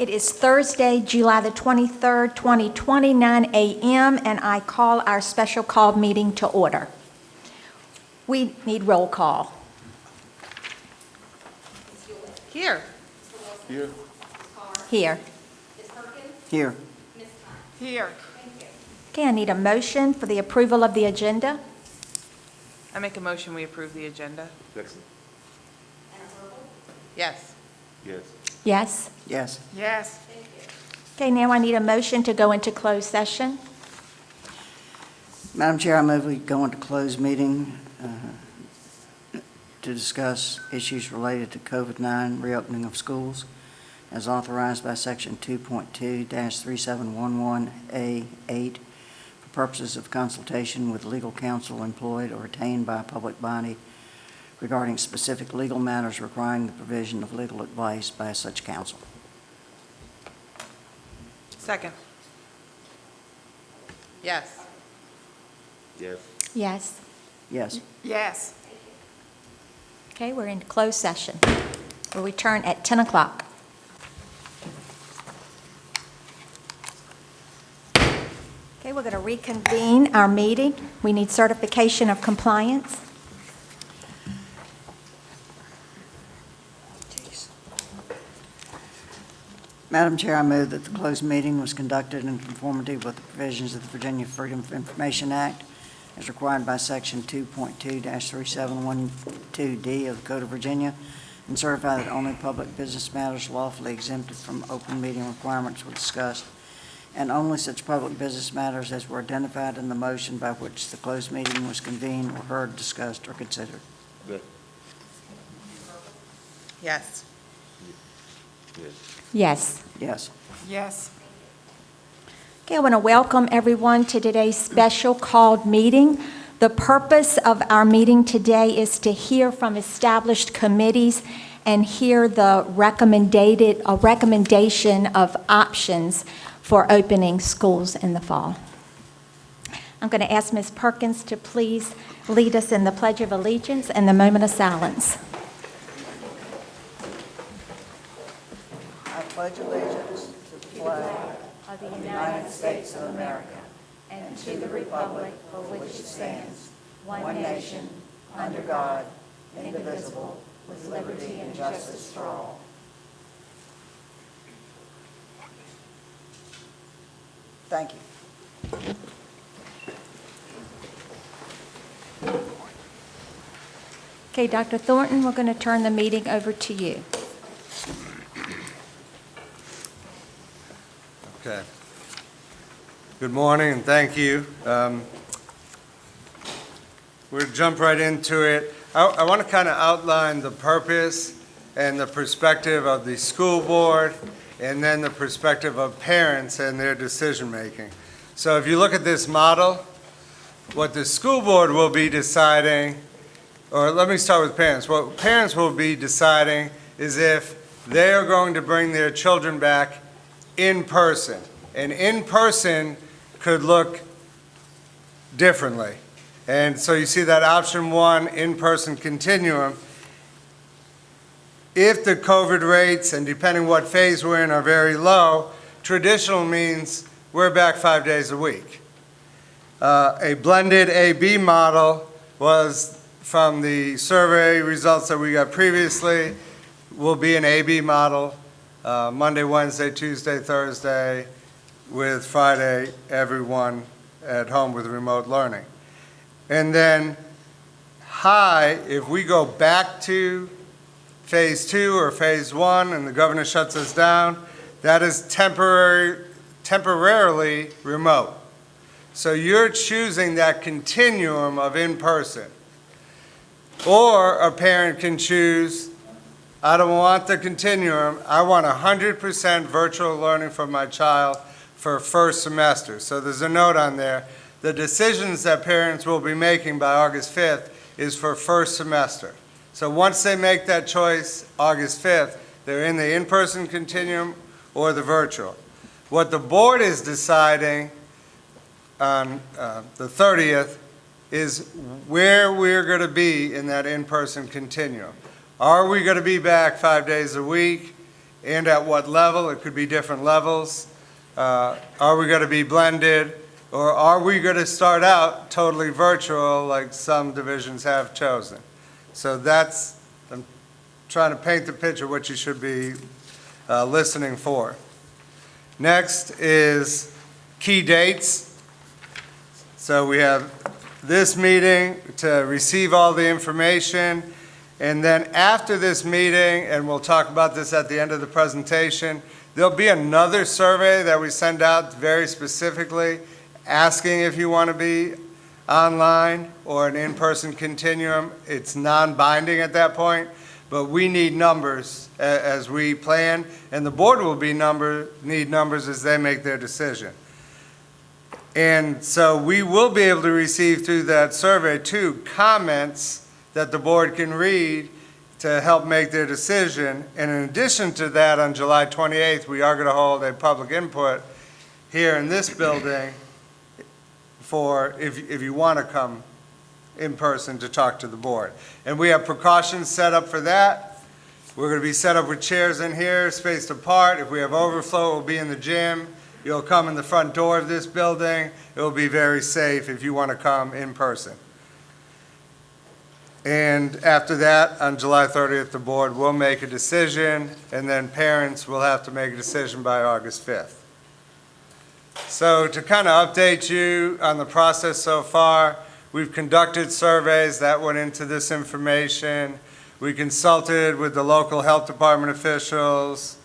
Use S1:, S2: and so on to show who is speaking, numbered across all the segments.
S1: It is Thursday, July the 23rd, 2020, 9 a.m., and I call our special call meeting to order. We need roll call.
S2: Here.
S3: Here.
S1: Here.
S3: Here.
S2: Here.
S1: Okay, I need a motion for the approval of the agenda.
S2: I make a motion we approve the agenda.
S3: Excellent.
S2: Yes.
S3: Yes.
S1: Yes?
S3: Yes.
S2: Yes.
S1: Okay, now I need a motion to go into closed session.
S4: Madam Chair, I move we go into closed meeting to discuss issues related to COVID-19 reopening of schools as authorized by Section 2.2-3711A8 for purposes of consultation with legal counsel employed or retained by a public body regarding specific legal matters requiring the provision of legal advice by such counsel.
S2: Second. Yes.
S3: Yes.
S1: Yes.
S4: Yes.
S2: Yes.
S1: Okay, we're in closed session. We'll return at 10 o'clock. Okay, we're going to reconvene our meeting. We need certification of compliance.
S4: Madam Chair, I move that the closed meeting was conducted in conformity with the provisions of the Virginia Freedom of Information Act as required by Section 2.2-3712D of the Code of Virginia, and certify that only public business matters lawfully exempted from open meeting requirements were discussed, and only such public business matters as were identified in the motion by which the closed meeting was convened were heard, discussed, or considered.
S3: Good.
S2: Yes.
S3: Yes.
S1: Yes.
S4: Yes.
S2: Yes.
S1: Okay, I want to welcome everyone to today's special called meeting. The purpose of our meeting today is to hear from established committees and hear the recommendation of options for opening schools in the fall. I'm going to ask Ms. Perkins to please lead us in the Pledge of Allegiance and the moment of silence.
S4: I pledge allegiance to the flag
S1: Of the
S4: United States of America
S1: and to the republic for which it stands,
S4: one nation, under God, indivisible, with liberty and justice for all. Thank you.
S1: Okay, Dr. Thornton, we're going to turn the meeting over to you.
S5: Okay. Good morning and thank you. We'll jump right into it. I want to kind of outline the purpose and the perspective of the school board and then the perspective of parents and their decision making. So if you look at this model, what the school board will be deciding, or let me start with parents. What parents will be deciding is if they are going to bring their children back in person. And in person could look differently. And so you see that option 1, in-person continuum. If the COVID rates, and depending what phase we're in, are very low, traditional means we're back 5 days a week. A blended A-B model was, from the survey results that we got previously, will be an A-B model. Monday, Wednesday, Tuesday, Thursday, with Friday, everyone at home with remote learning. And then high, if we go back to phase 2 or phase 1 and the governor shuts us down, that is temporarily remote. So you're choosing that continuum of in-person. Or a parent can choose, I don't want the continuum. I want 100% virtual learning for my child for first semester. So there's a note on there. The decisions that parents will be making by August 5th is for first semester. So once they make that choice, August 5th, they're in the in-person continuum or the virtual. What the board is deciding on the 30th is where we're going to be in that in-person continuum. Are we going to be back 5 days a week and at what level. It could be different levels. Are we going to be blended, or are we going to start out totally virtual like some divisions have chosen? So that's, I'm trying to paint the picture what you should be listening for. Next is key dates. So we have this meeting to receive all the information, and then after this meeting, and we'll talk about this at the end of the presentation, there'll be another survey that we send out very specifically asking if you want to be online or an in-person continuum. It's non-binding at that point, but we need numbers as we plan, and the board will need numbers as they make their decision. And so we will be able to receive through that survey too comments that the board can read to help make their decision. And in addition to that, on July 28th, we are going to hold a public input here in this building for if you want to come in person to talk to the board. And we have precautions set up for that. We're going to be set up with chairs in here, spaced apart. If we have overflow, we'll be in the gym. You'll come in the front door of this building. It will be very safe if you want to come in person. And after that, on July 30th, the board will make a decision, and then parents will have to make a decision by August 5th. So to kind of update you on the process so far, we've conducted surveys that went into this information. We consulted with the local health department officials.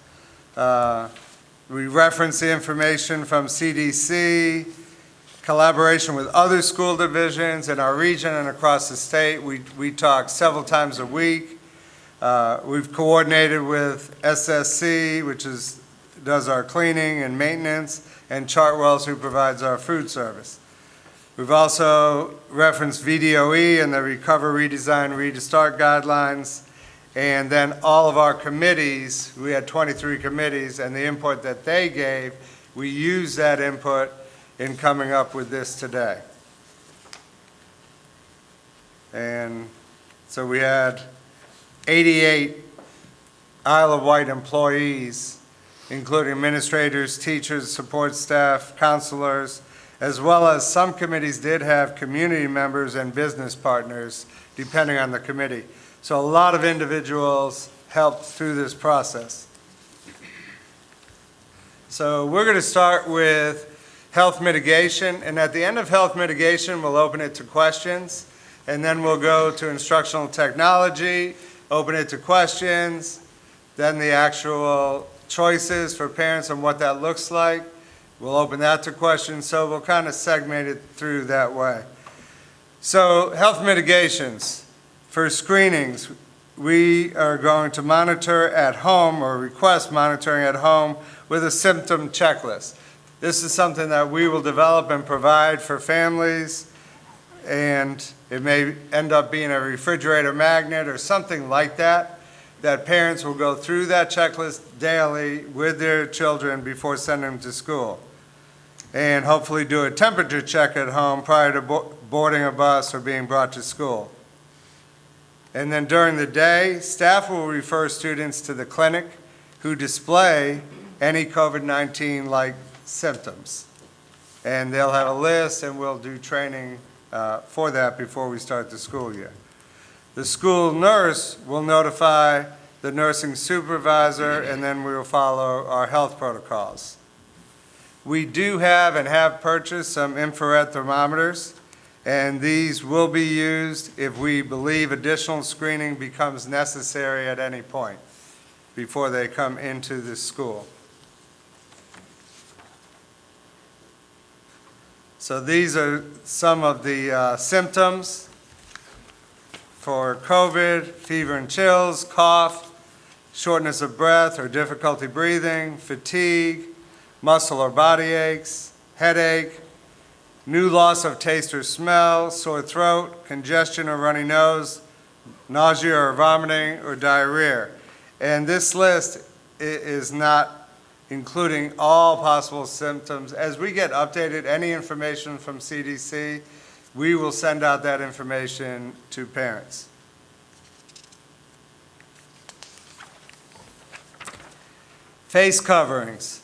S5: We referenced the information from CDC, collaboration with other school divisions in our region and across the state. We talk several times a week. We've coordinated with SSC, which does our cleaning and maintenance, and Chartwells, who provides our food service. We've also referenced VDOE and the Recover, Redesign, Restart guidelines. And then all of our committees, we had 23 committees, and the input that they gave, we used that input in coming up with this today. And so we had 88 Isle of Wight employees, including administrators, teachers, support staff, counselors, as well as some committees did have community members and business partners, depending on the committee. So a lot of individuals helped through this process. So we're going to start with health mitigation, and at the end of health mitigation, we'll open it to questions, and then we'll go to instructional technology, open it to questions, then the actual choices for parents and what that looks like. We'll open that to questions, so we'll kind of segment it through that way. So health mitigations. For screenings, we are going to monitor at home or request monitoring at home with a symptom checklist. This is something that we will develop and provide for families, and it may end up being a refrigerator magnet or something like that, that parents will go through that checklist daily with their children before sending them to school. And hopefully do a temperature check at home prior to boarding a bus or being brought to school. And then during the day, staff will refer students to the clinic who display any COVID-19-like symptoms. And they'll have a list, and we'll do training for that before we start the school year. The school nurse will notify the nursing supervisor, and then we will follow our health protocols. We do have and have purchased some infrared thermometers, and these will be used if we believe additional screening becomes necessary at any point before they come into the school. So these are some of the symptoms for COVID: fever and chills, cough, shortness of breath or difficulty breathing, fatigue, muscle or body aches, headache, new loss of taste or smell, sore throat, congestion or runny nose, nausea or vomiting, or diarrhea. And this list is not including all possible symptoms. As we get updated, any information from CDC, we will send out that information to parents. Face coverings.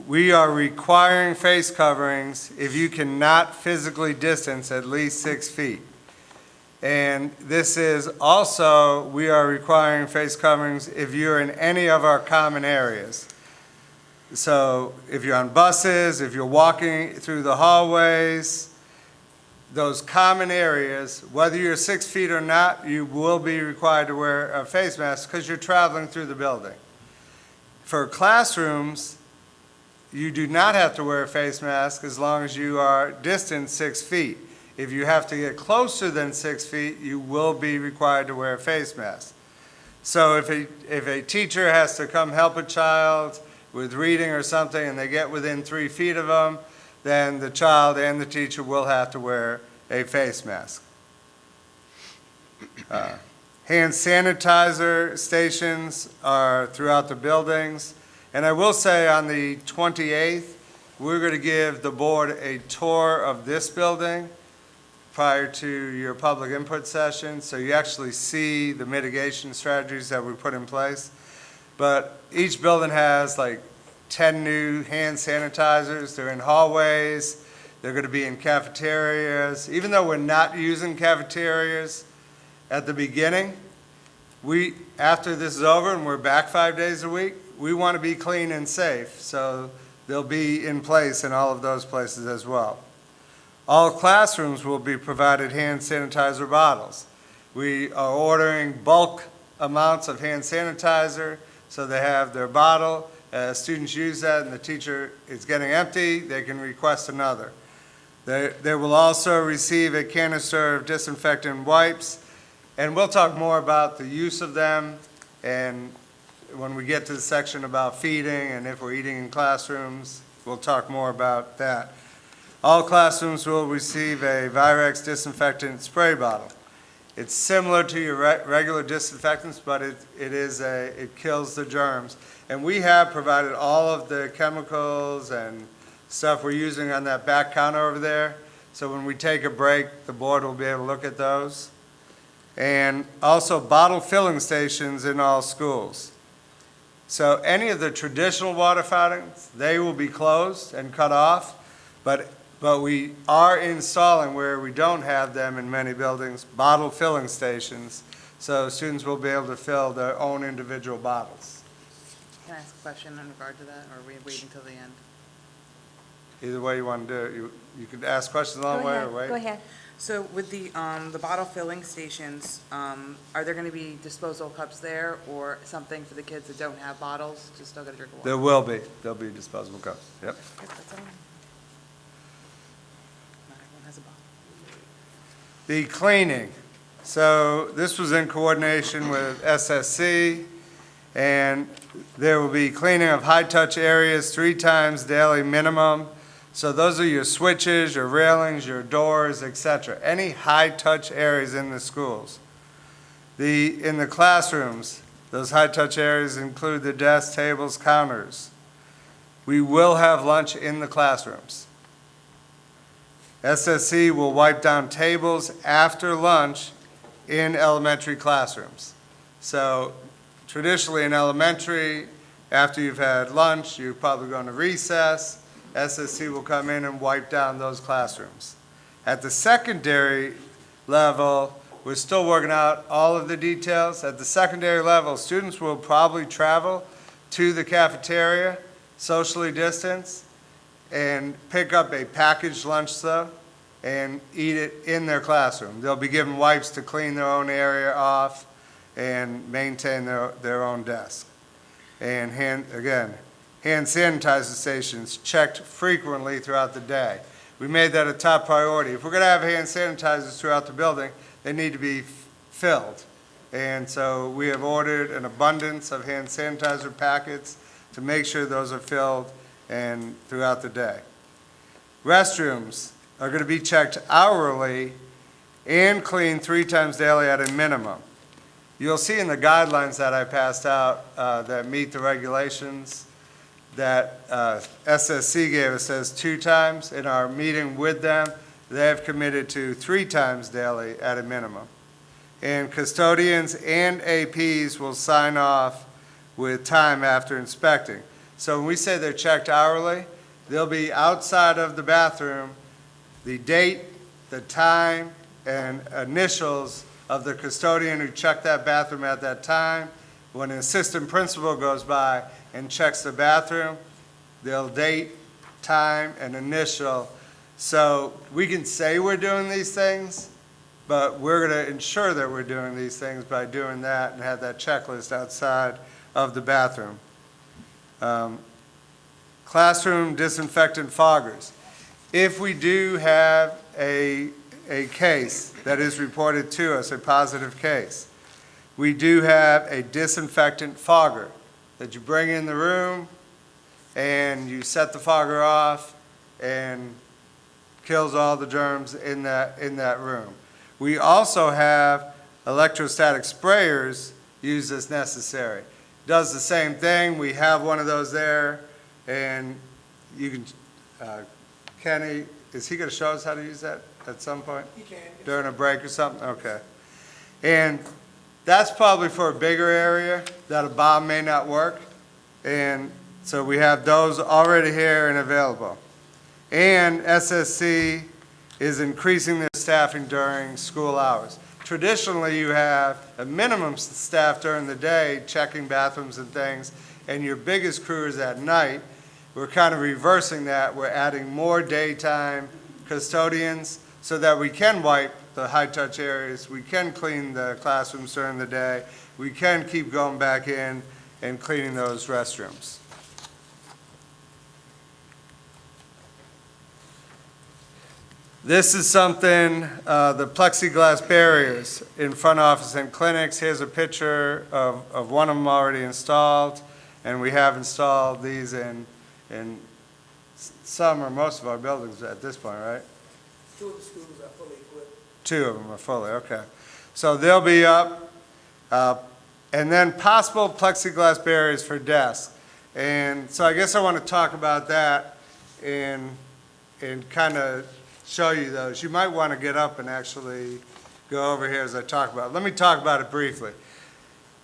S5: We are requiring face coverings if you cannot physically distance at least 6 feet. And this is also, we are requiring face coverings if you're in any of our common areas. So if you're on buses, if you're walking through the hallways, those common areas, whether you're 6 feet or not, you will be required to wear a face mask because you're traveling through the building. For classrooms, you do not have to wear a face mask as long as you are distant 6 feet. If you have to get closer than 6 feet, you will be required to wear a face mask. So if a teacher has to come help a child with reading or something and they get within 3 feet of them, then the child and the teacher will have to wear a face mask. Hand sanitizer stations are throughout the buildings. And I will say on the 28th, we're going to give the board a tour of this building prior to your public input session, so you actually see the mitigation strategies that we put in place. But each building has like 10 new hand sanitizers. They're in hallways. They're going to be in cafeterias. Even though we're not using cafeterias at the beginning, after this is over and we're back 5 days a week, we want to be clean and safe. So they'll be in place in all of those places as well. All classrooms will be provided hand sanitizer bottles. We are ordering bulk amounts of hand sanitizer so they have their bottle. As students use that and the teacher is getting empty, they can request another. They will also receive a canister of disinfectant wipes, and we'll talk more about the use of them and when we get to the section about feeding and if we're eating in classrooms, we'll talk more about that. All classrooms will receive a Virex disinfectant spray bottle. It's similar to your regular disinfectants, but it kills the germs. And we have provided all of the chemicals and stuff we're using on that back counter over there. So when we take a break, the board will be able to look at those. And also bottle filling stations in all schools. So any of the traditional water fountains, they will be closed and cut off, but we are installing, where we don't have them in many buildings, bottle filling stations, so students will be able to fill their own individual bottles.
S2: Can I ask a question in regard to that, or are we waiting until the end?
S5: Either way you want to do it. You could ask questions along the way or wait.
S1: Go ahead.
S2: So with the bottle filling stations, are there going to be disposal cups there or something for the kids that don't have bottles to still get a drink of water?
S5: There will be. There'll be disposable cups. Yep.
S2: Okay, that's all. Not everyone has a bottle.
S5: The cleaning. So this was in coordination with SSC, and there will be cleaning of high-touch areas 3 times daily minimum. So those are your switches, your railings, your doors, etc. Any high-touch areas in the schools. In the classrooms, those high-touch areas include the desks, tables, counters. We will have lunch in the classrooms. SSC will wipe down tables after lunch in elementary classrooms. So traditionally in elementary, after you've had lunch, you're probably going to recess. SSC will come in and wipe down those classrooms. At the secondary level, we're still working out all of the details. At the secondary level, students will probably travel to the cafeteria, socially distanced, and pick up a packaged lunch though, and eat it in their classroom. They'll be given wipes to clean their own area off and maintain their own desk. And hand sanitizer stations checked frequently throughout the day. We made that a top priority. If we're going to have hand sanitizers throughout the building, they need to be filled. And so we have ordered an abundance of hand sanitizer packets to make sure those are filled and throughout the day. Restrooms are going to be checked hourly and cleaned 3 times daily at a minimum. You'll see in the guidelines that I passed out that meet the regulations that SSC gave us says 2 times. In our meeting with them, they have committed to 3 times daily at a minimum. And custodians and APs will sign off with time after inspecting. So when we say they're checked hourly, they'll be outside of the bathroom, the date, the time, and initials of the custodian who checked that bathroom at that time. When an assistant principal goes by and checks the bathroom, they'll date, time, and initial. So we can say we're doing these things, but we're going to ensure that we're doing these things by doing that and have that checklist outside of the bathroom. Classroom disinfectant foggers. If we do have a case that is reported to us, a positive case, we do have a disinfectant fogger that you bring in the room and you set the fogger off and kills all the germs in that room. We also have electrostatic sprayers used as necessary. Does the same thing. We have one of those there, and you can, Kenny, is he going to show us how to use that at some point?
S6: You can.
S5: During a break or something? Okay. And that's probably for a bigger area that a bomb may not work. And so we have those already here and available. And SSC is increasing their staffing during school hours. Traditionally, you have a minimum staff during the day checking bathrooms and things, and your biggest crew is at night. We're kind of reversing that. We're adding more daytime custodians so that we can wipe the high-touch areas, we can clean the classrooms during the day, we can keep going back in and cleaning those restrooms. This is something, the plexiglass barriers in front office and clinics. Here's a picture of one of them already installed, and we have installed these in some or most of our buildings at this point, right?
S6: 2 of the schools are fully equipped.
S5: 2 of them are fully, okay. So they'll be up, and then possible plexiglass barriers for desks. And so I guess I want to talk about that and kind of show you those. You might want to get up and actually go over here as I talk about it. Let me talk about it briefly.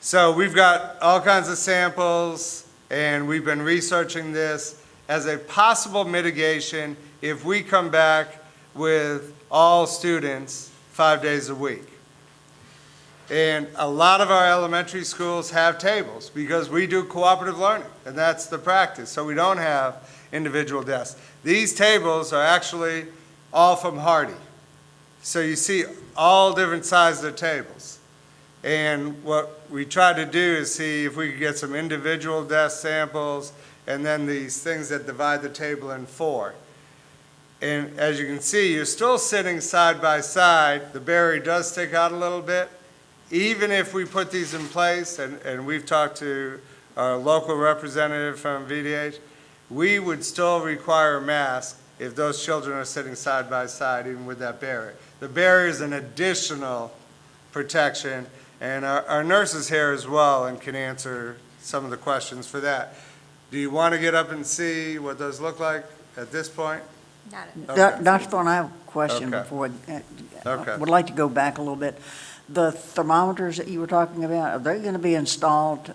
S5: So we've got all kinds of samples, and we've been researching this as a possible mitigation if we come back with all students 5 days a week. And a lot of our elementary schools have tables because we do cooperative learning, and that's the practice. So we don't have individual desks. These tables are actually all from Hardy. So you see all different sizes of tables. And what we tried to do is see if we could get some individual desk samples and then these things that divide the table in 4. And as you can see, you're still sitting side by side. The barrier does stick out a little bit. Even if we put these in place, and we've talked to our local representative from VDH, we would still require a mask if those children are sitting side by side, even with that barrier. The barrier is an additional protection, and our nurse is here as well and can answer some of the questions for that. Do you want to get up and see what those look like at this point? Okay.
S4: Dr. Thorne, I have a question
S5: Okay.
S4: before.
S5: Okay.
S4: I would like to go back a little bit. The thermometers that you were talking about, are they going to be installed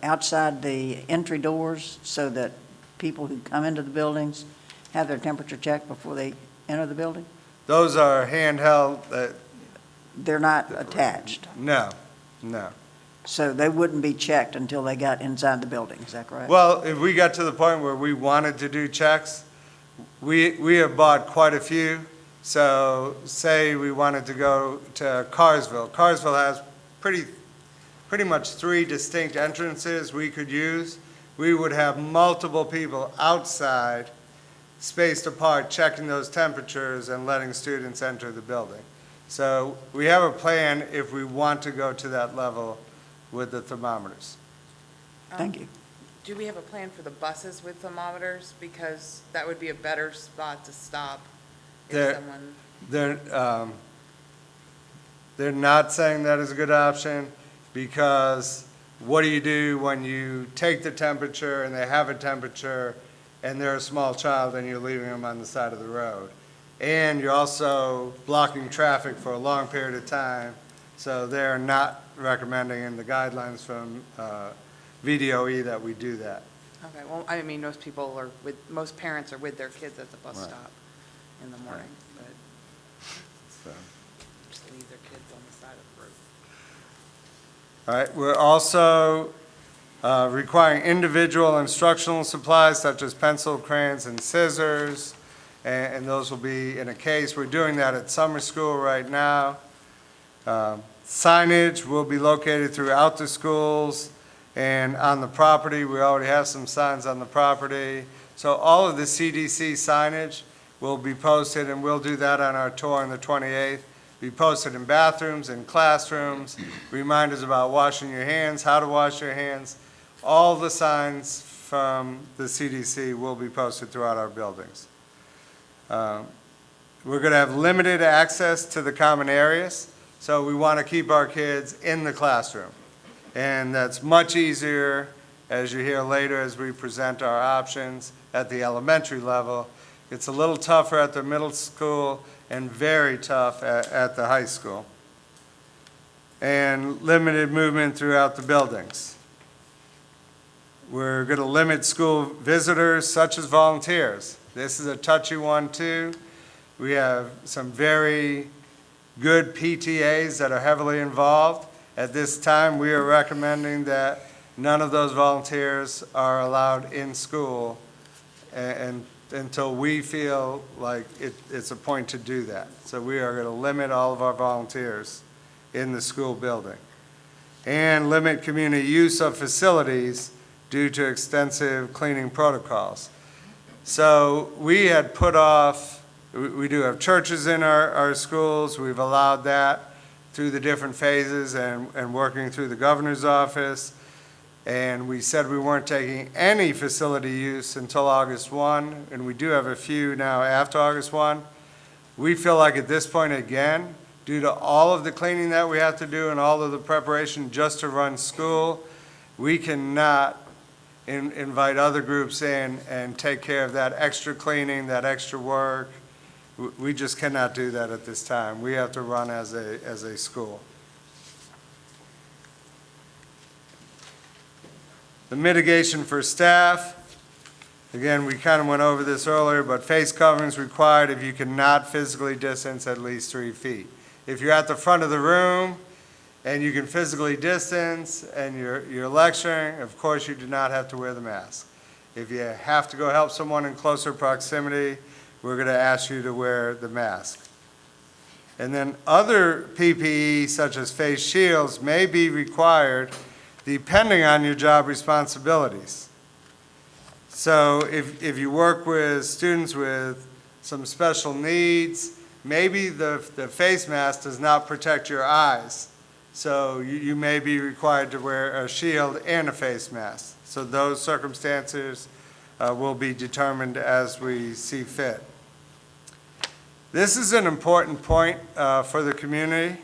S4: outside the entry doors so that people who come into the buildings have their temperature checked before they enter the building?
S5: Those are handheld,
S4: They're not attached,
S5: no.
S4: so they wouldn't be checked until they got inside the building, is that correct?
S5: Well, if we got to the point where we wanted to do checks, we have bought quite a few. So say we wanted to go to Carsville. Carsville has pretty much 3 distinct entrances we could use. We would have multiple people outside, spaced apart, checking those temperatures and letting students enter the building. So we have a plan if we want to go to that level with the thermometers.
S4: Thank you.
S2: Do we have a plan for the buses with thermometers? Because that would be a better spot to stop
S5: There-
S2: if someone.
S5: They're not saying that is a good option because what do you do when you take the temperature and they have a temperature and they're a small child and you're leaving them on the side of the road? And you're also blocking traffic for a long period of time. So they're not recommending in the guidelines from VDOE that we do that.
S2: Okay, well, I mean, most parents are with their kids at the bus
S5: Right.
S2: stop in the morning, but
S5: So.
S2: just leave their kids on the side of the road.
S5: All right, we're also requiring individual instructional supplies such as pencil, crayons, and scissors, and those will be in a case. We're doing that at summer school right now. Signage will be located throughout the schools and on the property. We already have some signs on the property. So all of the CDC signage will be posted, and we'll do that on our tour on the 28th. Be posted in bathrooms, in classrooms, reminders about washing your hands, how to wash your hands. All the signs from the CDC will be posted throughout our buildings. We're going to have limited access to the common areas, so we want to keep our kids in the classroom. And that's much easier, as you hear later as we present our options at the elementary level. It's a little tougher at the middle school and very tough at the high school. And limited movement throughout the buildings. We're going to limit school visitors such as volunteers. This is a touchy one too. We have some very good PTAs that are heavily involved. At this time, we are recommending that none of those volunteers are allowed in school and until we feel like it's a point to do that. So we are going to limit all of our volunteers in the school building. And limit community use of facilities due to extensive cleaning protocols. So we had put off, we do have churches in our schools. We've allowed that through the different phases and working through the governor's office. And we said we weren't taking any facility use until August 1, and we do have a few now after August 1. We feel like at this point, again, due to all of the cleaning that we have to do and all of the preparation just to run school, we cannot invite other groups in and take care of that extra cleaning, that extra work. We just cannot do that at this time. We have to run as a school. The mitigation for staff, again, we kind of went over this earlier, but face coverings required if you cannot physically distance at least 3 feet. If you're at the front of the room and you can physically distance and you're lecturing, of course you do not have to wear the mask. If you have to go help someone in closer proximity, we're going to ask you to wear the mask. And then other PPE, such as face shields, may be required depending on your job responsibilities. So if you work with students with some special needs, maybe the face mask does not protect your eyes. So you may be required to wear a shield and a face mask. So those circumstances will be determined as we see fit. This is an important point for the community.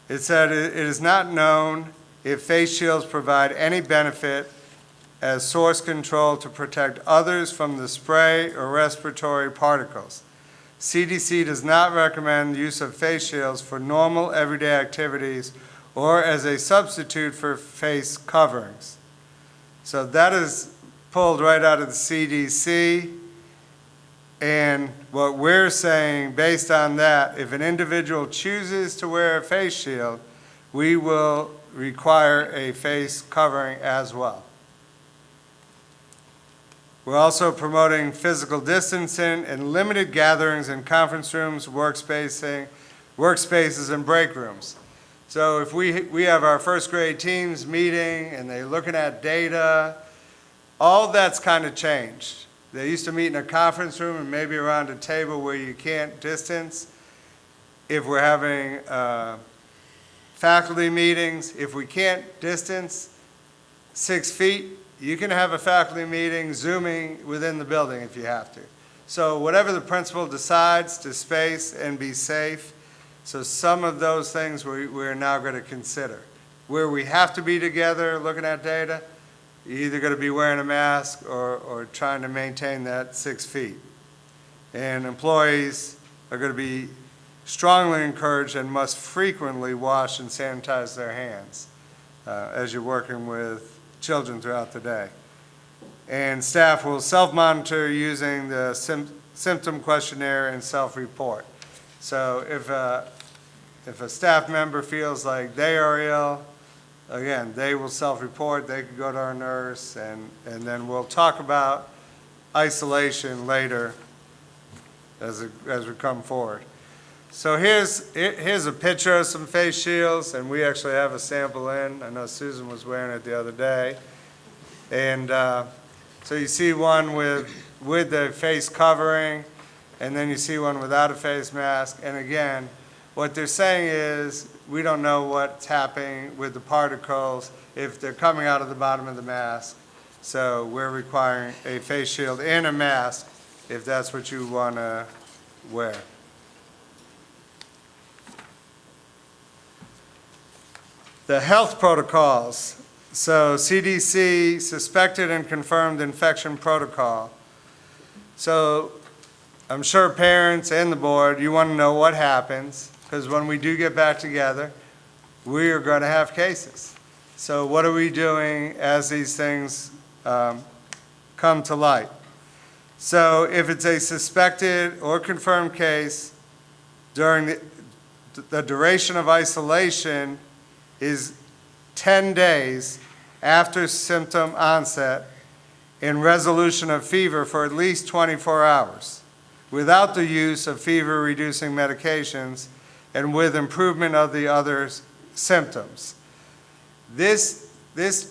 S5: It said it is not known if face shields provide any benefit as source control to protect others from the spray or respiratory particles. CDC does not recommend the use of face shields for normal everyday activities or as a substitute for face coverings. So that is pulled right out of the CDC. And what we're saying based on that, if an individual chooses to wear a face shield, we will require a face covering as well. We're also promoting physical distancing and limited gatherings in conference rooms, workspaces, and break rooms. So if we have our first grade teams meeting and they're looking at data, all that's kind of changed. They used to meet in a conference room and maybe around a table where you can't distance. If we're having faculty meetings, if we can't distance 6 feet, you can have a faculty meeting Zooming within the building if you have to. So whatever the principal decides to space and be safe, so some of those things we're now going to consider. Where we have to be together looking at data, you're either going to be wearing a mask or trying to maintain that 6 feet. And employees are going to be strongly encouraged and must frequently wash and sanitize their hands as you're working with children throughout the day. And staff will self-monitor using the symptom questionnaire and self-report. So if a staff member feels like they are ill, again, they will self-report, they could go to our nurse, and then we'll talk about isolation later as we come forward. So here's a picture of some face shields, and we actually have a sample in. I know Susan was wearing it the other day. And so you see one with the face covering, and then you see one without a face mask. And again, what they're saying is we don't know what's happening with the particles if they're coming out of the bottom of the mask. So we're requiring a face shield and a mask if that's what you want to wear. The health protocols. So CDC suspected and confirmed infection protocol. So I'm sure parents and the board, you want to know what happens, because when we do get back together, we are going to have cases. So what are we doing as these things come to light? So if it's a suspected or confirmed case, during the duration of isolation is 10 days after symptom onset and resolution of fever for at least 24 hours without the use of fever-reducing medications and with improvement of the other symptoms. This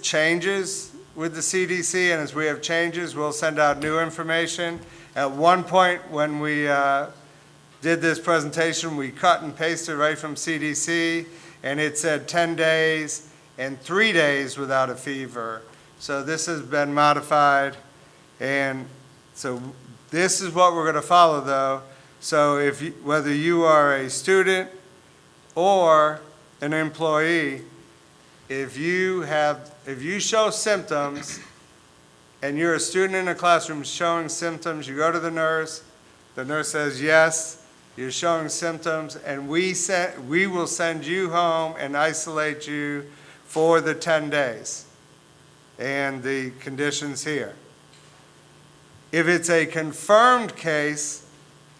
S5: changes with the CDC, and as we have changes, we'll send out new information. At one point when we did this presentation, we cut and pasted right from CDC, and it said 10 days and 3 days without a fever. So this has been modified, and so this is what we're going to follow, though. So whether you are a student or an employee, if you show symptoms and you're a student in a classroom showing symptoms, you go to the nurse says yes, you're showing symptoms, and we will send you home and isolate you for the 10 days and the conditions here. If it's a confirmed case,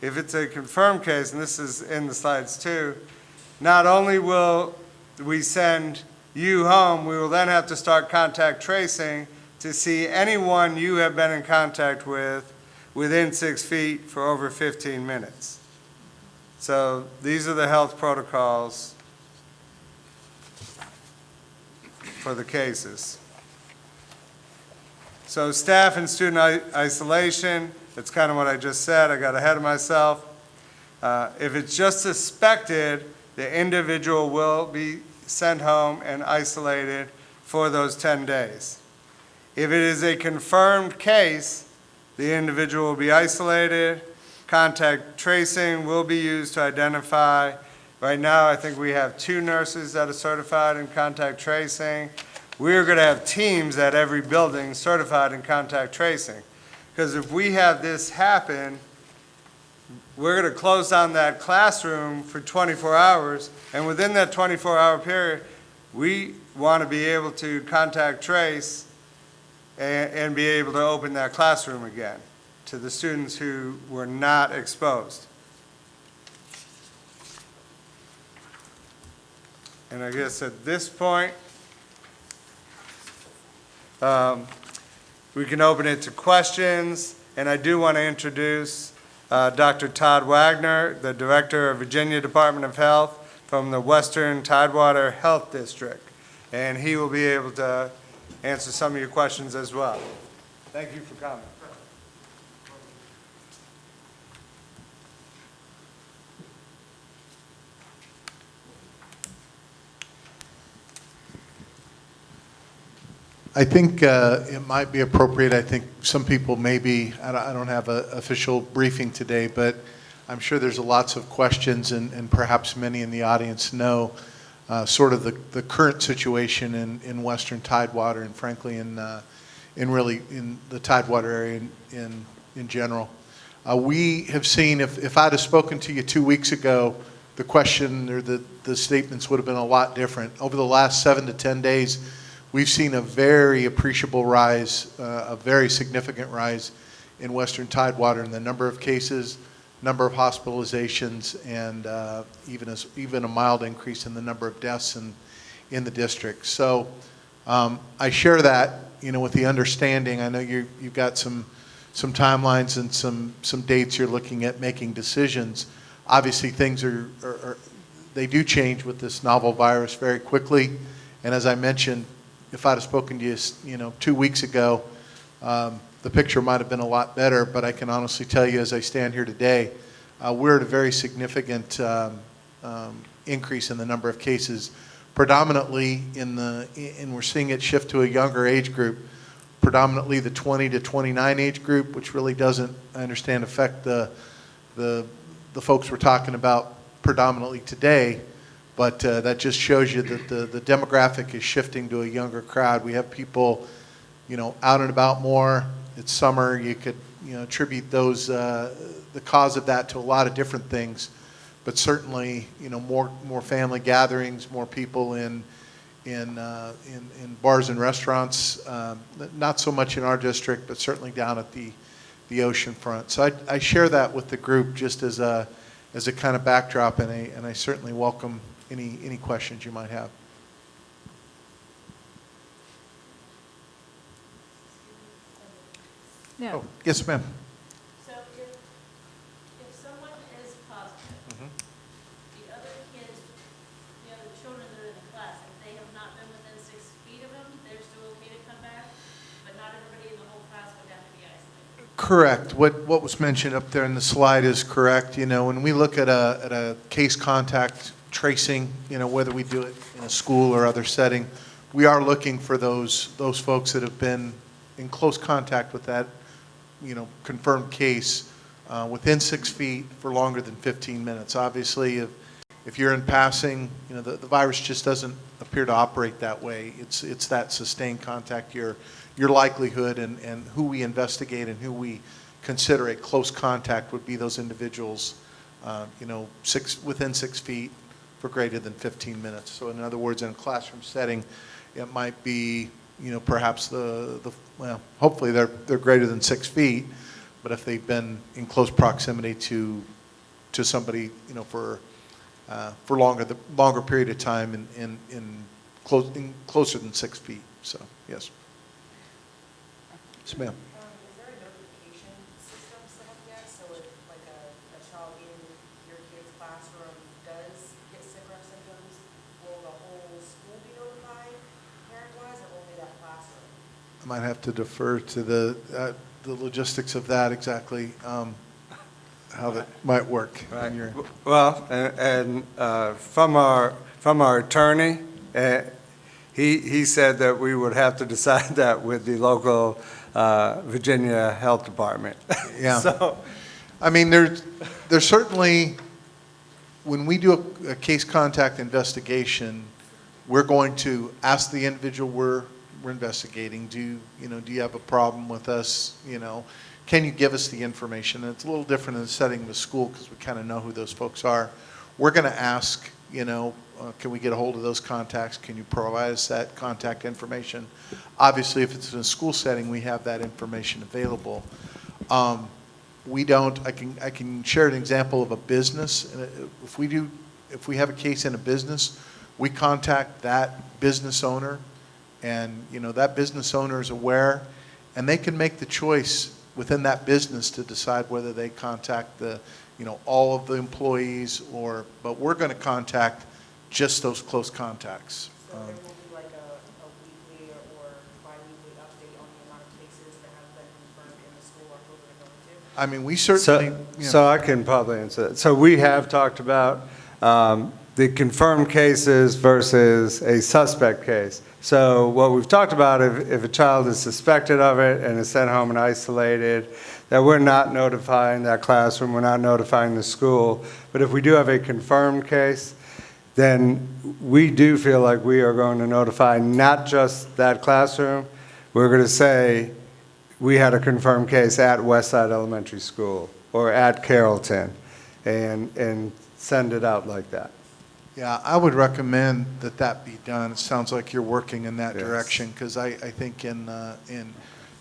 S5: and this is in the slides too, not only will we send you home, we will then have to start contact tracing to see anyone you have been in contact with within 6 feet for over 15 minutes. So these are the health protocols for the cases. So staff and student isolation, that's kind of what I just said. I got ahead of myself. If it's just suspected, the individual will be sent home and isolated for those 10 days. If it is a confirmed case, the individual will be isolated. Contact tracing will be used to identify. Right now, I think we have 2 nurses that are certified in contact tracing. We're going to have teams at every building certified in contact tracing. Because if we have this happen, we're going to close down that classroom for 24 hours, and within that 24-hour period, we want to be able to contact trace and be able to open that classroom again to the students who were not exposed. And I guess at this point, we can open it to questions, and I do want to introduce Dr. Todd Wagner, the Director of Virginia Department of Health from the Western Tidewater Health District, and he will be able to answer some of your questions as well. Thank you for coming.
S7: I think it might be appropriate. I think some people maybe, I don't have an official briefing today, but I'm sure there's lots of questions, and perhaps many in the audience know sort of the current situation in Western Tidewater, and frankly in the Tidewater area in general. We have seen, if I'd have spoken to you 2 weeks ago, the question or the statements would have been a lot different. Over the last 7 to 10 days, we've seen a very appreciable rise, a very significant rise in Western Tidewater in the number of cases, number of hospitalizations, and even a mild increase in the number of deaths in the district. So I share that, with the understanding. I know you've got some timelines and some dates you're looking at making decisions. Obviously, things they do change with this novel virus very quickly. And as I mentioned, if I'd have spoken to you, 2 weeks ago, the picture might have been a lot better. But I can honestly tell you, as I stand here today, we're at a very significant increase in the number of cases, predominantly and we're seeing it shift to a younger age group, predominantly the 20 to 29 age group, which really doesn't, I understand, affect the folks we're talking about predominantly today. But that just shows you that the demographic is shifting to a younger crowd. We have people, out and about more. It's summer. You could, attribute those the cause of that to a lot of different things. But certainly, more family gatherings, more people in bars and restaurants. Not so much in our district, but certainly down at the ocean front. So I share that with the group just as a kind of backdrop, and I certainly welcome any questions you might have.
S8: No.
S7: Oh, yes, ma'am.
S8: So if someone is positive, the other kids, the other children that are in the class, if they have not been within 6 feet of them, they're still okay to come back, but not everybody in the whole class would have to be isolated?
S7: Correct. What was mentioned up there in the slide is correct. When we look at a case contact tracing, whether we do it in a school or other setting, we are looking for those folks that have been in close contact with that, confirmed case within 6 feet for longer than 15 minutes. Obviously, if you're in passing, the virus just doesn't appear to operate that way. It's that sustained contact, your likelihood, and who we investigate and who we consider a close contact would be those individuals, within 6 feet for greater than 15 minutes. So in other words, in a classroom setting, it might be, perhaps hopefully they're greater than 6 feet, but if they've been in close proximity to somebody, for longer period of time in closer than 6 feet. So yes. Yes, ma'am.
S9: Is there a notification system set up yet? So if like a child in your kid's classroom does get sick or have symptoms, will the whole school be notified parent-wise or only that classroom?
S7: I might have to defer to the logistics of that exactly, how that might work.
S5: Right. Well, and from our attorney, he said that we would have to decide that with the local Virginia Health Department.
S7: Yeah.
S5: So,
S7: I mean, there's certainly, when we do a case contact investigation, we're going to ask the individual we're investigating, do you have a problem with us? Can you give us the information? And it's a little different in the setting of a school because we kind of know who those folks are. We're going to ask, can we get a hold of those contacts? Can you provide us that contact information? Obviously, if it's in a school setting, we have that information available. We don't. I can share an example of a business. If we have a case in a business, we contact that business owner, and that business owner is aware, and they can make the choice within that business to decide whether they contact all of the employees but we're going to contact just those close contacts.
S9: So there will be like a weekly or bi-weekly update on the amount of cases that have been confirmed in the school or who they're going to?
S7: I mean, we certainly.
S5: so I can probably answer that. So we have talked about the confirmed cases versus a suspect case. So what we've talked about, if a child is suspected of it and is sent home and isolated, that we're not notifying that classroom, we're not notifying the school. But if we do have a confirmed case, then we do feel like we are going to notify not just that classroom. We're going to say we had a confirmed case at Westside Elementary School or at Carrollton. And send it out like that.
S7: Yeah, I would recommend that that be done. It sounds like you're working in that
S5: Yes.
S7: direction, because I think in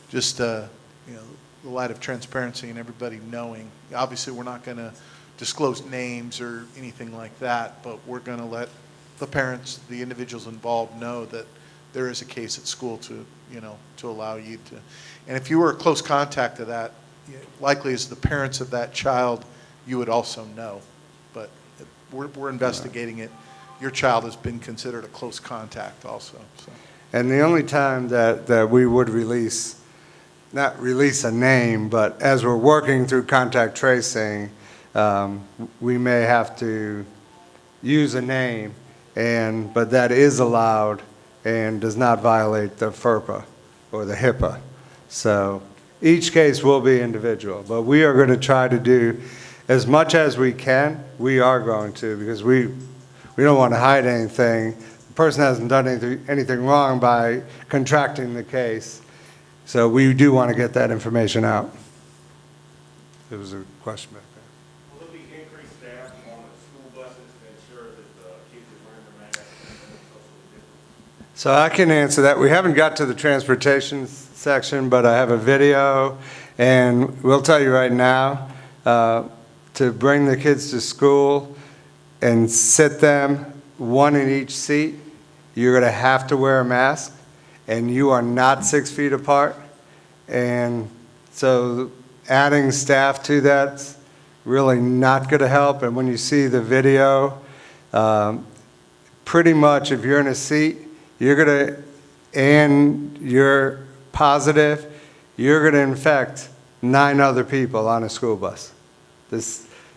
S7: just, you know, the light of transparency and everybody knowing, obviously, we're not going to disclose names or anything like that, but we're going to let the parents, the individuals involved, know that there is a case at school to, you know, to allow you to. And if you were a close contact to that, likely as the parents of that child, you would also know. But we're investigating it. Your child has been considered a close contact also. So.
S5: And the only time that we would not release a name, but as we're working through contact tracing, we may have to use a name, but that is allowed and does not violate the FERPA or the HIPAA. So each case will be individual, but we are going to try to do as much as we can. We are going to, because we don't want to hide anything. The person hasn't done anything wrong by contracting the case. So we do want to get that information out. There was a question back there.
S3: Will there be increased staff on the school buses to ensure that the kids are wearing their masks and social distance?
S5: So I can answer that. We haven't got to the transportation section, but I have a video, and we'll tell you right now, to bring the kids to school and sit them one in each seat, you're going to have to wear a mask, and you are not 6 feet apart. And so adding staff to that's really not going to help. And when you see the video, pretty much if you're in a seat, and you're positive, you're going to infect 9 other people on a school bus.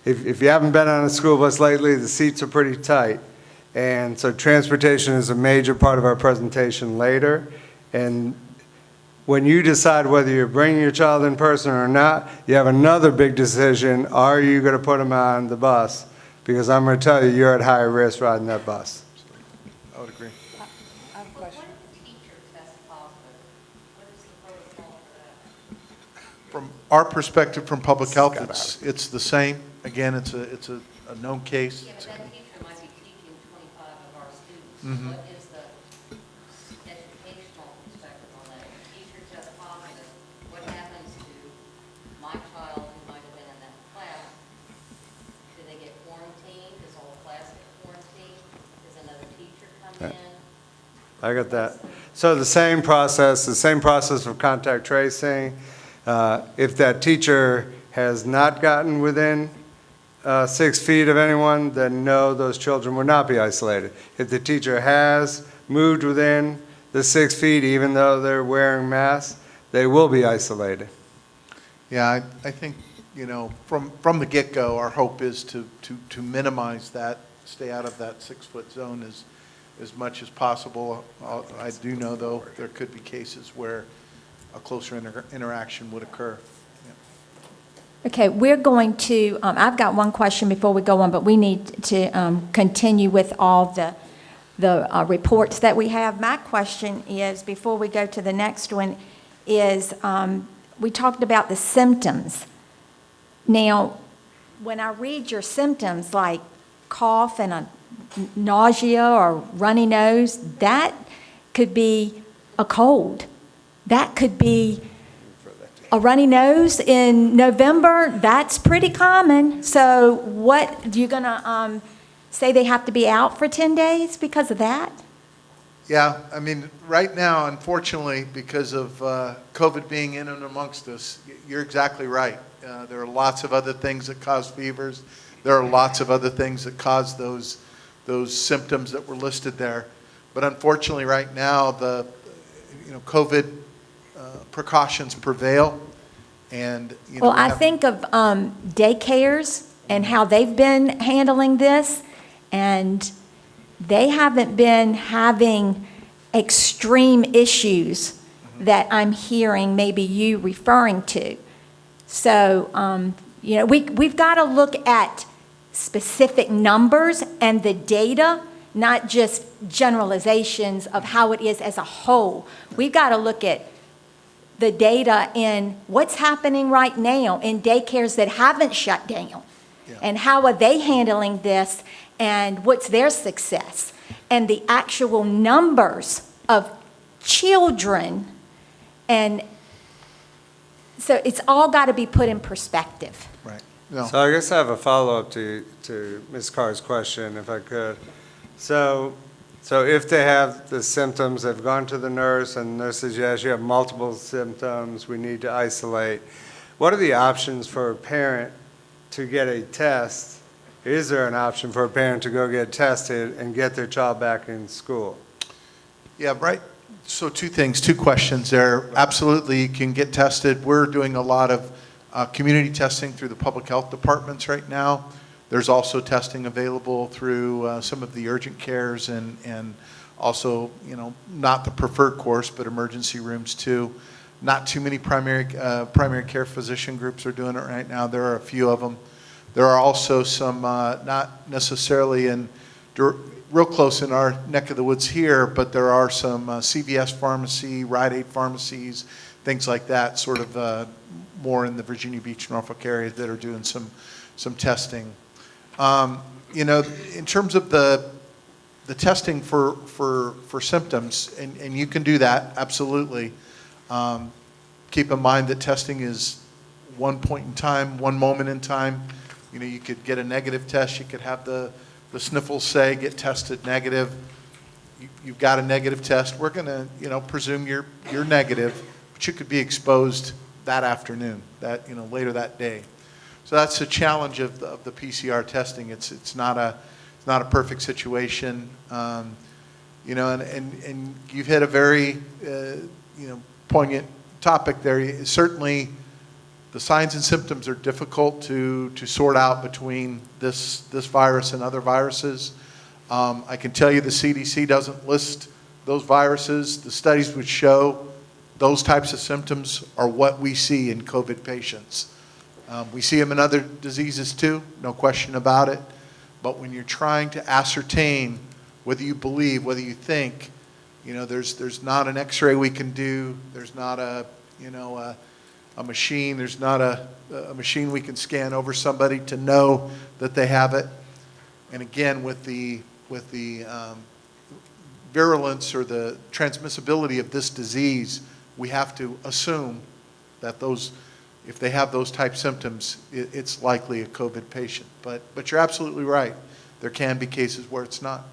S5: If you haven't been on a school bus lately, the seats are pretty tight. And so transportation is a major part of our presentation later. And when you decide whether you're bringing your child in person or not, you have another big decision. Are you going to put them on the bus? Because I'm going to tell you, you're at higher risk riding that bus.
S7: I would agree.
S9: I have a question. What if the teacher tests positive? What is the protocol for that?
S7: From our perspective, from public health, it's the same. Again, it's a known case.
S9: Yeah, but that teacher might be teaching 25 of our students.
S7: Mhm.
S9: What is the educational perspective on that? If the teacher tests positive, what happens to my child who might have been in that class? Do they get quarantined? Does the whole class get quarantined? Does another teacher come in?
S5: I got that. So the same process of contact tracing. If that teacher has not gotten within 6 feet of anyone, then no, those children would not be isolated. If the teacher has moved within the 6 feet, even though they're wearing masks, they will be isolated.
S7: Yeah, I think, you know, from the get-go, our hope is to minimize that, stay out of that 6-foot zone as much as possible. I do know, though, there could be cases where a closer interaction would occur.
S1: Okay, we're going to, I've got one question before we go on, but we need to continue with all the reports that we have. My question is, before we go to the next one, is we talked about the symptoms. Now, when I read your symptoms like cough and a nausea or runny nose, that could be a cold. That could be a runny nose in November. That's pretty common. So what, you're going to say they have to be out for 10 days because of that?
S7: Yeah, I mean, right now, unfortunately, because of COVID being in and amongst us, you're exactly right. There are lots of other things that cause fevers. There are lots of other things that cause those symptoms that were listed there. But unfortunately, right now, the COVID precautions prevail. And
S1: Well, I think of daycares and how they've been handling this, and they haven't been having extreme issues that I'm hearing maybe you referring to. So, we've got to look at specific numbers and the data, not just generalizations of how it is as a whole. We've got to look at the data in what's happening right now in daycares that haven't shut down.
S7: Yeah.
S1: And how are they handling this, and what's their success? And the actual numbers of children, and so it's all got to be put in perspective.
S7: Right. No.
S5: So I guess I have a follow-up to Ms. Carr's question, if I could. So if they have the symptoms, they've gone to the nurse, and the nurse says, yes, you have multiple symptoms, we need to isolate. What are the options for a parent to get a test? Is there an option for a parent to go get tested and get their child back in school?
S7: Yeah, right. So two questions there. Absolutely, you can get tested. We're doing a lot of community testing through the public health departments right now. There's also testing available through some of the urgent cares and also, not the preferred course, but emergency rooms too. Not too many primary care physician groups are doing it right now. There are a few of them. There are also some, not necessarily real close in our neck of the woods here, but there are some CVS pharmacy, Rite Aid pharmacies, things like that, sort of more in the Virginia Beach, Norfolk area that are doing some testing. In terms of the testing for symptoms, and you can do that, absolutely. Keep in mind that testing is one point in time, one moment in time. You could get a negative test, you could have the sniffles say, get tested negative. You've got a negative test. We're going to, presume you're negative, but you could be exposed that afternoon, later that day. So that's the challenge of the PCR testing. It's not a perfect situation, and you've hit a very poignant topic there. Certainly, the signs and symptoms are difficult to sort out between this virus and other viruses. I can tell you the CDC doesn't list those viruses. The studies would show those types of symptoms are what we see in COVID patients. We see them in other diseases too, no question about it. But when you're trying to ascertain whether you believe, whether you think, there's not an X-ray we can do. There's not a machine. There's not a machine we can scan over somebody to know that they have it. And again, with the virulence or the transmissibility of this disease, we have to assume that if they have those type symptoms, it's likely a COVID patient. But you're absolutely right. There can be cases where it's not.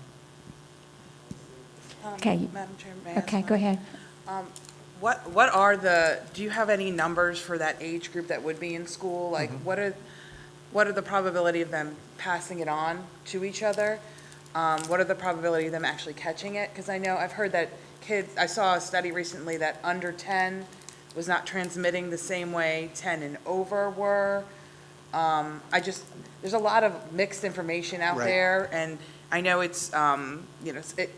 S1: Okay.
S2: Madam Chair, may I ask
S1: Okay,
S2: one?
S1: go ahead.
S2: Do you have any numbers for that age group that would be in school? Like, what are the probability of them passing it on to each other? What are the probability of them actually catching it? Because I know I've heard that I saw a study recently that under 10 was not transmitting the same way 10 and over were. There's a lot of mixed information out
S7: Right.
S2: there, and I know it's,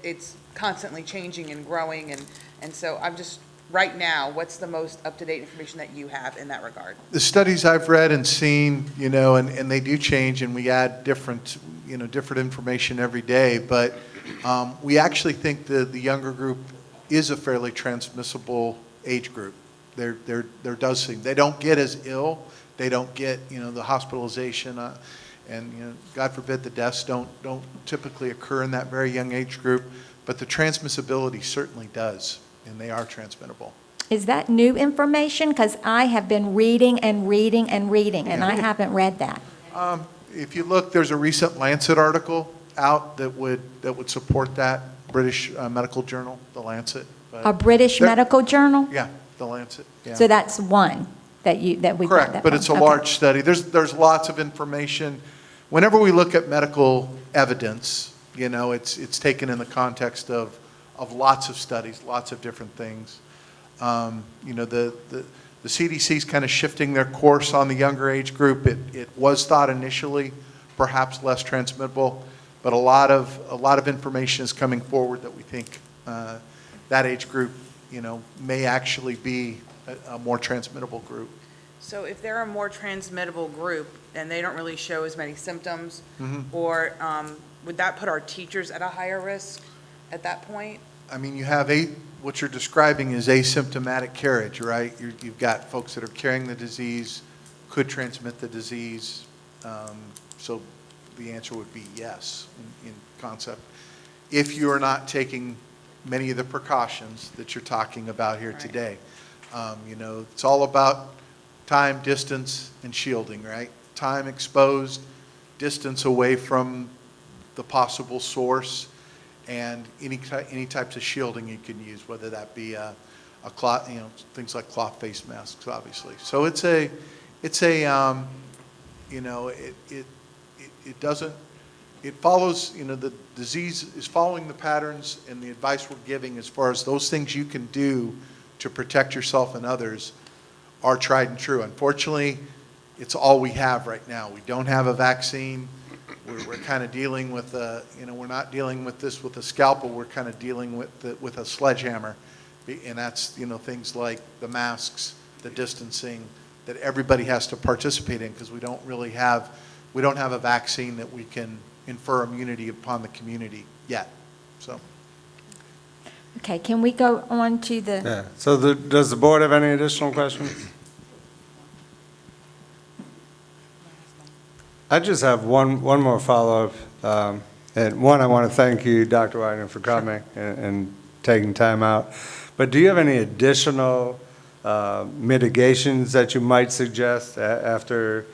S2: it's constantly changing and growing, and so I'm just, right now, what's the most up-to-date information that you have in that regard?
S7: The studies I've read and seen, and they do change, and we add different information every day. But we actually think the younger group is a fairly transmissible age group. There does seem, they don't get as ill, they don't get the hospitalization, and God forbid the deaths don't typically occur in that very young age group. But the transmissibility certainly does, and they are transmittable.
S1: Is that new information? Because I have been reading and reading and reading, and I haven't read that.
S7: If you look, there's a recent Lancet article out that would support that. British medical journal, the Lancet. But
S1: A British medical journal?
S7: yeah, the Lancet. Yeah.
S1: So that's one that we got
S7: Correct,
S1: that
S7: but
S1: from.
S7: it's a
S1: Okay.
S7: large study. There's lots of information. Whenever we look at medical evidence, it's taken in the context of lots of studies, lots of different things. The CDC's kind of shifting their course on the younger age group. It was thought initially perhaps less transmittable, but a lot of information is coming forward that we think that age group, may actually be a more transmittable group.
S2: So if they're a more transmittable group and they don't really show as many symptoms, or would that put our teachers at a higher risk at that point?
S7: I mean, you have what you're describing is asymptomatic carriage, right? You've got folks that are carrying the disease, could transmit the disease, So the answer would be yes, in concept. If you are not taking many of the precautions that you're talking about here today. You know, it's all about time, distance, and shielding, right? Time exposed, distance away from the possible source, and any types of shielding you can use, whether that be a cloth, you know, things like cloth face masks, obviously. So it's a you know, it doesn't, it follows, you know, the disease is following the patterns and the advice we're giving as far as those things you can do to protect yourself and others are tried and true. Unfortunately, it's all we have right now. We don't have a vaccine. We're kind of dealing with you know, we're not dealing with this with a scalpel. We're kind of dealing with a sledgehammer, and that's, you know, things like the masks, the distancing that everybody has to participate in, because we don't have a vaccine that we can infer immunity upon the community yet. So.
S1: Okay, can we go on to the,
S5: Yeah, so does the board have any additional questions? I just have one more follow-up. And one, I want to thank you, Dr. Wagner, for coming and taking time out. But do you have any additional mitigations that you might suggest after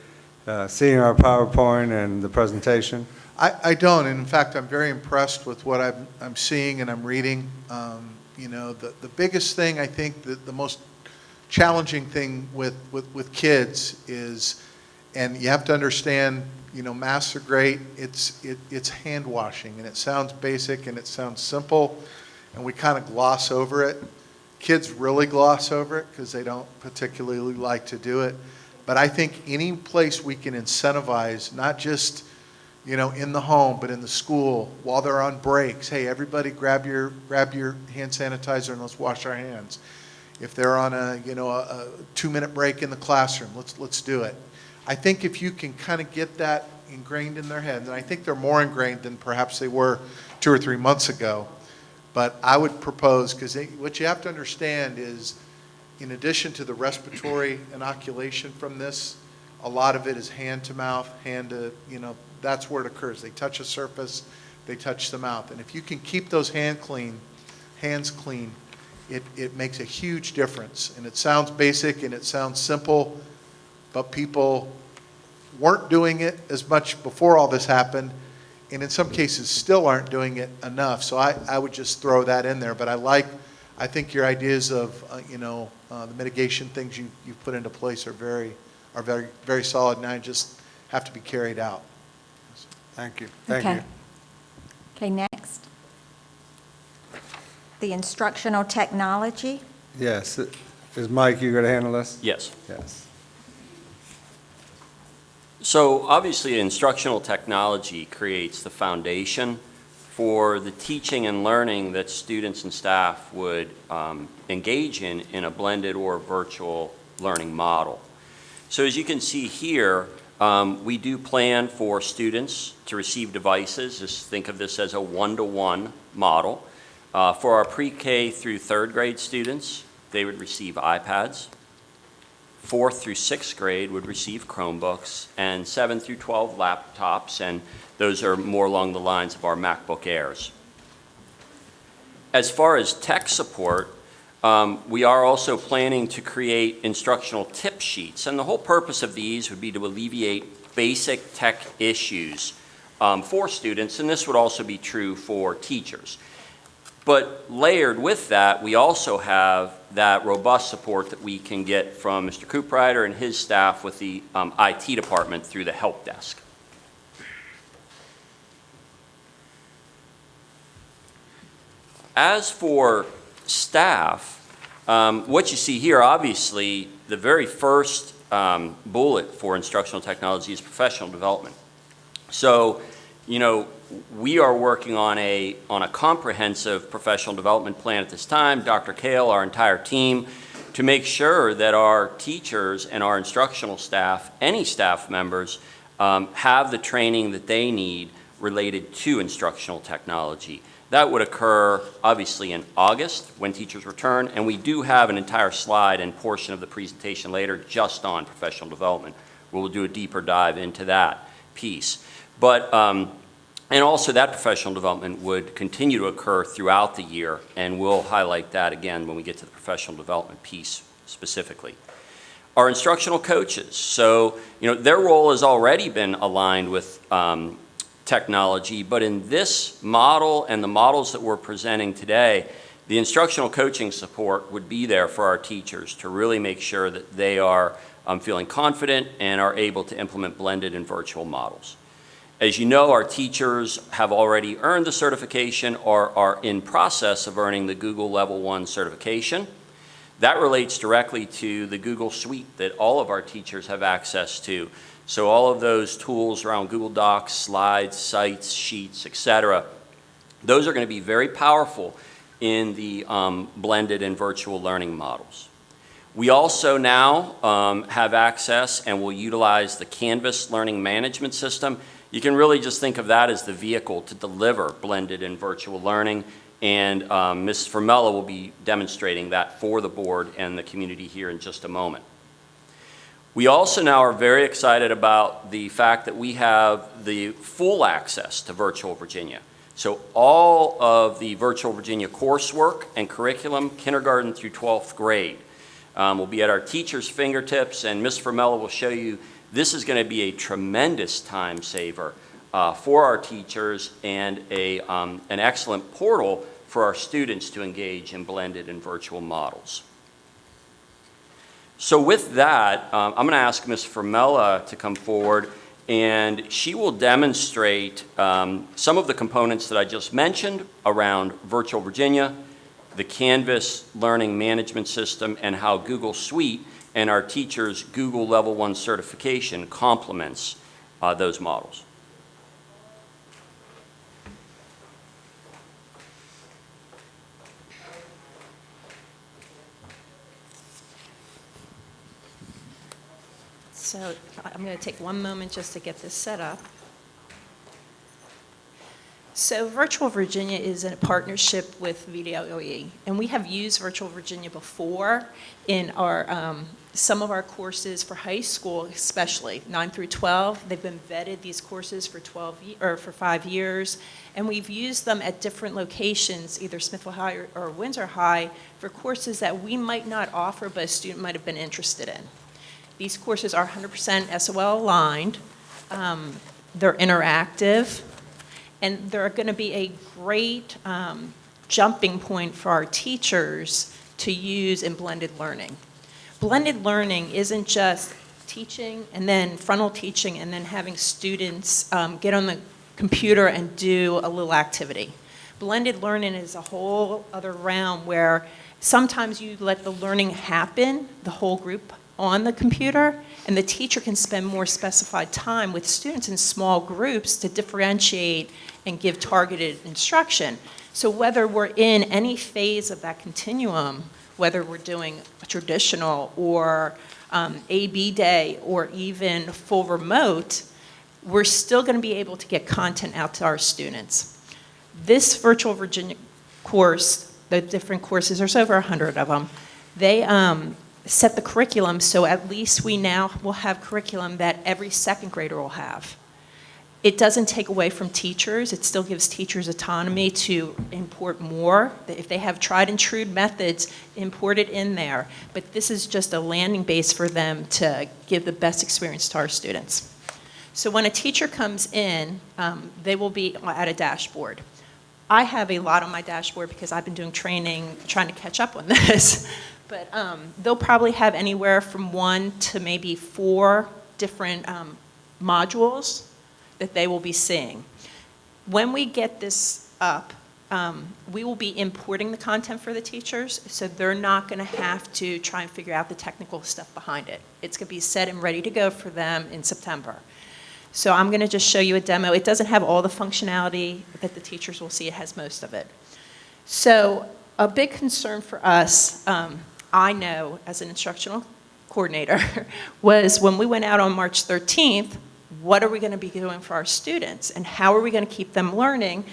S5: seeing our PowerPoint and the presentation?
S7: I don't, and in fact, I'm very impressed with what I'm seeing and I'm reading. You know, the biggest thing, I think, the most challenging thing with kids is, and you have to understand, you know, masks are great. It's hand washing, and it sounds basic and it sounds simple, and we kind of gloss over it. Kids really gloss over it because they don't particularly like to do it. But I think any place we can incentivize, not just, you know, in the home, but in the school, while they're on breaks, hey, everybody grab your hand sanitizer and let's wash our hands. If they're on a 2-minute break in the classroom, let's do it. I think if you can kind of get that ingrained in their heads, and I think they're more ingrained than perhaps they were 2 or 3 months ago, but I would propose, because what you have to understand is, in addition to the respiratory inoculation from this, a lot of it is hand to mouth, hand to, you know, that's where it occurs. They touch a surface, they touch the mouth. And if you can keep those hands clean, it makes a huge difference. And it sounds basic and it sounds simple, but people weren't doing it as much before all this happened, and in some cases still aren't doing it enough. So I would just throw that in there. But I think your ideas of, the mitigation things you've put into place are very, very solid, and I just have to be carried out.
S5: Thank you.
S1: okay. Okay, next. The instructional technology.
S5: Yes. Is Mike, you going to handle this?
S10: Yes.
S5: Yes.
S10: So obviously, instructional technology creates the foundation for the teaching and learning that students and staff would engage in a blended or virtual learning model. So as you can see here, we do plan for students to receive devices. Just think of this as a one-to-one model. For our pre-K through 3rd grade students, they would receive iPads. 4th through 6th grade would receive Chromebooks, and 7th through 12 laptops, and those are more along the lines of our MacBook Airs. As far as tech support, we are also planning to create instructional tip sheets, and the whole purpose of these would be to alleviate basic tech issues for students, and this would also be true for teachers. But layered with that, we also have that robust support that we can get from Mr. Cooprider and his staff with the IT department through the help desk. As for staff, what you see here, obviously, the very first bullet for instructional technology is professional development. So, we are working on a comprehensive professional development plan at this time. Dr. Kale, our entire team, to make sure that our teachers and our instructional staff, any staff members, have the training that they need related to instructional technology. That would occur, obviously, in August when teachers return, and we do have an entire slide and portion of the presentation later just on professional development. We'll do a deeper dive into that piece. But, and also that professional development would continue to occur throughout the year, and we'll highlight that again when we get to the professional development piece specifically. Our instructional coaches, so their role has already been aligned with technology, but in this model and the models that we're presenting today, the instructional coaching support would be there for our teachers to really make sure that they are feeling confident and are able to implement blended and virtual models. As you know, our teachers have already earned the certification or are in process of earning the Google Level 1 certification. That relates directly to the Google Suite that all of our teachers have access to. So all of those tools around Google Docs, slides, sites, sheets, etc., those are going to be very powerful in the blended and virtual learning models. We also now have access and will utilize the Canvas learning management system. You can really just think of that as the vehicle to deliver blended and virtual learning, and Ms. Formella will be demonstrating that for the board and the community here in just a moment. We also now are very excited about the fact that we have the full access to Virtual Virginia. So all of the Virtual Virginia coursework and curriculum, kindergarten through 12th grade, will be at our teachers' fingertips, and Ms. Formella will show you this is going to be a tremendous time saver for our teachers and an excellent portal for our students to engage in blended and virtual models. So with that, I'm going to ask Ms. Formella to come forward, and she will demonstrate some of the components that I just mentioned around Virtual Virginia, the Canvas learning management system, and how Google Suite and our teachers' Google Level 1 certification complements those models.
S11: So I'm going to take one moment just to get this set up. So Virtual Virginia is in a partnership with VDOE, and we have used Virtual Virginia before in our some of our courses for high school, especially 9 through 12. They've been vetted, these courses, for 5 years, and we've used them at different locations, either Smithville High or Windsor High, for courses that we might not offer, but a student might have been interested in. These courses are 100% SOL aligned. They're interactive. And they're going to be a great jumping point for our teachers to use in blended learning. Blended learning isn't just teaching and then frontal teaching and then having students get on the computer and do a little activity. Blended learning is a whole other realm where sometimes you let the learning happen, the whole group on the computer, and the teacher can spend more specified time with students in small groups to differentiate and give targeted instruction. So whether we're in any phase of that continuum, whether we're doing a traditional or AB day or even full remote, we're still going to be able to get content out to our students. This Virtual Virginia course, the different courses, there's over 100 of them, they set the curriculum so at least we now will have curriculum that every second grader will have. It doesn't take away from teachers. It still gives teachers autonomy to import more. If they have tried and true methods, import it in there. But this is just a landing base for them to give the best experience to our students. So when a teacher comes in, they will be at a dashboard. I have a lot on my dashboard because I've been doing training, trying to catch up on this. But they'll probably have anywhere from 1 to maybe 4 different modules that they will be seeing. When we get this up, we will be importing the content for the teachers, so they're not going to have to try and figure out the technical stuff behind it. It's going to be set and ready to go for them in September. So I'm going to just show you a demo. It doesn't have all the functionality that the teachers will see. It has most of it. So a big concern for us, I know as an instructional coordinator, was when we went out on March 13th, what are we going to be doing for our students and how are we going to keep them learning?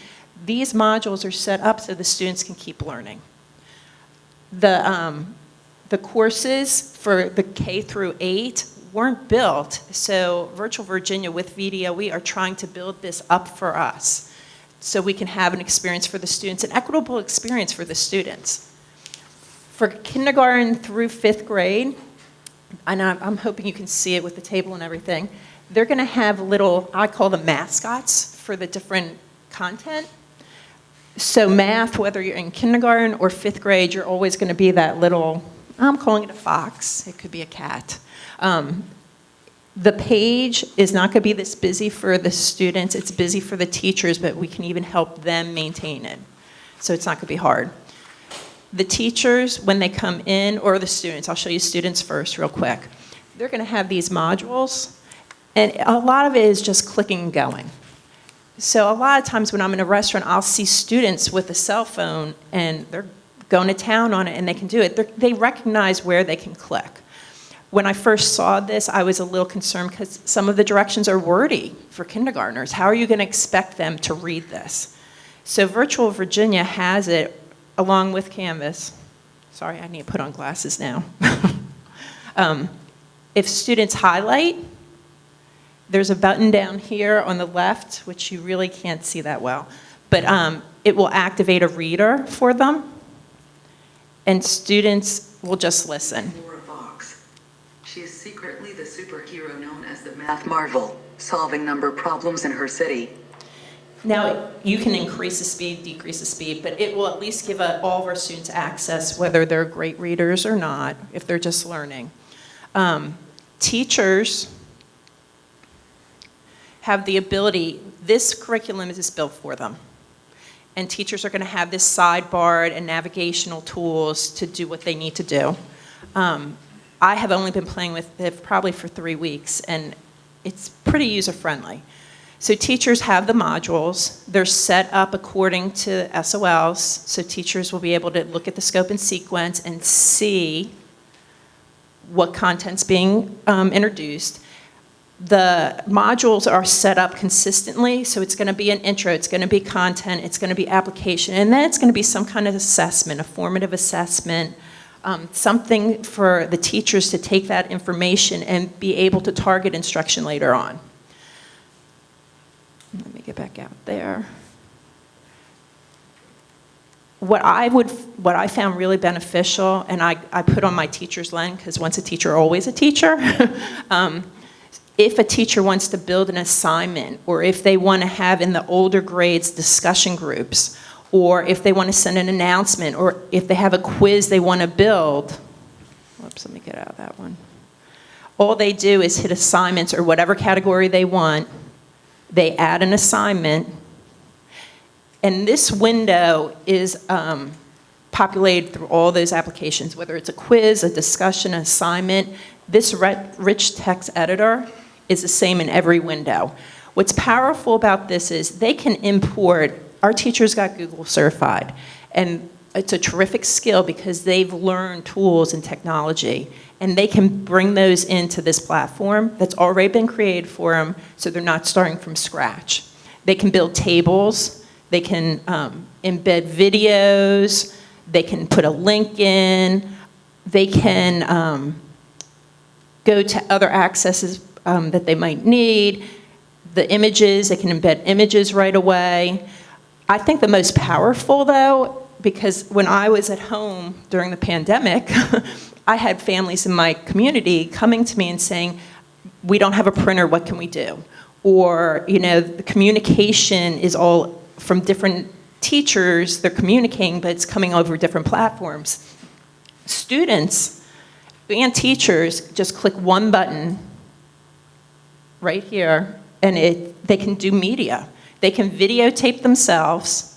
S11: These modules are set up so the students can keep learning. The courses for the K through 8 weren't built. So Virtual Virginia with VDOE are trying to build this up for us so we can have an experience for the students, an equitable experience for the students. For kindergarten through 5th grade, and I'm hoping you can see it with the table and everything, they're going to have little, I call them mascots for the different content. So math, whether you're in kindergarten or 5th grade, you're always going to be that little, I'm calling it a fox. It could be a cat. The page is not going to be this busy for the students. It's busy for the teachers, but we can even help them maintain it. So it's not going to be hard. The teachers, when they come in, or the students, I'll show you students first real quick. They're going to have these modules, and a lot of it is just clicking and going. So a lot of times when I'm in a restaurant, I'll see students with a cell phone, and they're going to town on it, and they can do it. They recognize where they can click. When I first saw this, I was a little concerned because some of the directions are wordy for kindergartners. How are you going to expect them to read this? So Virtual Virginia has it along with Canvas. Sorry, I need to put on glasses now. If students highlight, there's a button down here on the left, which you really can't see that well, but it will activate a reader for them, and students will just listen.
S12: She is secretly the superhero known as the Math Marvel, solving number problems in her city.
S11: Now, you can increase the speed, decrease the speed, but it will at least give all of our students access, whether they're great readers or not, if they're just learning. Teachers have the ability, this curriculum is built for them. And teachers are going to have this sidebar and navigational tools to do what they need to do. I have only been playing with it probably for 3 weeks, and it's pretty user-friendly. So teachers have the modules. They're set up according to SOLs, so teachers will be able to look at the scope and sequence and see what content's being introduced. The modules are set up consistently, so it's going to be an intro, it's going to be content, it's going to be application, and then it's going to be some kind of assessment, a formative assessment, something for the teachers to take that information and be able to target instruction later on. Let me get back out there. What I found really beneficial, and I put on my teacher's lens, because once a teacher, always a teacher, if a teacher wants to build an assignment, or if they want to have in the older grades discussion groups, or if they want to send an announcement, or if they have a quiz they want to build, whoops, let me get out of that one. All they do is hit assignments or whatever category they want. They add an assignment, and this window is populated through all those applications, whether it's a quiz, a discussion, an assignment. This rich text editor is the same in every window. What's powerful about this is they can import. Our teachers got Google certified, and it's a terrific skill because they've learned tools and technology, and they can bring those into this platform that's already been created for them, so they're not starting from scratch. They can build tables, they can embed videos, they can put a link in, they can go to other accesses that they might need, the images, they can embed images right away. I think the most powerful, though, because when I was at home during the pandemic, I had families in my community coming to me and saying, we don't have a printer, what can we do? Or, you know, the communication is all from different teachers, they're communicating, but it's coming over different platforms. Students and teachers just click one button right here, and they can do media. They can videotape themselves,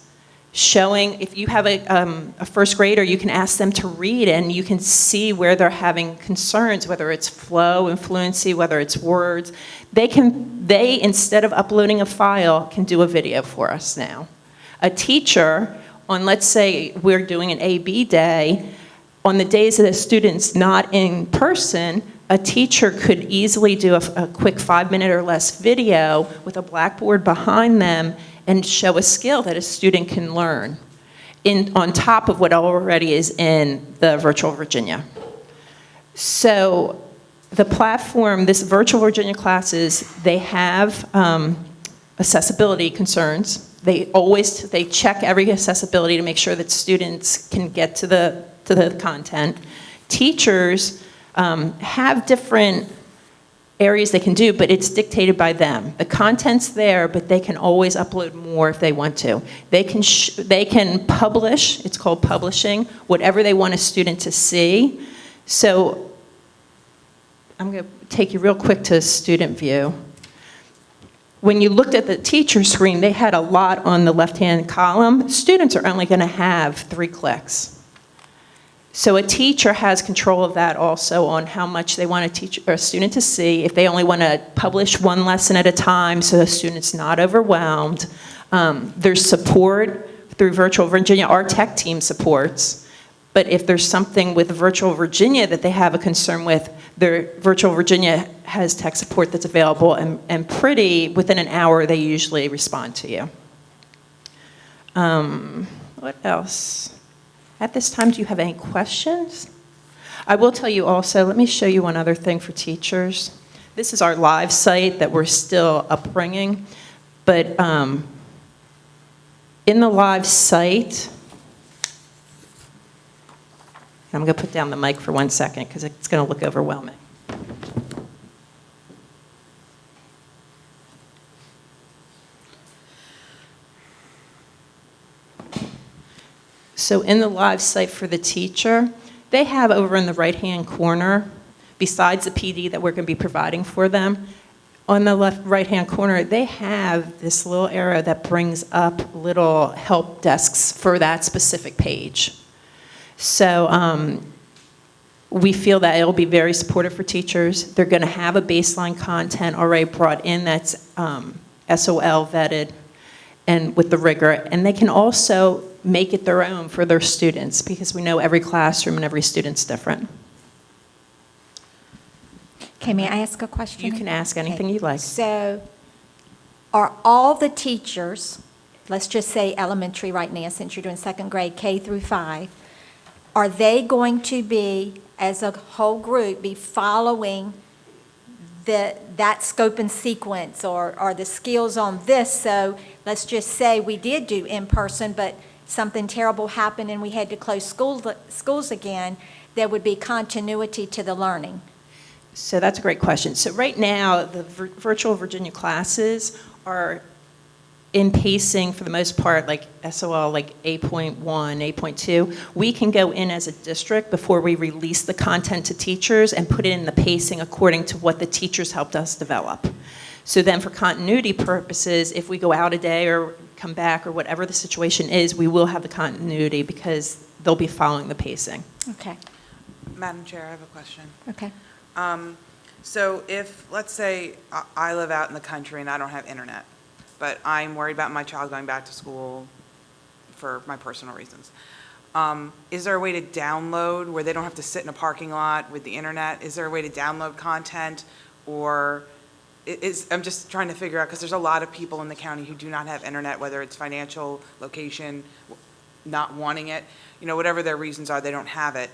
S11: showing, if you have a first grader, you can ask them to read, and you can see where they're having concerns, whether it's flow and fluency, whether it's words. They, instead of uploading a file, can do a video for us now. A teacher, on, let's say we're doing an A-B day, on the days that a student's not in person, a teacher could easily do a quick 5-minute or less video with a blackboard behind them and show a skill that a student can learn on top of what already is in the Virtual Virginia. So The platform, this Virtual Virginia classes, they have accessibility concerns. They check every accessibility to make sure that students can get to the content. Teachers have different areas they can do, but it's dictated by them. The content's there, but they can always upload more if they want to. They can publish, it's called publishing, whatever they want a student to see. So I'm going to take you real quick to student view. When you looked at the teacher screen, they had a lot on the left-hand column. Students are only going to have 3 clicks. So a teacher has control of that also on how much they want a student to see, if they only want to publish 1 lesson at a time so the student's not overwhelmed. There's support through Virtual Virginia. Our tech team supports. But if there's something with Virtual Virginia that they have a concern with, Virtual Virginia has tech support that's available, and within an hour, they usually respond to you. What else? At this time, do you have any questions? I will tell you also, let me show you one other thing for teachers. This is our live site that we're still upbringing, but in the live site, I'm going to put down the mic for 1 second because it's going to look overwhelming. So in the live site for the teacher, they have over in the right-hand corner, besides the PD that we're going to be providing for them, on the right-hand corner, they have this little arrow that brings up little help desks for that specific page. So we feel that it'll be very supportive for teachers. They're going to have a baseline content already brought in that's SOL vetted and with the rigor. And they can also make it their own for their students because we know every classroom and every student's different.
S1: Okay, may I ask a question?
S11: You can ask anything you'd like.
S1: So are all the teachers, let's just say elementary right now, since you're doing second grade, K through 5, are they going to be, as a whole group, be following that scope and sequence or the skills on this? So let's just say we did do in-person, but something terrible happened and we had to close schools again, there would be continuity to the learning.
S11: So that's a great question. So right now, the Virtual Virginia classes are in pacing for the most part, like SOL, like 8.1, 8.2. We can go in as a district before we release the content to teachers and put it in the pacing according to what the teachers helped us develop. So then for continuity purposes, if we go out a day or come back or whatever the situation is, we will have the continuity because they'll be following the pacing.
S1: Okay.
S2: Madam Chair, I have a question.
S1: Okay.
S2: So if, let's say, I live out in the country and I don't have internet, but I'm worried about my child going back to school for my personal reasons. Is there a way to download where they don't have to sit in a parking lot with the internet? Is there a way to download content? Or I'm just trying to figure out, because there's a lot of people in the county who do not have internet, whether it's financial, location, not wanting it, whatever their reasons are, they don't have it.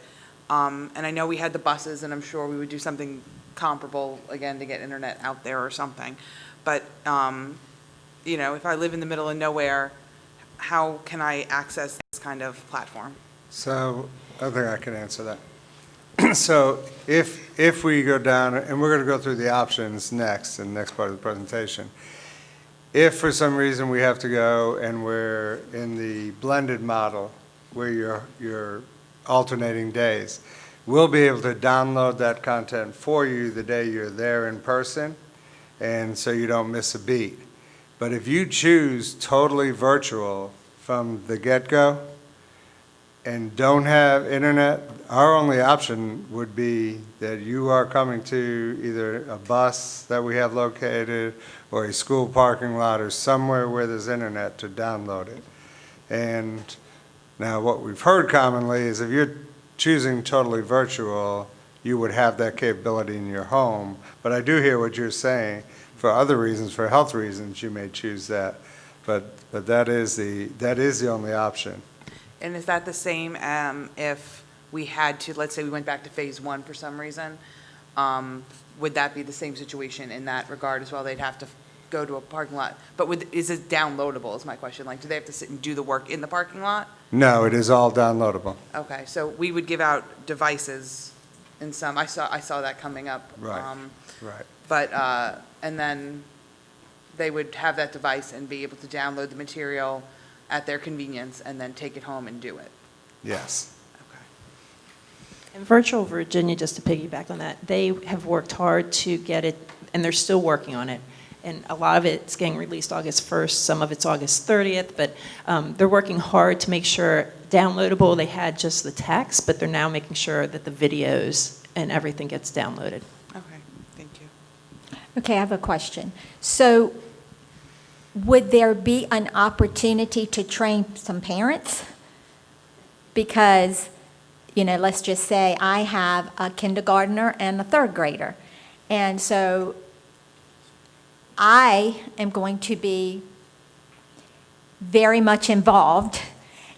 S2: And I know we had the buses, and I'm sure we would do something comparable, again, to get internet out there or something. But, if I live in the middle of nowhere, how can I access this kind of platform?
S5: So I think I can answer that. So if we go down, and we're going to go through the options next, in the next part of the presentation. If for some reason we have to go and we're in the blended model where you're alternating days, we'll be able to download that content for you the day you're there in person, and so you don't miss a beat. But if you choose totally virtual from the get-go and don't have internet, our only option would be that you are coming to either a bus that we have located or a school parking lot or somewhere where there's internet to download it. And now what we've heard commonly is if you're choosing totally virtual, you would have that capability in your home. But I do hear what you're saying. For other reasons, for health reasons, you may choose that. But that is the only option.
S2: And is that the same if we had to, let's say we went back to phase 1 for some reason? would that be the same situation in that regard as well? They'd have to go to a parking lot, but is it downloadable is my question? Like, do they have to sit and do the work in the parking lot?
S5: No, it is all downloadable.
S2: Okay, so we would give out devices in some, I saw that coming up.
S5: Right. Right.
S2: But, and then they would have that device and be able to download the material at their convenience and then take it home and do it.
S5: Yes.
S2: Okay.
S11: And Virtual Virginia, just to piggyback on that, they have worked hard to get it, and they're still working on it. And a lot of it's getting released August 1st, some of it's August 30th, but they're working hard to make sure downloadable. They had just the text, but they're now making sure that the videos and everything gets downloaded.
S2: Okay, thank you.
S1: Okay, I have a question. So would there be an opportunity to train some parents? Because, let's just say I have a kindergartner and a third grader. And so I am going to be very much involved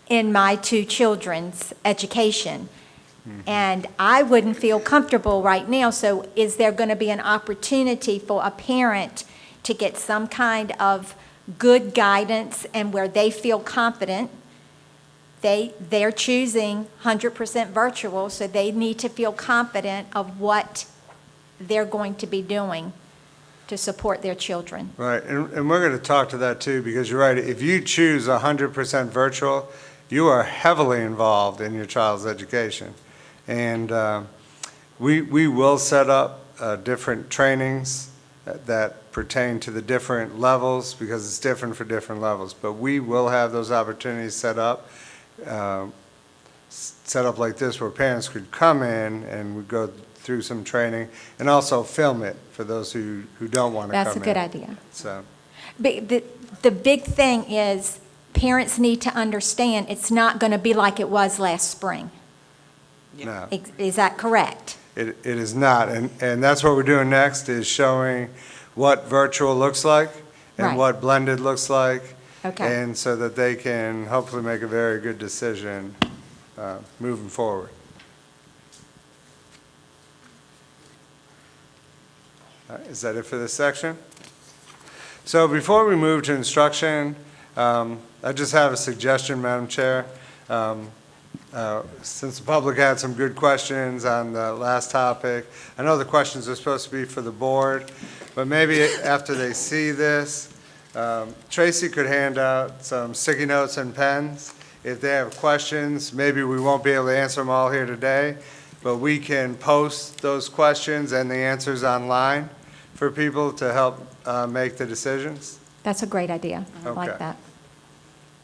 S1: in my two children's education. And I wouldn't feel comfortable right now, so is there going to be an opportunity for a parent to get some kind of good guidance and where they feel confident? They're choosing 100% virtual, so they need to feel confident of what they're going to be doing to support their children.
S5: Right, and we're going to talk to that too, because you're right. If you choose 100% virtual, you are heavily involved in your child's education. And we will set up different trainings that pertain to the different levels, because it's different for different levels. But we will have those opportunities set up like this, where parents could come in and we go through some training, and also film it for those who don't want to come in.
S1: That's a good idea.
S5: So,
S1: But the big thing is parents need to understand it's not going to be like it was last spring.
S5: no,
S1: Is that correct?
S5: it is not. And that's what we're doing next, is showing what virtual looks like and
S1: Right.
S5: what blended looks like.
S1: Okay.
S5: And so that they can hopefully make a very good decision moving forward. Is that it for this section? So before we move to instruction, I just have a suggestion, Madam Chair. Since the public had some good questions on the last topic, I know the questions are supposed to be for the board, but maybe after they see this, Tracy could hand out some sticky notes and pens. If they have questions, maybe we won't be able to answer them all here today, but we can post those questions and the answers online for people to help make the decisions.
S1: That's a great idea. I like
S5: Okay.
S1: that.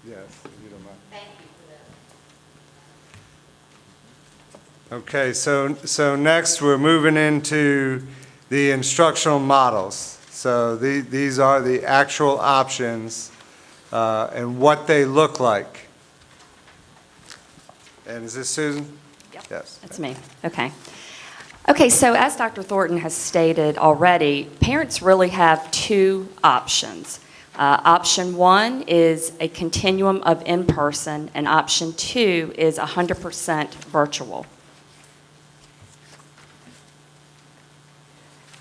S5: Yes, if you don't mind.
S8: Thank you for that.
S5: Okay, so next we're moving into the instructional models. So these are the actual options and what they look like. And is this Susan?
S13: Yep.
S5: Yes.
S13: That's me. Okay. Okay, so as Dr. Thornton has stated already, parents really have two options. Option one is a continuum of in-person, and option two is 100% virtual.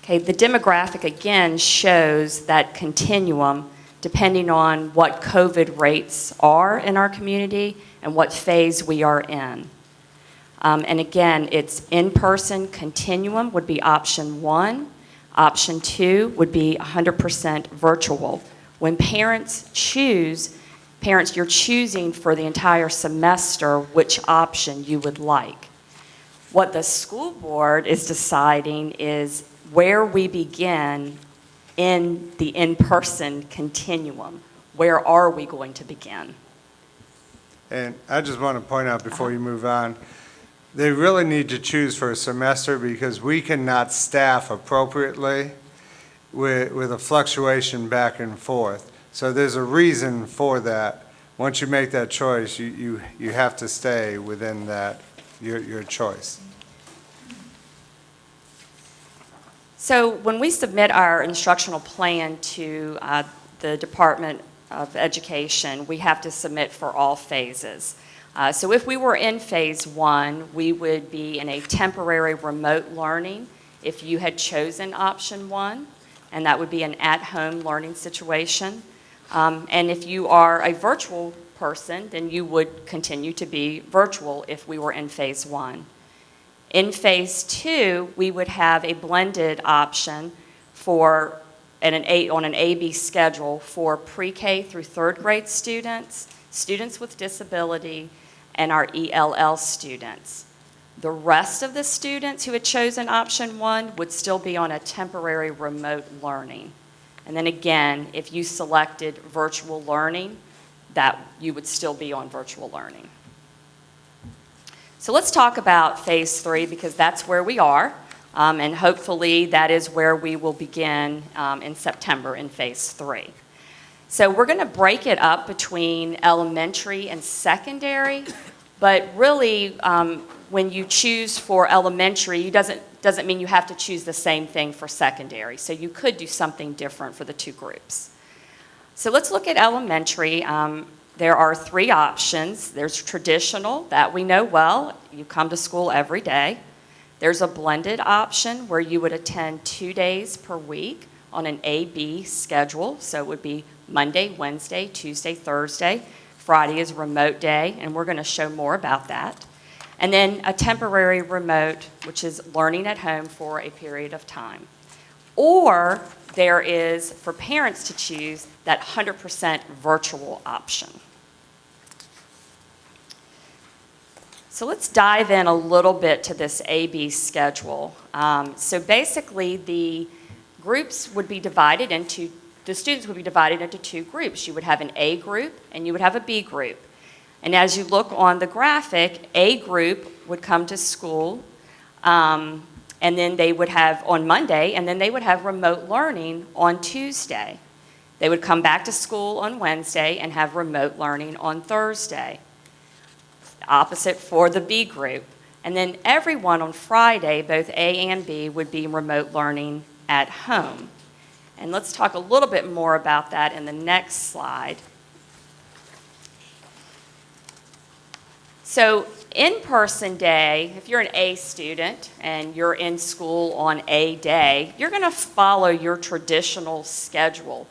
S13: Okay, the demographic again shows that continuum depending on what COVID rates are in our community and what phase we are in. And again, it's in-person continuum would be option one. Option two would be 100% virtual. When parents choose, you're choosing for the entire semester which option you would like. What the school board is deciding is where we begin in the in-person continuum. Where are we going to begin?
S5: And I just want to point out before you move on, they really need to choose for a semester, because we cannot staff appropriately with a fluctuation back and forth. So there's a reason for that. Once you make that choice, you have to stay within that, your choice.
S13: So when we submit our instructional plan to the Department of Education, we have to submit for all phases. So if we were in phase one, we would be in a temporary remote learning, if you had chosen option 1, and that would be an at-home learning situation. And if you are a virtual person, then you would continue to be virtual if we were in phase 1. In phase 2, we would have a blended option for on an A-B schedule for pre-K through 3rd grade students, students with disability, and our ELL students. The rest of the students who had chosen option 1 would still be on a temporary remote learning. And then again, if you selected virtual learning, that you would still be on virtual learning. So let's talk about phase 3 because that's where we are. And hopefully that is where we will begin in September in phase 3. So we're going to break it up between elementary and secondary, but really when you choose for elementary, it doesn't mean you have to choose the same thing for secondary. So you could do something different for the 2 groups. So let's look at elementary. There are 3 options. There's traditional, that we know well. You come to school every day. There's a blended option where you would attend 2 days per week on an A-B schedule. So it would be Monday, Wednesday, Tuesday, Thursday. Friday is remote day, and we're going to show more about that. And then a temporary remote, which is learning at home for a period of time. Or there is, for parents to choose, that 100% virtual option. So let's dive in a little bit to this A-B schedule. So basically the groups would be divided into, the students would be divided into 2 groups. You would have an A group and you would have a B group. And as you look on the graphic, A group would come to school and then they would have on Monday, and then they would have remote learning on Tuesday. They would come back to school on Wednesday and have remote learning on Thursday. Opposite for the B group. And then everyone on Friday, both A and B, would be remote learning at home. And let's talk a little bit more about that in the next slide. So in-person day, if you're an A student and you're in school on A day, you're going to follow your traditional schedule.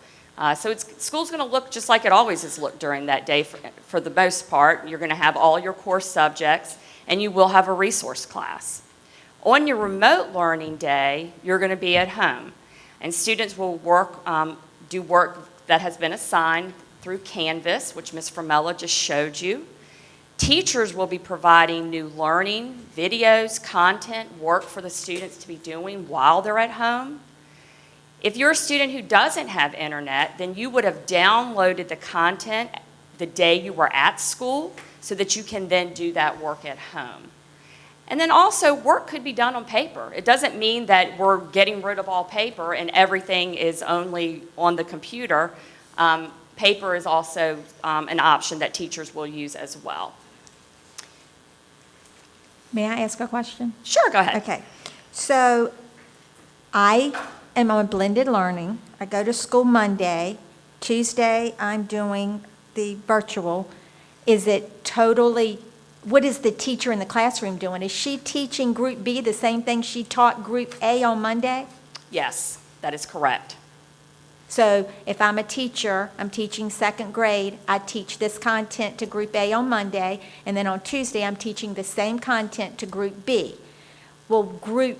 S13: So school's going to look just like it always has looked during that day for the most part. You're going to have all your core subjects, and you will have a resource class. On your remote learning day, you're going to be at home, and students will do work that has been assigned through Canvas, which Ms. Formella just showed you. Teachers will be providing new learning, videos, content, work for the students to be doing while they're at home. If you're a student who doesn't have internet, then you would have downloaded the content the day you were at school so that you can then do that work at home. And then also, work could be done on paper. It doesn't mean that we're getting rid of all paper and everything is only on the computer. Paper is also an option that teachers will use as well.
S1: May I ask a question?
S13: Sure, go ahead.
S1: Okay. So I am on blended learning. I go to school Monday. Tuesday, I'm doing the virtual. Is it totally, what is the teacher in the classroom doing? Is she teaching Group B the same thing she taught Group A on Monday?
S13: Yes, that is correct.
S1: So if I'm a teacher, I'm teaching 2nd grade, I teach this content to Group A on Monday, and then on Tuesday, I'm teaching the same content to Group B. Well, Group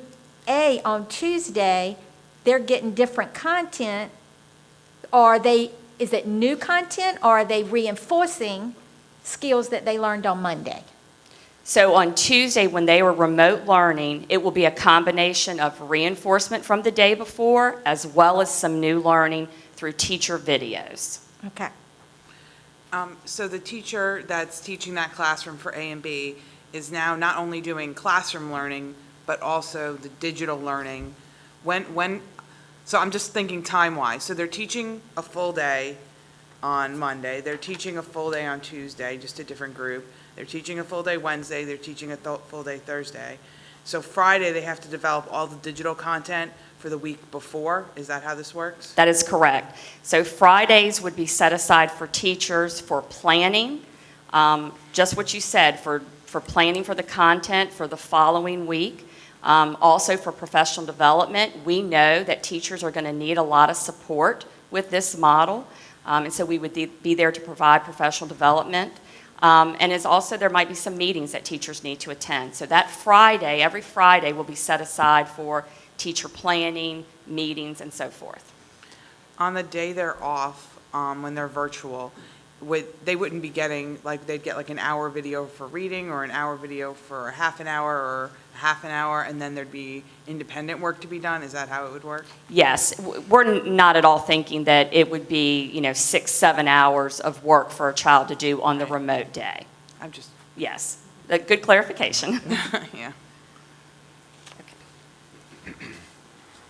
S1: A on Tuesday, they're getting different content. Is it new content, or are they reinforcing skills that they learned on Monday?
S13: So on Tuesday, when they were remote learning, it will be a combination of reinforcement from the day before, as well as some new learning through teacher videos.
S1: Okay.
S2: So the teacher that's teaching that classroom for A and B is now not only doing classroom learning, but also the digital learning. So I'm just thinking time-wise. So they're teaching a full day on Monday. They're teaching a full day on Tuesday, just a different group. They're teaching a full day Wednesday. They're teaching a full day Thursday. So Friday, they have to develop all the digital content for the week before. Is that how this works?
S13: That is correct. So Fridays would be set aside for teachers for planning, just what you said, for planning for the content for the following week. Also for professional development, we know that teachers are going to need a lot of support with this model. And so we would be there to provide professional development. And as also there might be some meetings that teachers need to attend. So that Friday, every Friday will be set aside for teacher planning, meetings, and so forth.
S2: On the day they're off, when they're virtual, they wouldn't be getting, like, they'd get like an hour video for reading or an hour video for a half an hour or half an hour, and then there'd be independent work to be done? Is that how it would work?
S13: Yes, we're not at all thinking that it would be, 6, 7 hours of work for a child to do on the remote day.
S2: I'm just,
S13: Yes, a good clarification.
S2: yeah.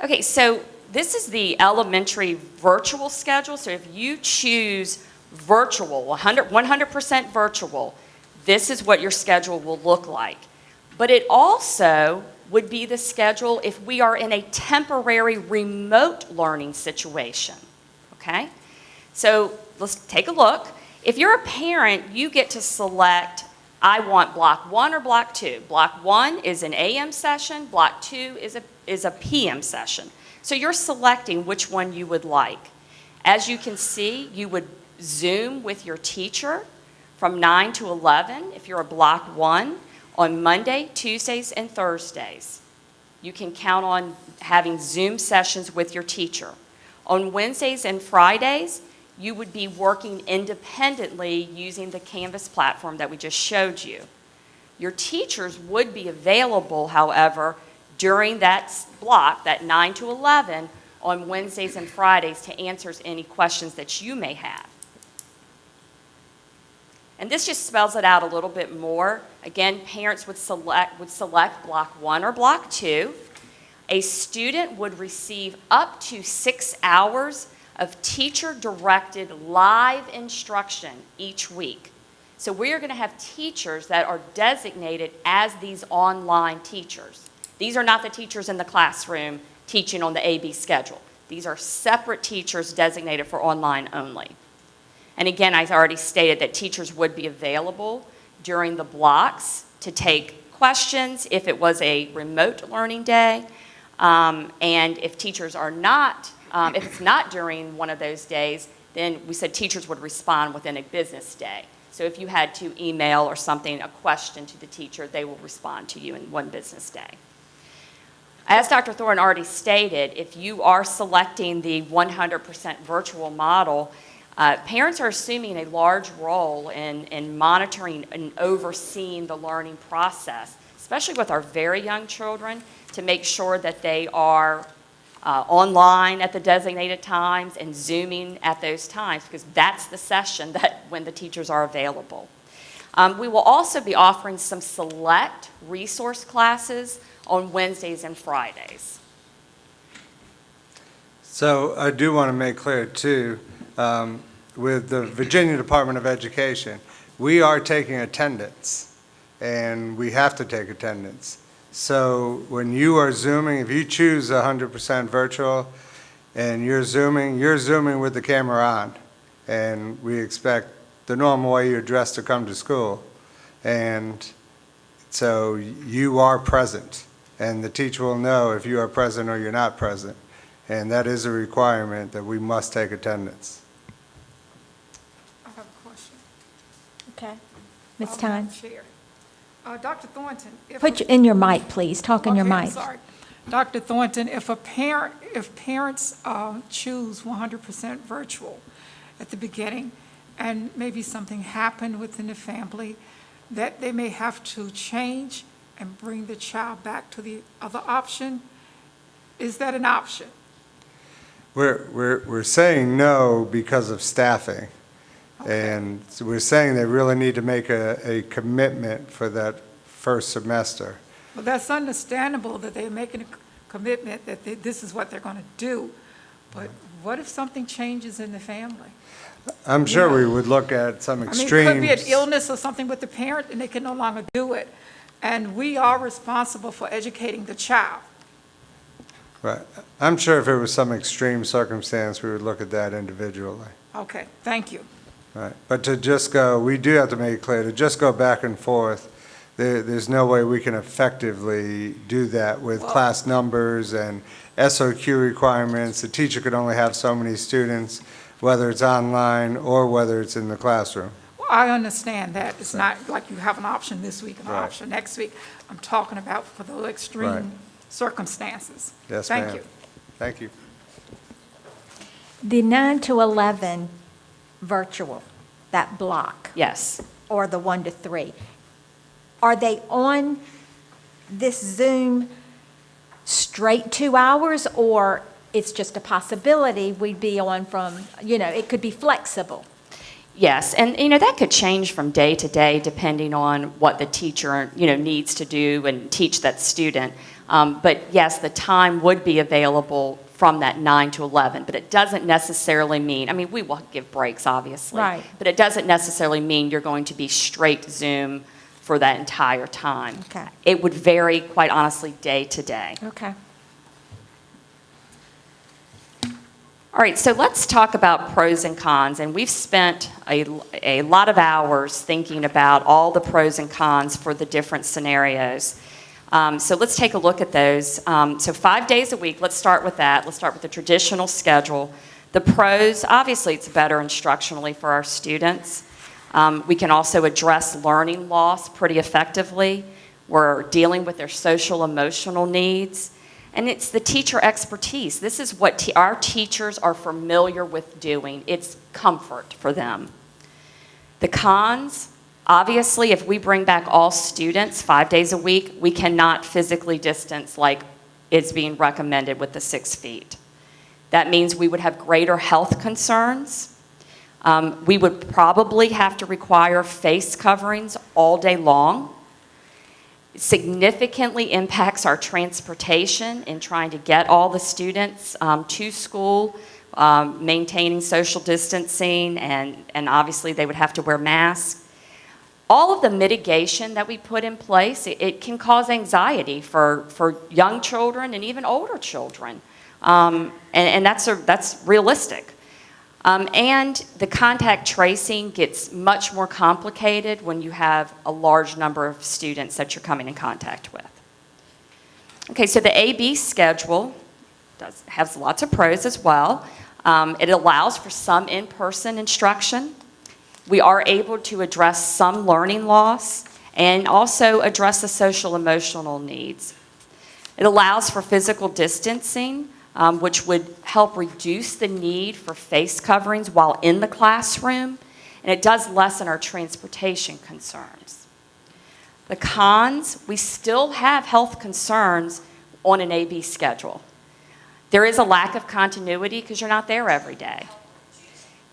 S13: Okay, so this is the elementary virtual schedule. So if you choose virtual, 100% virtual, this is what your schedule will look like. But it also would be the schedule if we are in a temporary remote learning situation, okay? So let's take a look. If you're a parent, you get to select, I want block 1 or block 2. Block 1 is an AM session, block 2 is a PM session. So you're selecting which one you would like. As you can see, you would Zoom with your teacher from 9 to 11 if you're a block 1 on Monday, Tuesdays, and Thursdays. You can count on having Zoom sessions with your teacher. On Wednesdays and Fridays, you would be working independently using the Canvas platform that we just showed you. Your teachers would be available, however, during that block, that 9 to 11, on Wednesdays and Fridays to answer any questions that you may have. And this just spells it out a little bit more. Again, parents would select block 1 or block 2. A student would receive up to 6 hours of teacher-directed live instruction each week. So we are going to have teachers that are designated as these online teachers. These are not the teachers in the classroom teaching on the AB schedule. These are separate teachers designated for online only. And again, I already stated that teachers would be available during the blocks to take questions if it was a remote learning day. And if teachers are not, if it's not during one of those days, then we said teachers would respond within a business day. So if you had to email or something, a question to the teacher, they will respond to you in one business day. As Dr. Thorne already stated, if you are selecting the 100% virtual model, parents are assuming a large role in monitoring and overseeing the learning process, especially with our very young children, to make sure that they are online at the designated times and Zooming at those times, because that's the session that when the teachers are available. We will also be offering some select resource classes on Wednesdays and Fridays.
S5: So I do want to make clear too, with the Virginia Department of Education, we are taking attendance, and we have to take attendance. So when you are Zooming, if you choose 100% virtual and you're Zooming with the camera on, and we expect the normal way you're dressed to come to school. And so you are present, and the teacher will know if you are present or you're not present. And that is a requirement that we must take attendance.
S6: I have a question.
S1: Okay. Ms. Tyne?
S6: Chair. Dr. Thornton, if
S1: Put in your mic, please. Talk in your
S6: Okay, I'm
S1: mic.
S6: sorry. Dr. Thornton, if parents choose 100% virtual at the beginning, and maybe something happened within the family that they may have to change and bring the child back to the other option, is that an option?
S5: We're saying no because of staffing.
S6: Okay.
S5: And so we're saying they really need to make a commitment for that first semester.
S6: Well, that's understandable that they're making a commitment that this is what they're going to do. But what if something changes in the family?
S5: I'm sure we would look at some
S6: I mean,
S5: extremes.
S6: it could be an illness or something with the parent, and they can no longer do it. And we are responsible for educating the child.
S5: Right. I'm sure if it was some extreme circumstance, we would look at that individually.
S6: Okay, thank you.
S5: Right. But to just go, we do have to make it clear, to just go back and forth there's no way we can effectively do that with class numbers and SOQ requirements. The teacher could only have so many students, whether it's online or whether it's in the classroom.
S6: Well, I understand that. It's not like you have an option this week and an
S5: Right.
S6: option next week. I'm talking about for the extreme
S5: Right.
S6: circumstances.
S5: Yes,
S6: Thank
S5: ma'am.
S6: you.
S5: Thank you.
S1: The 9 to 11 virtual, that block,
S13: Yes.
S1: or the 1 to 3, are they on this Zoom straight 2 hours, or it's just a possibility we'd be on from, it could be flexible?
S13: Yes, and that could change from day to day depending on what the teacher needs to do and teach that student. But yes, the time would be available from that 9 to 11, but it doesn't necessarily mean, we will give breaks obviously,
S1: Right.
S13: but it doesn't necessarily mean you're going to be straight Zoom for that entire time.
S1: Okay.
S13: It would vary, quite honestly, day to day.
S1: Okay.
S13: All right, so let's talk about pros and cons, and we've spent a lot of hours thinking about all the pros and cons for the different scenarios. So let's take a look at those. So 5 days a week, let's start with that. Let's start with the traditional schedule. The pros, obviously it's better instructionally for our students. We can also address learning loss pretty effectively. We're dealing with their social emotional needs. And it's the teacher expertise. This is what our teachers are familiar with doing. It's comfort for them. The cons, obviously, if we bring back all students 5 days a week, we cannot physically distance like is being recommended with the 6 feet. That means we would have greater health concerns. We would probably have to require face coverings all day long. Significantly impacts our transportation in trying to get all the students to school, maintaining social distancing, and obviously they would have to wear masks. All of the mitigation that we put in place, it can cause anxiety for young children and even older children, and that's realistic. And the contact tracing gets much more complicated when you have a large number of students that you're coming in contact with. Okay, so the AB schedule has lots of pros as well. It allows for some in-person instruction. We are able to address some learning loss and also address the social emotional needs. It allows for physical distancing, which would help reduce the need for face coverings while in the classroom, and it does lessen our transportation concerns. The cons, we still have health concerns on an AB schedule. There is a lack of continuity because you're not there every day.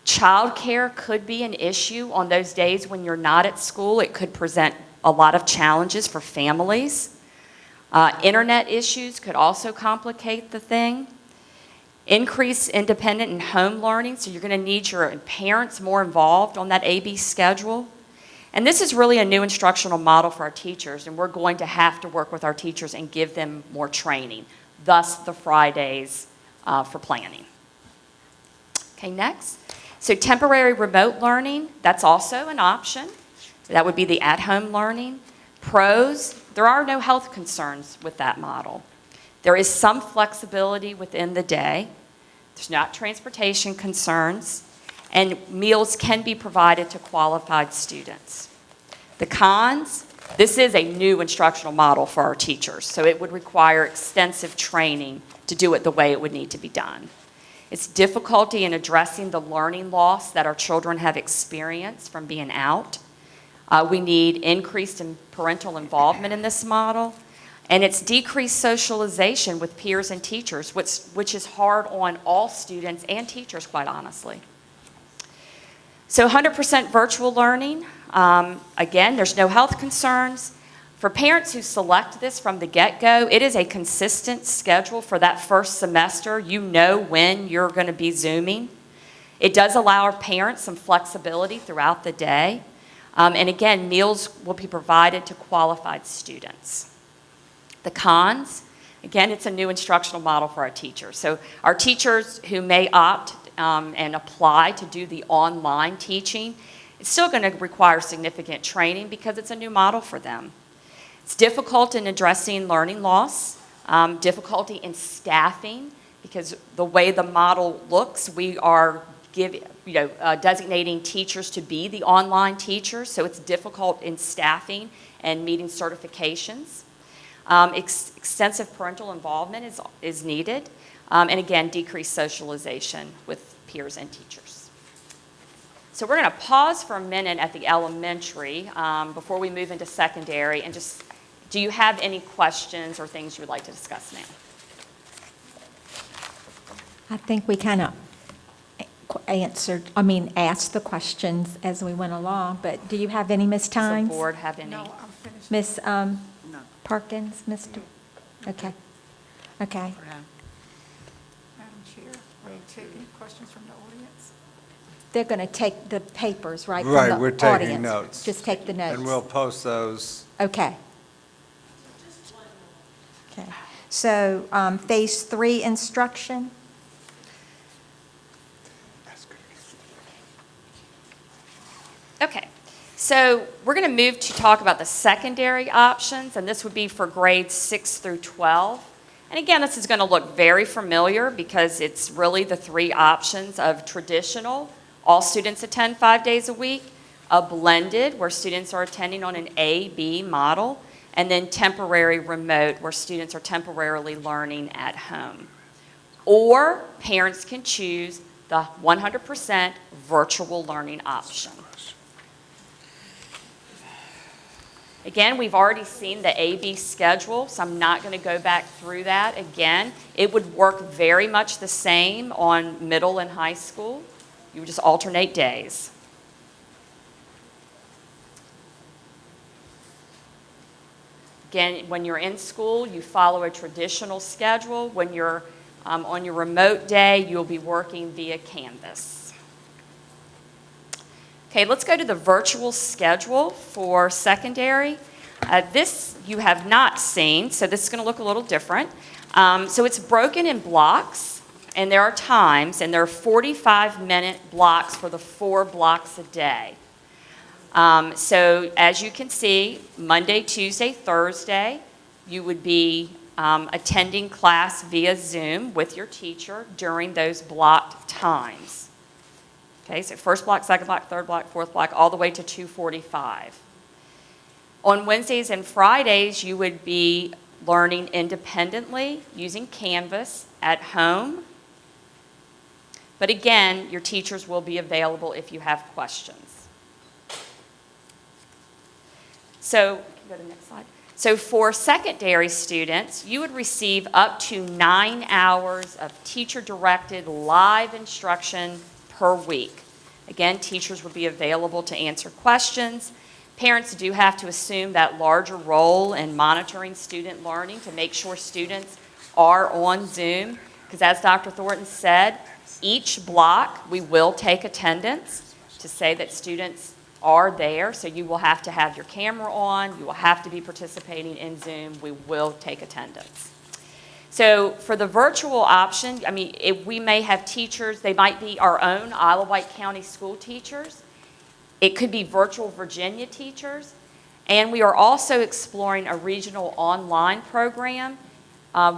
S13: Childcare could be an issue on those days when you're not at school. It could present a lot of challenges for families. Internet issues could also complicate the thing. Increase independent and home learning, so you're going to need your parents more involved on that AB schedule. And this is really a new instructional model for our teachers, and we're going to have to work with our teachers and give them more training, thus the Fridays for planning. Okay, next. So temporary remote learning, that's also an option. That would be the at-home learning. Pros, there are no health concerns with that model. There is some flexibility within the day. There's not transportation concerns, and meals can be provided to qualified students. The cons, this is a new instructional model for our teachers, so it would require extensive training to do it the way it would need to be done. It's difficulty in addressing the learning loss that our children have experienced from being out. We need increased parental involvement in this model, and it's decreased socialization with peers and teachers, which is hard on all students and teachers, quite honestly. So 100% virtual learning, again, there's no health concerns. For parents who select this from the get-go, it is a consistent schedule for that first semester. You know when you're going to be Zooming. It does allow our parents some flexibility throughout the day. And again, meals will be provided to qualified students. The cons, again, it's a new instructional model for our teachers. So our teachers who may opt and apply to do the online teaching, it's still going to require significant training because it's a new model for them. It's difficult in addressing learning loss, difficulty in staffing, because the way the model looks, we are designating teachers to be the online teachers, so it's difficult in staffing and meeting certifications. Extensive parental involvement is needed, and again, decreased socialization with peers and teachers. So we're going to pause for a minute at the elementary before we move into secondary, and just, do you have any questions or things you would like to discuss now?
S1: I think we kind of asked the questions as we went along, but do you have any, Ms.
S13: Does the
S1: Tynes?
S13: board have any?
S6: No, I'm finished.
S1: Ms.
S4: No.
S1: Perkins, Mr.? Okay. Okay.
S6: Madam Chair, are you taking questions from the audience?
S1: They're going to take the papers, right, from
S5: Right,
S1: the
S5: we're taking
S1: audience.
S5: notes.
S1: Just take the notes.
S5: And we'll post those.
S1: Okay. Okay. So, Phase 3 instruction?
S13: Okay, so we're going to move to talk about the secondary options, and this would be for grades 6 through 12. And again, this is going to look very familiar because it's really the three options of traditional, all students attend 5 days a week, a blended, where students are attending on an A-B model, and then temporary remote, where students are temporarily learning at home. Or parents can choose the 100% virtual learning option. Again, we've already seen the A-B schedule, so I'm not going to go back through that again. It would work very much the same on middle and high school. You would just alternate days. Again, when you're in school, you follow a traditional schedule. When you're on your remote day, you'll be working via Canvas. Okay, let's go to the virtual schedule for secondary. This you have not seen, so this is going to look a little different. So it's broken in blocks, and there are times, and there are 45-minute blocks for the 4 blocks a day. So as you can see, Monday, Tuesday, Thursday, you would be attending class via Zoom with your teacher during those blocked times. Okay, so first block, second block, third block, fourth block, all the way to 2:45. On Wednesdays and Fridays, you would be learning independently using Canvas at home. But again, your teachers will be available if you have questions. So, go to the next slide. So for secondary students, you would receive up to 9 hours of teacher-directed live instruction per week. Again, teachers would be available to answer questions. Parents do have to assume that larger role in monitoring student learning to make sure students are on Zoom, because as Dr. Thornton said, each block we will take attendance to say that students are there, so you will have to have your camera on, you will have to be participating in Zoom, we will take attendance. So for the virtual option, if we may have teachers, they might be our own Wight County school teachers. It could be virtual Virginia teachers. And we are also exploring a regional online program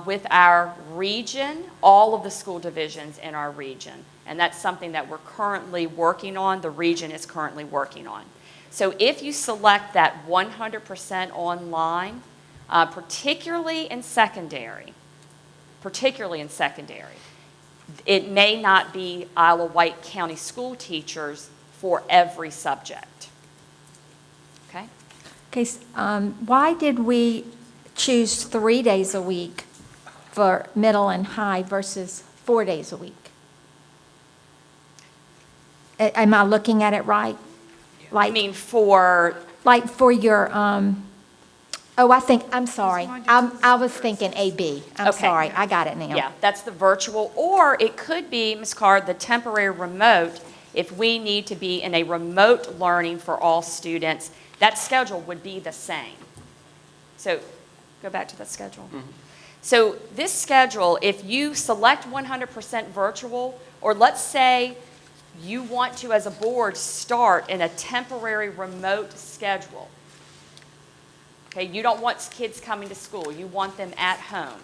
S13: with our region, all of the school divisions in our region. And that's something that we're currently working on, the region is currently working on. So if you select that 100% online, particularly in secondary, it may not be Wight County school teachers for every subject. Okay?
S1: Okay, why did we choose 3 days a week for middle and high versus 4 days a week? Am I looking at it right?
S13: I mean for...
S1: Like for your, I'm sorry. I was thinking AB. I'm
S13: Okay.
S1: sorry. I got it now.
S13: Yeah, that's the virtual, or it could be, Ms. Carr, the temporary remote. If we need to be in a remote learning for all students, that schedule would be the same. So go back to the schedule. Mm-hmm. So this schedule, if you select 100% virtual, or let's say you want to, as a board, start in a temporary remote schedule, Okay, you don't want kids coming to school. You want them at home.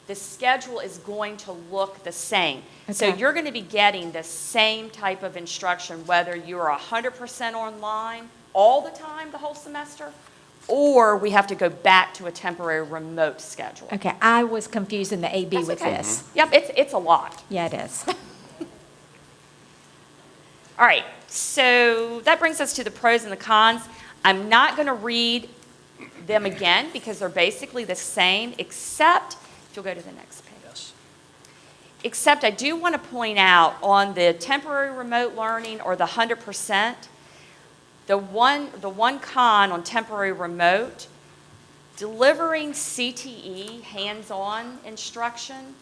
S13: The schedule is going to look the same. So
S1: Okay.
S13: you're going to be getting the same type of instruction, whether you're 100% online all the time, the whole semester, or we have to go back to a temporary remote schedule.
S1: Okay, I was confusing the AB
S13: That's
S1: with
S13: okay.
S1: this.
S13: Yep, it's a lot.
S1: Yeah, it is.
S13: All right, so that brings us to the pros and the cons. I'm not going to read them again because they're basically the same, except, if you'll go to the next page. Except I do want to point out on the temporary remote learning or the 100%, the one con on temporary remote, delivering CTE, hands-on instruction,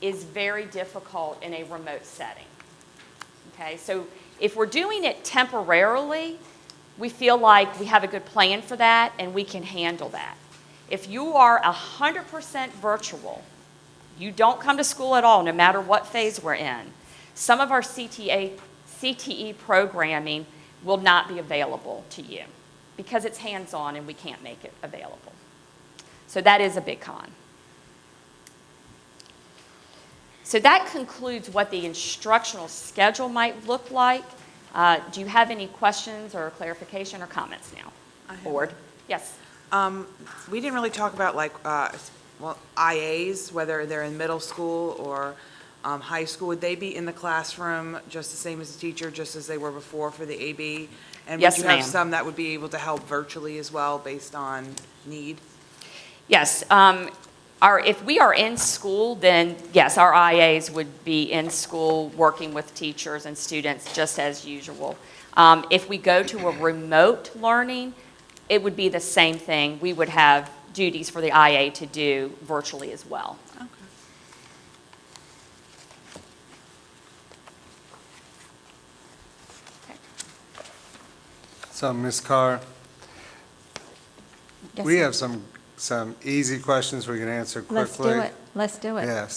S13: is very difficult in a remote setting. Okay, so if we're doing it temporarily, we feel like we have a good plan for that and we can handle that. If you are 100% virtual, you don't come to school at all, no matter what phase we're in, some of our CTE programming will not be available to you because it's hands-on and we can't make it available. So that is a big con. So that concludes what the instructional schedule might look like. Do you have any questions or clarification or comments now?
S2: I have
S13: Board? Yes.
S2: We didn't really talk about IAs, whether they're in middle school or high school. Would they be in the classroom just the same as the teacher, just as they were before for the AB? And
S13: Yes,
S2: would you have
S13: ma'am.
S2: some that would be able to help virtually as well based on need?
S13: Yes. If we are in school, then yes, our IAs would be in school working with teachers and students just as usual. If we go to a remote learning, it would be the same thing. We would have duties for the IA to do virtually as well.
S2: Okay.
S5: So, Ms. Carr,
S1: Yes,
S5: we
S1: sir.
S5: have some easy questions we can answer quickly.
S1: Let's do it. Let's do it.
S5: Yes,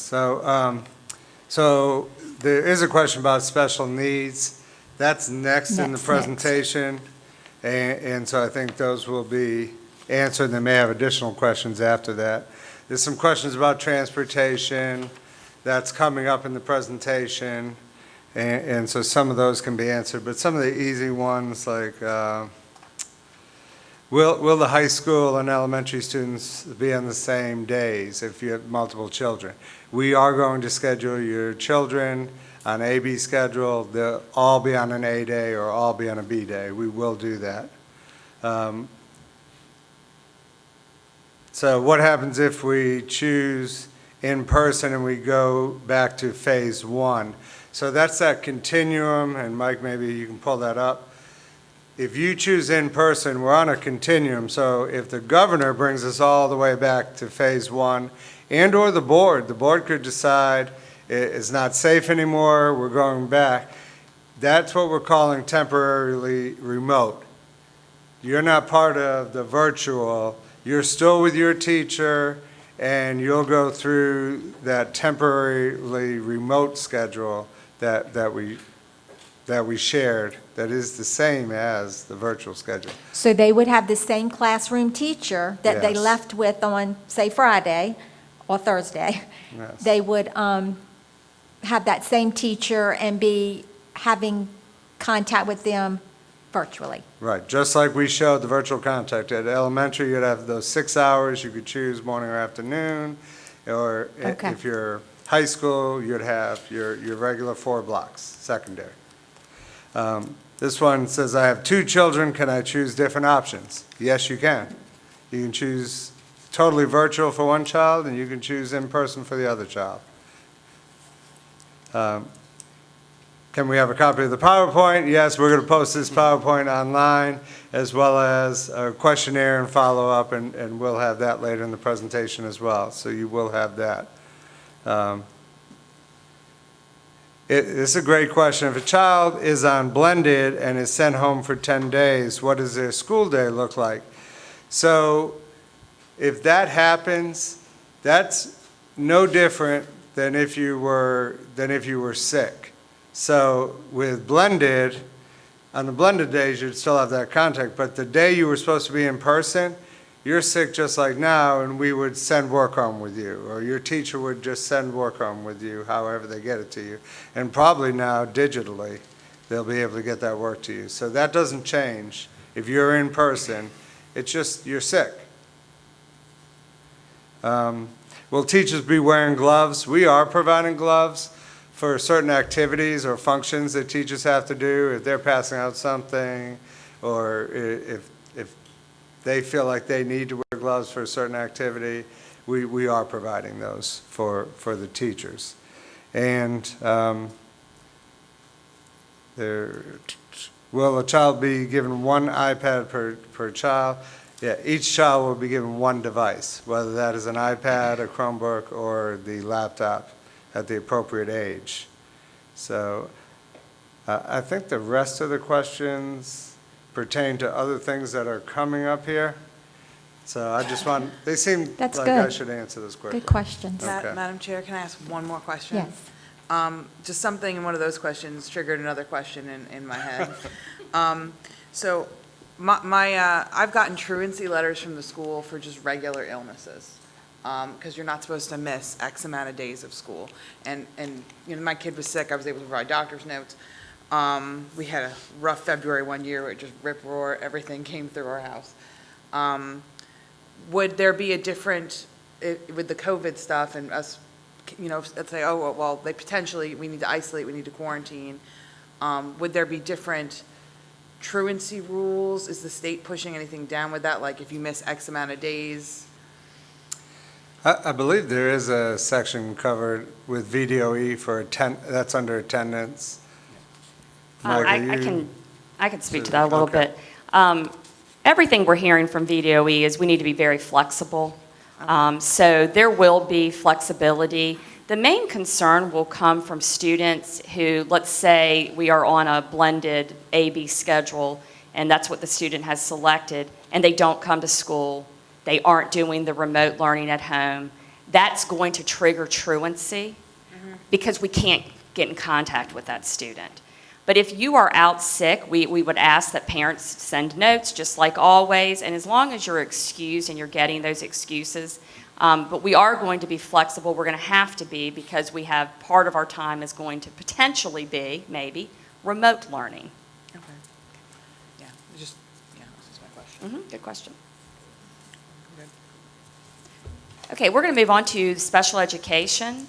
S5: so there is a question about special needs. That's next in the
S1: Next.
S5: presentation. And so I think those will be answered. They may have additional questions after that. There's some questions about transportation. That's coming up in the presentation. And so some of those can be answered. But some of the easy ones, like, will the high school and elementary students be on the same days if you have multiple children? We are going to schedule your children on AB schedule. They'll all be on an A day or all be on a B day. We will do that. So what happens if we choose in person and we go back to phase one? So that's that continuum, and Mike, maybe you can pull that up. If you choose in person, we're on a continuum. So if the governor brings us all the way back to phase one, and or the board could decide it's not safe anymore, we're going back. That's what we're calling temporarily remote. You're not part of the virtual. You're still with your teacher, and you'll go through that temporarily remote schedule that we shared, that is the same as the virtual schedule.
S1: So they would have the same classroom teacher that they
S5: Yes.
S1: left with on, say, Friday or Thursday.
S5: Yes.
S1: They would have that same teacher and be having contact with them virtually.
S5: Right, just like we showed the virtual contact. At elementary, you'd have those 6 hours, you could choose morning or afternoon, or
S1: Okay.
S5: if you're high school, you'd have your regular 4 blocks, secondary. This one says, I have 2 children, can I choose different options? Yes, you can. You can choose totally virtual for one child, and you can choose in person for the other child. Can we have a copy of the PowerPoint? Yes, we're going to post this PowerPoint online, as well as a questionnaire and follow-up, and we'll have that later in the presentation as well, so you will have that. It's a great question. If a child is on blended and is sent home for 10 days, what does their school day look like? So if that happens, that's no different than if you were sick. So with blended, on the blended days, you'd still have that contact, but the day you were supposed to be in person, you're sick just like now, and we would send work home with you, or your teacher would just send work home with you, however they get it to you. And probably now digitally, they'll be able to get that work to you. So that doesn't change. If you're in person, it's just you're sick. Will teachers be wearing gloves? We are providing gloves for certain activities or functions that teachers have to do, if they're passing out something, or if they feel like they need to wear gloves for a certain activity, we are providing those for the teachers. And will a child be given one iPad per child? Yeah, each child will be given one device, whether that is an iPad, a Chromebook, or the laptop at the appropriate age. So I think the rest of the questions pertain to other things that are coming up here. So I just want, they seem
S1: That's
S5: like
S1: good.
S5: I should answer those quickly.
S1: Good questions.
S5: Okay.
S2: Madam Chair, can I ask one more question?
S1: Yes.
S2: Just something in one of those questions triggered another question in my head. So I've gotten truancy letters from the school for just regular illnesses, because you're not supposed to miss X amount of days of school. And you know, my kid was sick, I was able to provide doctor's notes. We had a rough February one year where it just rip-roar, everything came through our house. Would there be a different, with the COVID stuff and us, you know, let's say, oh, well, we need to isolate, we need to quarantine. Would there be different truancy rules? Is the state pushing anything down with that? Like if you miss X amount of days?
S5: I believe there is a section covered with VDOE for that's under attendance. Michael,
S13: I can speak to that a little
S5: Okay.
S13: bit. Everything we're hearing from VDOE is we need to be very flexible. So there will be flexibility. The main concern will come from students who, let's say we are on a blended A-B schedule, and that's what the student has selected, and they don't come to school, they aren't doing the remote learning at home. That's going to trigger truancy because we can't get in contact with that student. But if you are out sick, we would ask that parents send notes, just like always, and as long as you're excused and you're getting those excuses, but we are going to be flexible. We're going to have to be, because we have part of our time is going to potentially be, maybe, remote learning.
S2: Okay. Yeah, that was just my question.
S13: Good question.
S2: Good.
S13: Okay, we're going to move on to special education.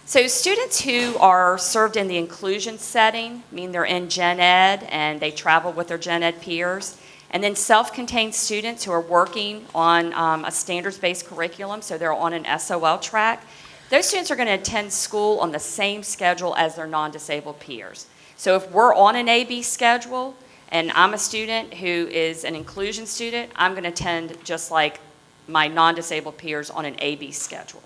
S13: So students who are served in the inclusion setting, mean they're in gen ed and they travel with their gen ed peers, and then self-contained students who are working on a standards-based curriculum, so they're on an SOL track, those students are going to attend school on the same schedule as their non-disabled peers. So if we're on an AB schedule and I'm a student who is an inclusion student, I'm going to attend just like my non-disabled peers on an AB schedule.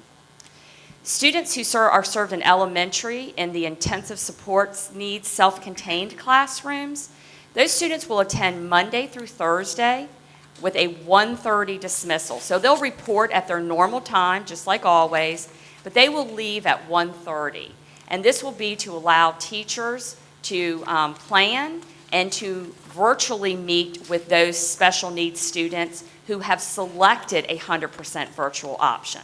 S13: Students who are served in elementary in the intensive supports needs self-contained classrooms, those students will attend Monday through Thursday with a 1:30 dismissal. So they'll report at their normal time, just like always, but they will leave at 1:30. And this will be to allow teachers to plan and to virtually meet with those special needs students who have selected a 100% virtual option.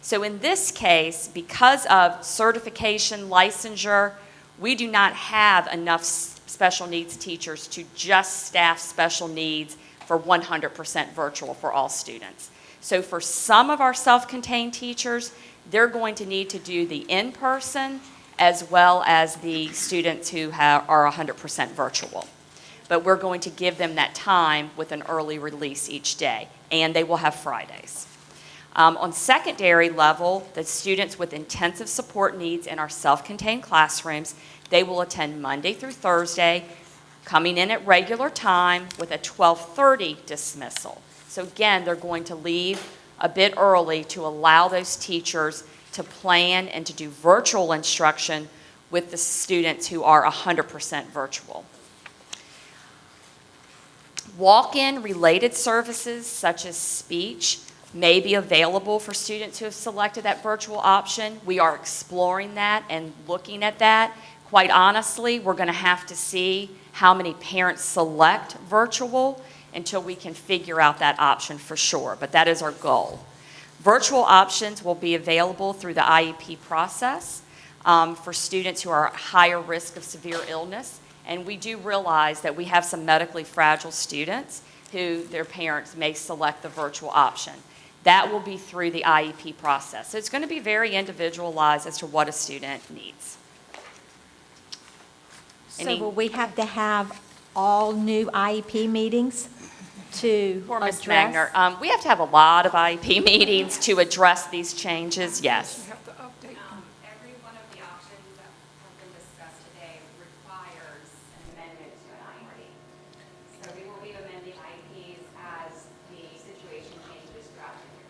S13: So in this case, because of certification, licensure, we do not have enough special needs teachers to just staff special needs for 100% virtual for all students. So for some of our self-contained teachers, they're going to need to do the in-person as well as the students who are 100% virtual. But we're going to give them that time with an early release each day, and they will have Fridays. On secondary level, the students with intensive support needs in our self-contained classrooms, they will attend Monday through Thursday, coming in at regular time with a 12:30 dismissal. So again, they're going to leave a bit early to allow those teachers to plan and to do virtual instruction with the students who are 100% virtual. Walk-in related services such as speech may be available for students who have selected that virtual option. We are exploring that and looking at that. Quite honestly, we're going to have to see how many parents select virtual until we can figure out that option for sure, but that is our goal. Virtual options will be available through the IEP process for students who are at higher risk of severe illness, and we do realize that we have some medically fragile students who their parents may select the virtual option. That will be through the IEP process. So it's going to be very individualized as to what a student needs.
S1: So will we have to have all new IEP meetings to
S13: Poor Ms.
S1: address?
S13: Wagner, we have to have a lot of IEP meetings to address these changes, yes.
S6: We have to update them.
S14: Every one of the options that have been discussed today requires an amendment to an IEP. So we will be amending IEPs as the situation changes throughout the year.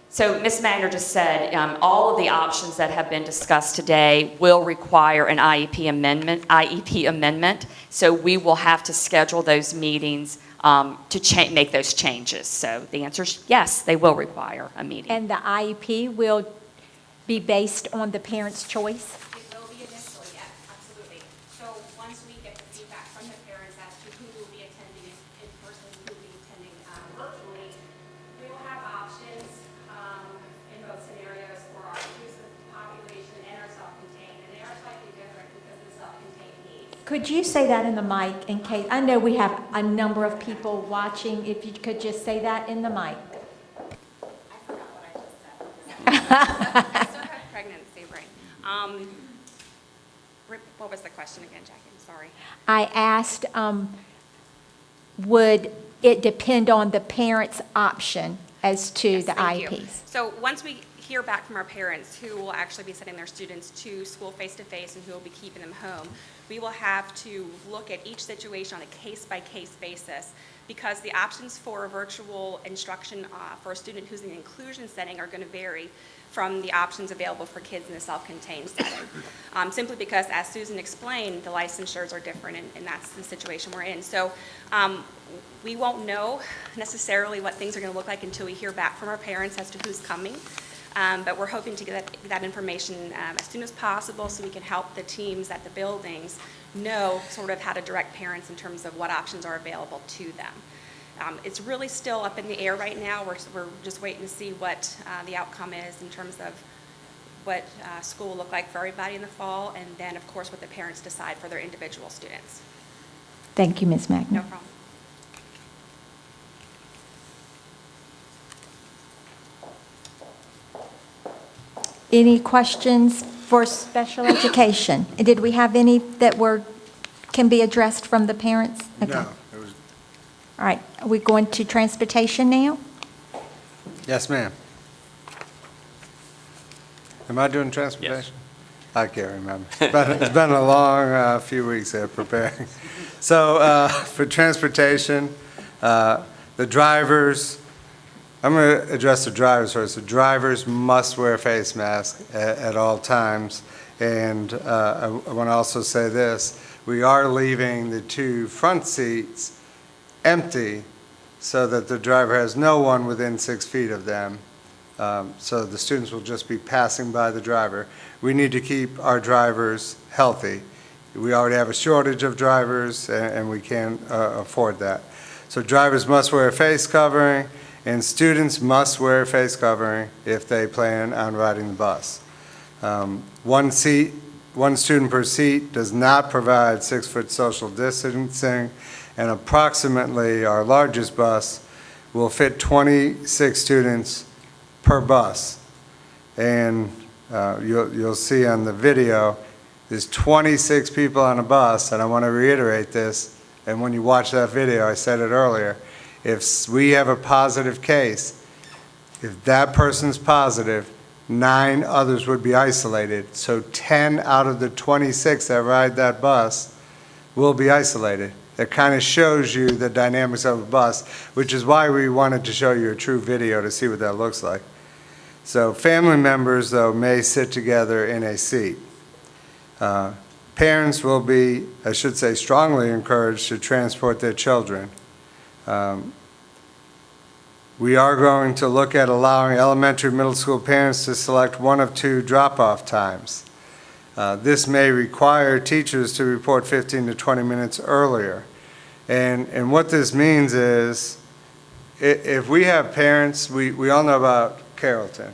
S13: So Ms. Wagner just said all of the options that have been discussed today will require an IEP amendment. So we will have to schedule those meetings to make those changes. So the answer is yes, they will require a meeting.
S1: And the IEP will be based on the parent's choice?
S14: It will be initially, yes, absolutely. So once we get the feedback from the parents as to who will be attending in person, who will be attending virtually, we will have options in both scenarios for our inclusive population and our self-contained. And they are slightly different because the self-contained needs.
S1: Could you say that in the mic in case, I know we have a number of people watching, if you could just say that in the mic.
S14: I forgot what I just said. I still have pregnancy brain. What was the question again, Jackie? I'm sorry.
S1: I asked, would it depend on the parent's option as to
S14: Yes,
S1: the
S14: thank you.
S1: IEPs?
S14: So once we hear back from our parents who will actually be sending their students to school face-to-face and who will be keeping them home, we will have to look at each situation on a case-by-case basis because the options for virtual instruction for a student who's in an inclusion setting are going to vary from the options available for kids in a self-contained setting. Simply because, as Susan explained, the licensures are different, and that's the situation we're in. So we won't know necessarily what things are going to look like until we hear back from our parents as to who's coming. But we're hoping to get that information as soon as possible so we can help the teams at the buildings know sort of how to direct parents in terms of what options are available to them. It's really still up in the air right now. We're just waiting to see what the outcome is in terms of what school will look like for everybody in the fall, and then, of course, what the parents decide for their individual students.
S1: Thank you, Ms. Magner.
S14: No problem.
S1: Any questions for special education? Did we have any that can be addressed from the parents? Okay.
S5: No, it was,
S1: All right, are we going to transportation now?
S5: yes, ma'am. Am I doing transportation? I can't remember. It's been a long few weeks there preparing. So for transportation, the drivers, I'm going to address the drivers first. The drivers must wear a face mask at all times. And I want to also say this. We are leaving the 2 front seats empty so that the driver has no one within 6 feet of them. So the students will just be passing by the driver. We need to keep our drivers healthy. We already have a shortage of drivers, and we can't afford that. So drivers must wear a face covering, and students must wear a face covering if they plan on riding the bus. One student per seat does not provide 6-foot social distancing, and approximately our largest bus will fit 26 students per bus. And you'll see on the video, there's 26 people on a bus, and I want to reiterate this, and when you watch that video, I said it earlier, if we have a positive case, if that person's positive, 9 others would be isolated. So 10 out of the 26 that ride that bus will be isolated. That kind of shows you the dynamics of a bus, which is why we wanted to show you a true video to see what that looks like. So family members, though, may sit together in a seat. Parents will be, I should say, strongly encouraged to transport their children. We are going to look at allowing elementary, middle school parents to select one of 2 drop-off times. This may require teachers to report 15 to 20 minutes earlier. And what this means is, if we have parents, we all know about Carrollton,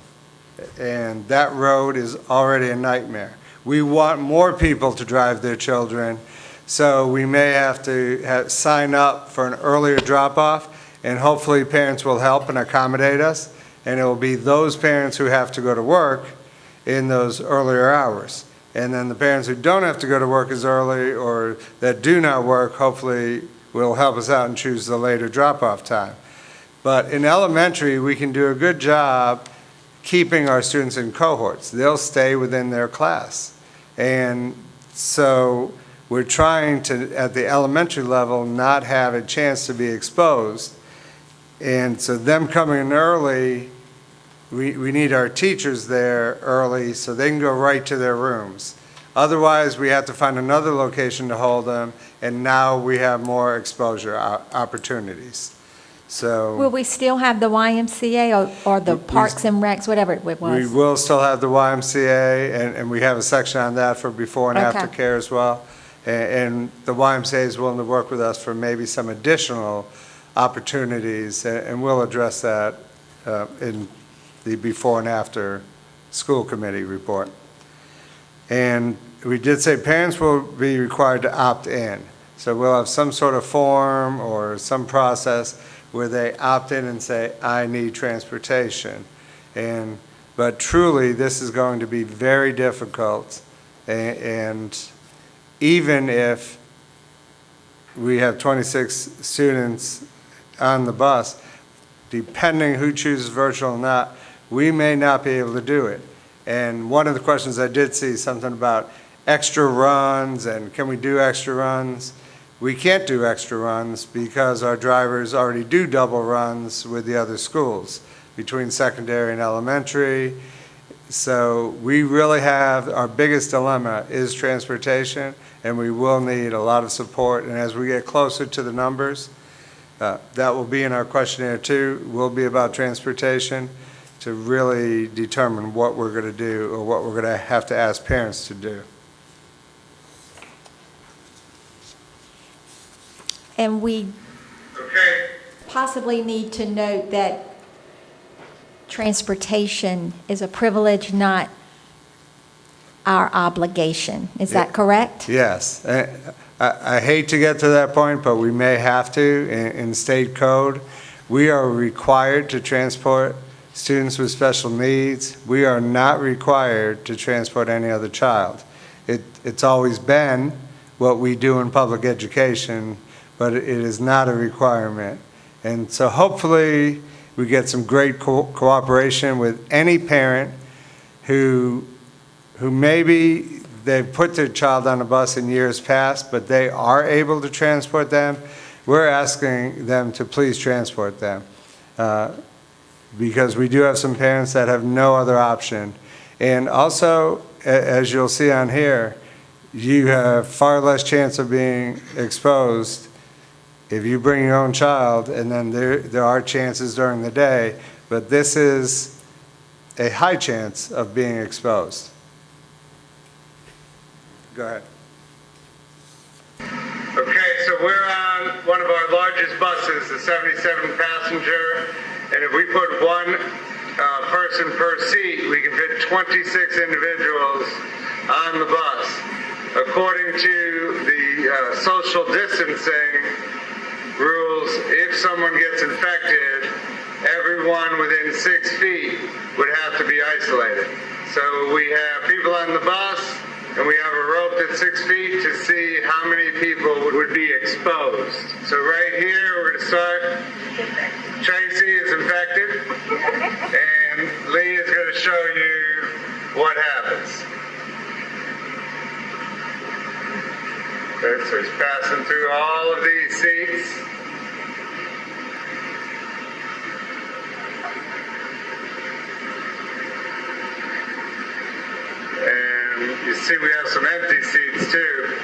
S5: and that road is already a nightmare. We want more people to drive their children, so we may have to sign up for an earlier drop-off, and hopefully parents will help and accommodate us, and it will be those parents who have to go to work in those earlier hours. And then the parents who don't have to go to work as early or that do not work, hopefully will help us out and choose the later drop-off time. But in elementary, we can do a good job keeping our students in cohorts. They'll stay within their class. And so we're trying to, at the elementary level, not have a chance to be exposed. And so them coming in early, we need our teachers there early so they can go right to their rooms. Otherwise, we have to find another location to hold them, and now we have more exposure opportunities. So
S1: Will we still have the YMCA or the Parks and Recs, whatever it was?
S5: we will still have the YMCA, and we have a section on that for before and after
S1: Okay.
S5: care as well. And the YMCA is willing to work with us for maybe some additional opportunities, and we'll address that in the before and after school committee report. And we did say parents will be required to opt in. So we'll have some sort of form or some process where they opt in and say, I need transportation. But truly, this is going to be very difficult. And even if we have 26 students on the bus, depending who chooses virtual or not, we may not be able to do it. And one of the questions I did see, something about extra runs and can we do extra runs? We can't do extra runs because our drivers already do double runs with the other schools between secondary and elementary. So we really have, our biggest dilemma is transportation, and we will need a lot of support. And as we get closer to the numbers, that will be in our questionnaire too, will be about transportation to really determine what we're going to do or what we're going to have to ask parents to do.
S1: And we possibly need to note that transportation is a privilege, not our obligation. Is that correct?
S5: Yes. I hate to get to that point, but we may have to. In state code, we are required to transport students with special needs. We are not required to transport any other child. It's always been what we do in public education, but it is not a requirement. And so hopefully we get some great cooperation with any parent who maybe they've put their child on a bus in years past, but they are able to transport them. We're asking them to please transport them because we do have some parents that have no other option. And also, as you'll see on here, you have far less chance of being exposed if you bring your own child, and then there are chances during the day, but this is a high chance of being exposed. Go ahead.
S15: Okay, so we're on one of our largest buses, the 77 passenger, and if we put one person per seat, we can fit 26 individuals on the bus. According to the social distancing rules, if someone gets infected, everyone within 6 feet would have to be isolated. So we have people on the bus, and we have a rope at 6 feet to see how many people would be exposed. So right here, we're going to start. Tracy is infected, and Lee is going to show you what happens. Okay, so he's passing through all of these seats. And you see we have some empty seats too.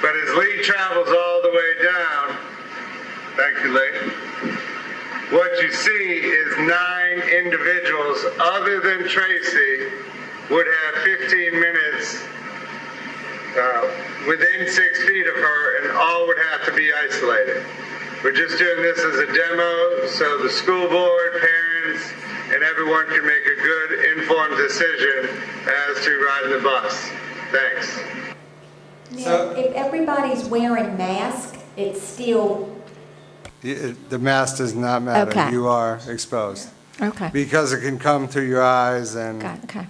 S15: But as Lee travels all the way down, thank you, Lee, what you see is 9 individuals other than Tracy would have 15 minutes within 6 feet of her, and all would have to be isolated. We're just doing this as a demo so the school board, parents, and everyone can make a good informed decision as to riding the bus. Thanks.
S1: Now, if everybody's wearing masks, it's still,
S5: The mask does not matter.
S1: Okay.
S5: You are exposed.
S1: okay.
S5: Because it can come through your eyes and.
S1: Okay.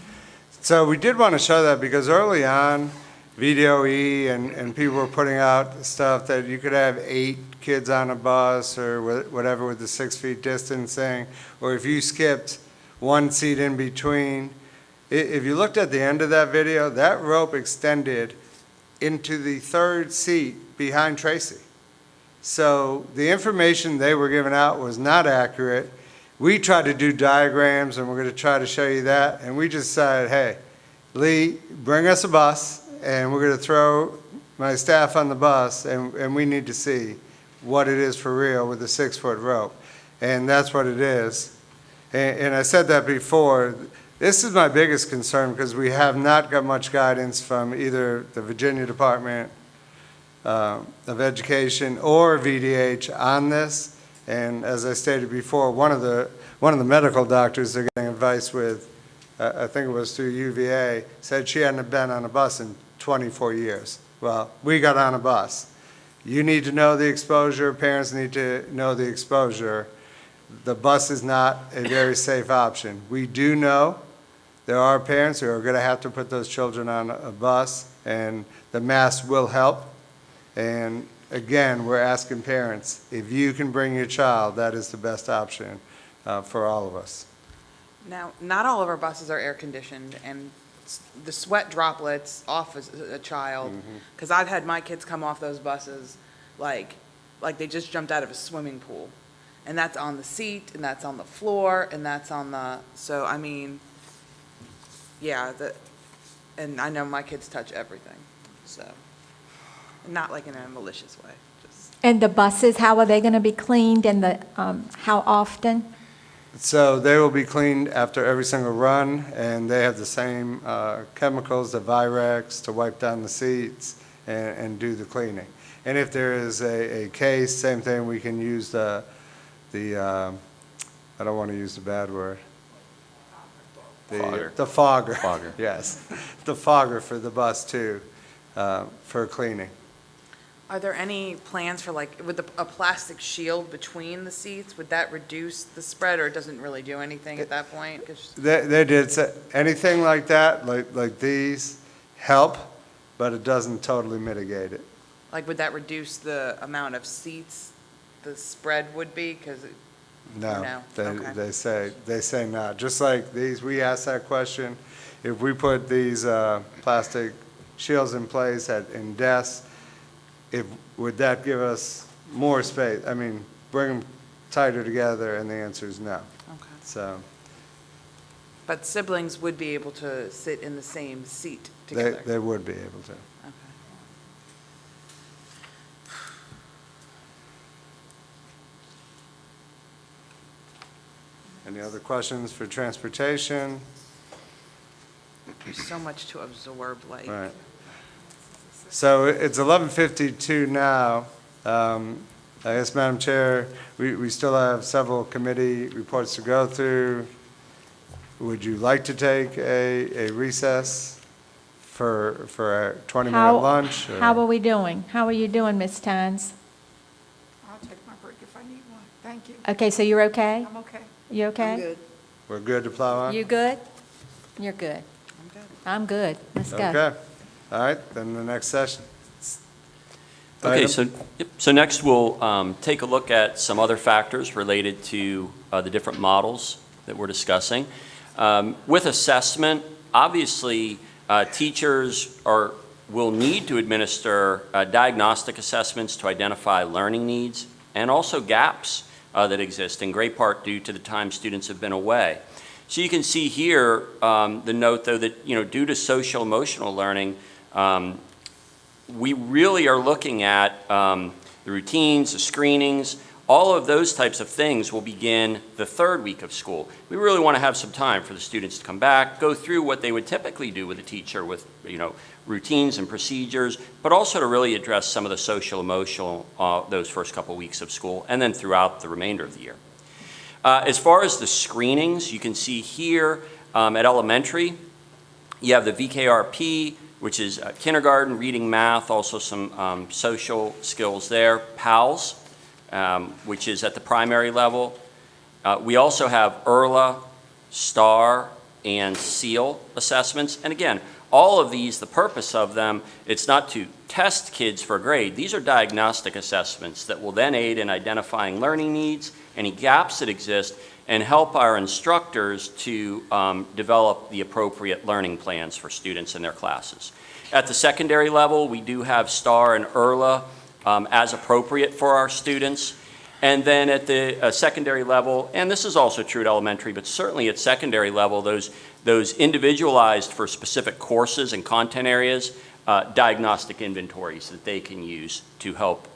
S5: So we did want to show that because early on, VDOE and people were putting out stuff that you could have 8 kids on a bus or whatever with the 6 feet distancing, or if you skipped 1 seat in between. If you looked at the end of that video, that rope extended into the 3rd seat behind Tracy. So the information they were giving out was not accurate. We tried to do diagrams, and we're going to try to show you that, and we just said, hey, Lee, bring us a bus, and we're going to throw my staff on the bus, and we need to see what it is for real with the 6-foot rope. And that's what it is. And I said that before. This is my biggest concern because we have not got much guidance from either the Virginia Department of Education or VDH on this. And as I stated before, one of the medical doctors they're getting advice with, I think it was through UVA, said she hadn't been on a bus in 24 years. Well, we got on a bus. You need to know the exposure. Parents need to know the exposure. The bus is not a very safe option. We do know there are parents who are going to have to put those children on a bus, and the mask will help. And again, we're asking parents, if you can bring your child, that is the best option for all of us.
S2: Now, not all of our buses are air conditioned, and the sweat droplets off a child, because I've had my kids come off those buses like they just jumped out of a swimming pool. And that's on the seat, and that's on the floor, and that's on the, so I mean, yeah, and I know my kids touch everything, so, not like in a malicious way, just.
S1: And the buses, how are they going to be cleaned, and how often?
S5: So they will be cleaned after every single run, and they have the same chemicals, the Virex, to wipe down the seats and do the cleaning. And if there is a case, same thing, we can use the I don't want to use the bad word. The fogger.
S10: Fogger.
S5: Yes, the fogger for the bus too, for cleaning.
S2: Are there any plans for with a plastic shield between the seats? Would that reduce the spread, or it doesn't really do anything at that point? 'Cause
S5: They did say anything like that, like these, help, but it doesn't totally mitigate it.
S2: would that reduce the amount of seats the spread would be? Because
S5: No,
S2: Okay.
S5: they say not. Just like these, we asked that question. If we put these plastic shields in place in desks, would that give us more space? I mean, bring them tighter together, and the answer is no.
S2: Okay.
S5: So
S2: But siblings would be able to sit in the same seat together?
S5: they would be able to.
S2: Okay.
S5: Any other questions for transportation?
S2: There's so much to absorb,
S5: Right. So it's 11:52 now. I guess, Madam Chair, we still have several committee reports to go through. Would you like to take a recess for a 20-minute lunch? or-
S1: How are we doing? How are you doing, Ms. Tynes?
S6: I'll take my break if I need one. Thank you.
S1: Okay, so you're okay?
S6: I'm okay.
S1: You okay?
S5: We're good to plow on?
S1: You good? You're good.
S2: I'm good.
S1: I'm good. Let's go.
S5: Okay. All right, then the next session.
S10: Okay,
S5: Item.
S10: so next we'll take a look at some other factors related to the different models that we're discussing. With assessment, obviously, teachers will need to administer diagnostic assessments to identify learning needs and also gaps that exist, in great part due to the time students have been away. So you can see here the note, though, that due to social emotional learning, we really are looking at the routines, the screenings, All of those types of things will begin the third week of school. We really want to have some time for the students to come back, go through what they would typically do with a teacher with, routines and procedures, but also to really address some of the social, emotional, those first couple weeks of school, and then throughout the remainder of the year. As far as the screenings, you can see here at elementary, you have the VKRP, which is kindergarten, reading, math, also some social skills there. PALS, which is at the primary level. We also have IRLA, STAR, and SEAL assessments. And again, all of these, the purpose of them, it's not to test kids for a grade. These are diagnostic assessments that will then aid in identifying learning needs, any gaps that exist, and help our instructors to develop the appropriate learning plans for students in their classes. At the secondary level, we do have STAR and IRLA as appropriate for our students. And then at the secondary level, and this is also true at elementary, but certainly at secondary level, those individualized for specific courses and content areas, diagnostic inventories that they can use to help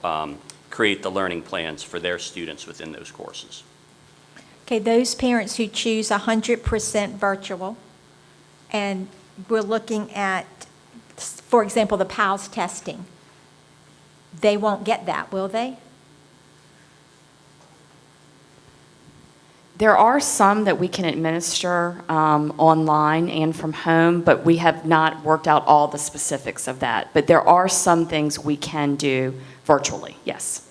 S10: create the learning plans for their students within those courses.
S1: Okay, those parents who choose 100% virtual, and we're looking at, for example, the PALS testing, they won't get that, will they?
S13: There are some that we can administer online and from home, but we have not worked out all the specifics of that. But there are some things we can do virtually, yes.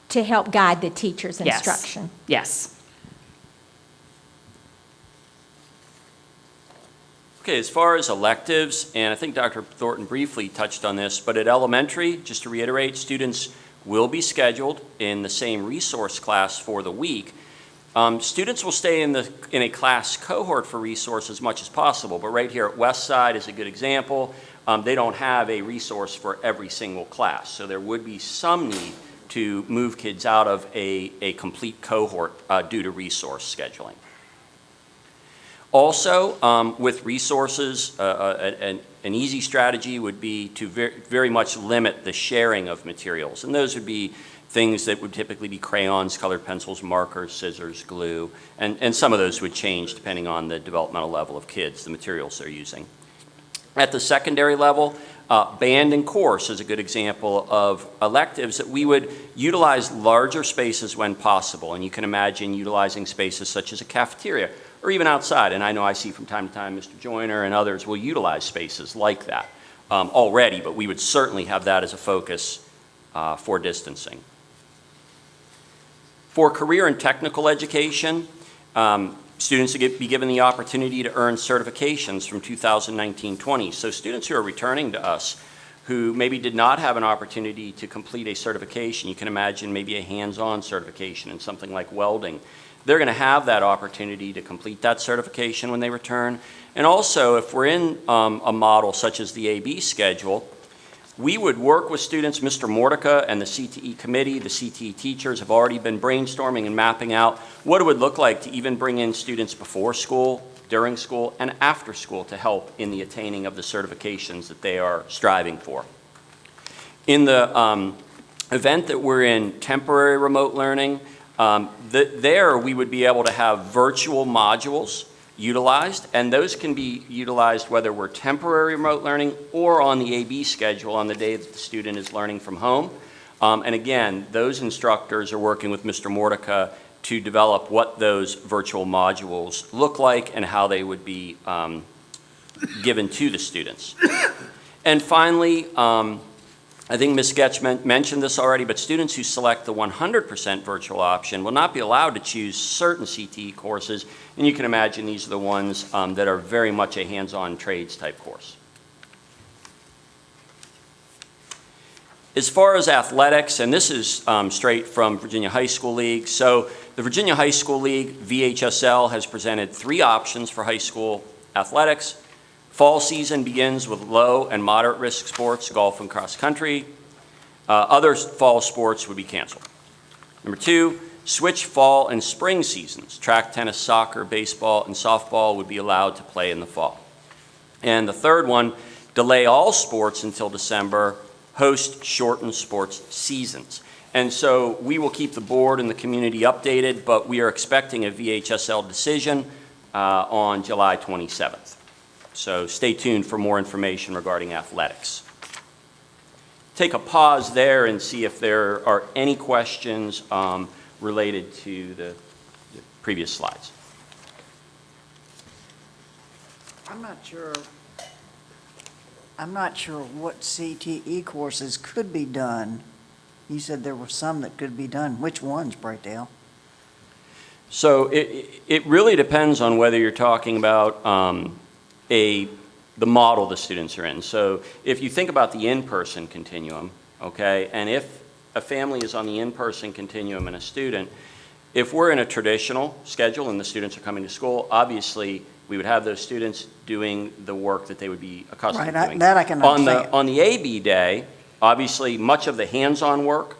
S1: To help guide the teacher's
S13: Yes.
S1: instruction?
S13: Yes.
S10: Okay, as far as electives, and I think Dr. Thornton briefly touched on this, but at elementary, just to reiterate, students will be scheduled in the same resource class for the week. Students will stay in a class cohort for resource as much as possible, but right here at Westside is a good example. They don't have a resource for every single class, so there would be some need to move kids out of a complete cohort due to resource scheduling. Also, with resources, an easy strategy would be to very much limit the sharing of materials, and those would be things that would typically be crayons, colored pencils, markers, scissors, glue, and some of those would change depending on the developmental level of kids, the materials they're using. At the secondary level, band and course is a good example of electives that we would utilize larger spaces when possible, and you can imagine utilizing spaces such as a cafeteria or even outside, and I know I see from time to time Mr. Joyner and others will utilize spaces like that already, but we would certainly have that as a focus for distancing. For career and technical education, students will be given the opportunity to earn certifications from 2019-20. So students who are returning to us who maybe did not have an opportunity to complete a certification, you can imagine maybe a hands-on certification in something like welding, they're going to have that opportunity to complete that certification when they return. And also, if we're in a model such as the AB schedule, we would work with students. Mr. Mortica and the CTE committee, the CTE teachers have already been brainstorming and mapping out what it would look like to even bring in students before school, during school, and after school to help in the attaining of the certifications that they are striving for. In the event that we're in temporary remote learning, there we would be able to have virtual modules utilized, and those can be utilized whether we're temporary remote learning or on the AB schedule on the day that the student is learning from home. And again, those instructors are working with Mr. Mortica to develop what those virtual modules look like and how they would be given to the students. And finally, I think Ms. Getch mentioned this already, but students who select the 100% virtual option will not be allowed to choose certain CTE courses, and you can imagine these are the ones that are very much a hands-on trades type course. As far as athletics, and this is straight from Virginia High School League, so the Virginia High School League, VHSL, has presented 3 options for high school athletics. Fall season begins with low and moderate risk sports, golf and cross country. Other fall sports would be canceled. Number 2, switch fall and spring seasons. Track, tennis, soccer, baseball, and softball would be allowed to play in the fall. And the third one, delay all sports until December, host shortened sports seasons. And so we will keep the board and the community updated, but we are expecting a VHSL decision on July 27th. So stay tuned for more information regarding athletics. Take a pause there and see if there are any questions related to the previous slides.
S4: I'm not sure what CTE courses could be done. You said there were some that could be done. Which ones, Braydale?
S10: So it really depends on whether you're talking about the model the students are in. So if you think about the in-person continuum, okay, and if a family is on the in-person continuum and a student, if we're in a traditional schedule and the students are coming to school, obviously we would have those students doing the work that they would be accustomed to doing.
S4: That I can understand.
S10: On the AB day, obviously much of the hands-on work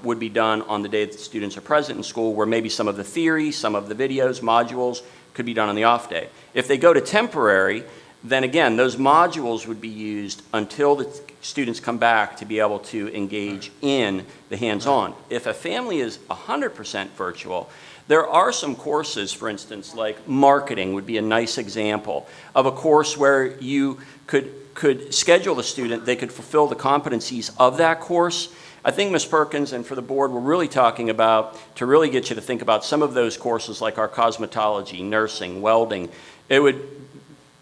S10: would be done on the day that the students are present in school, where maybe some of the theory, some of the videos, modules could be done on the off day. If they go to temporary, then again, those modules would be used until the students come back to be able to engage in the hands-on. If a family is 100% virtual, there are some courses, for instance, like marketing would be a nice example of a course where you could schedule the student, they could fulfill the competencies of that course. I think Ms. Perkins and for the board, we're really talking about, to really get you to think about some of those courses like our cosmetology, nursing, welding. It would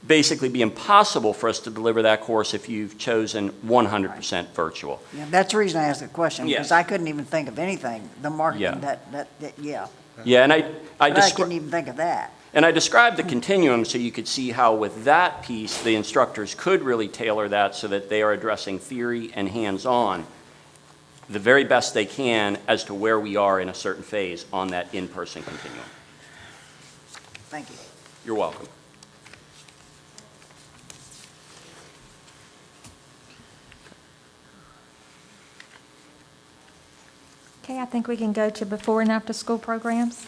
S10: basically be impossible for us to deliver that course if you've chosen 100% virtual.
S4: Yeah, that's the reason I asked the question,
S10: Yes.
S4: because I couldn't even think of anything, the marketing,
S10: Yeah. Yeah, and
S4: I couldn't even think of that.
S10: And I described the continuum so you could see how with that piece, the instructors could really tailor that so that they are addressing theory and hands-on the very best they can as to where we are in a certain phase on that in-person continuum.
S4: Thank you.
S10: You're welcome.
S1: Okay, I think we can go to before and after school programs.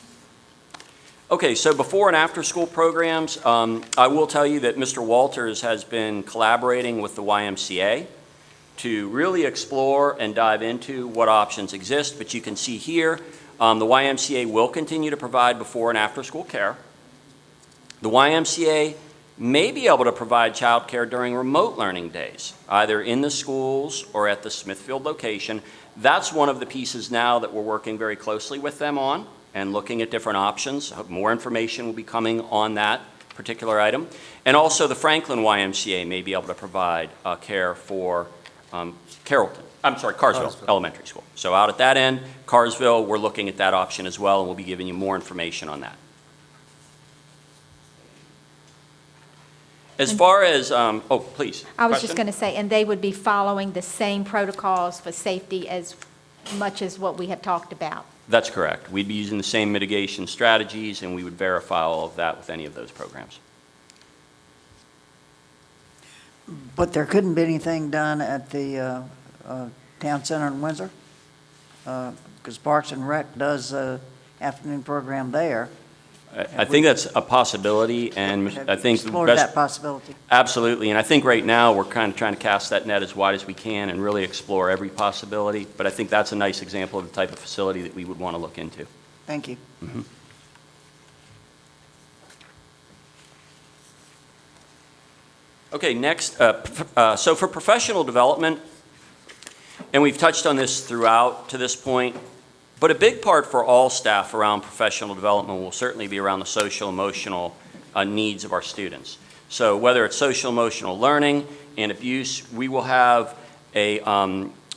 S10: Okay, so before and after school programs, I will tell you that Mr. Walters has been collaborating with the YMCA to really explore and dive into what options exist. But you can see here, the YMCA will continue to provide before and after school care. The YMCA may be able to provide child care during remote learning days, either in the schools or at the Smithfield location. That's one of the pieces now that we're working very closely with them on and looking at different options. More information will be coming on that particular item. And also the Franklin YMCA may be able to provide care for Carsville Elementary School. So out at that end, Carsville, we're looking at that option as well, and we'll be giving you more information on that. As far as, oh, please.
S1: I was just
S10: Question?
S1: going to say, and they would be following the same protocols for safety as much as what we have talked about.
S10: That's correct. We'd be using the same mitigation strategies, and we would verify all of that with any of those programs.
S4: But there couldn't be anything done at the town center in Windsor? Because Parks and Rec does afternoon program there.
S10: I think that's a possibility, and I think the
S4: Explored
S10: best.
S4: that possibility.
S10: Absolutely, and I think right now we're kind of trying to cast that net as wide as we can and really explore every possibility, but I think that's a nice example of the type of facility that we would want to look into.
S4: Thank you.
S10: Mm-hmm. Okay, next, so for professional development, and we've touched on this throughout to this point, but a big part for all staff around professional development will certainly be around the social emotional needs of our students. So whether it's social emotional learning and abuse, we will have a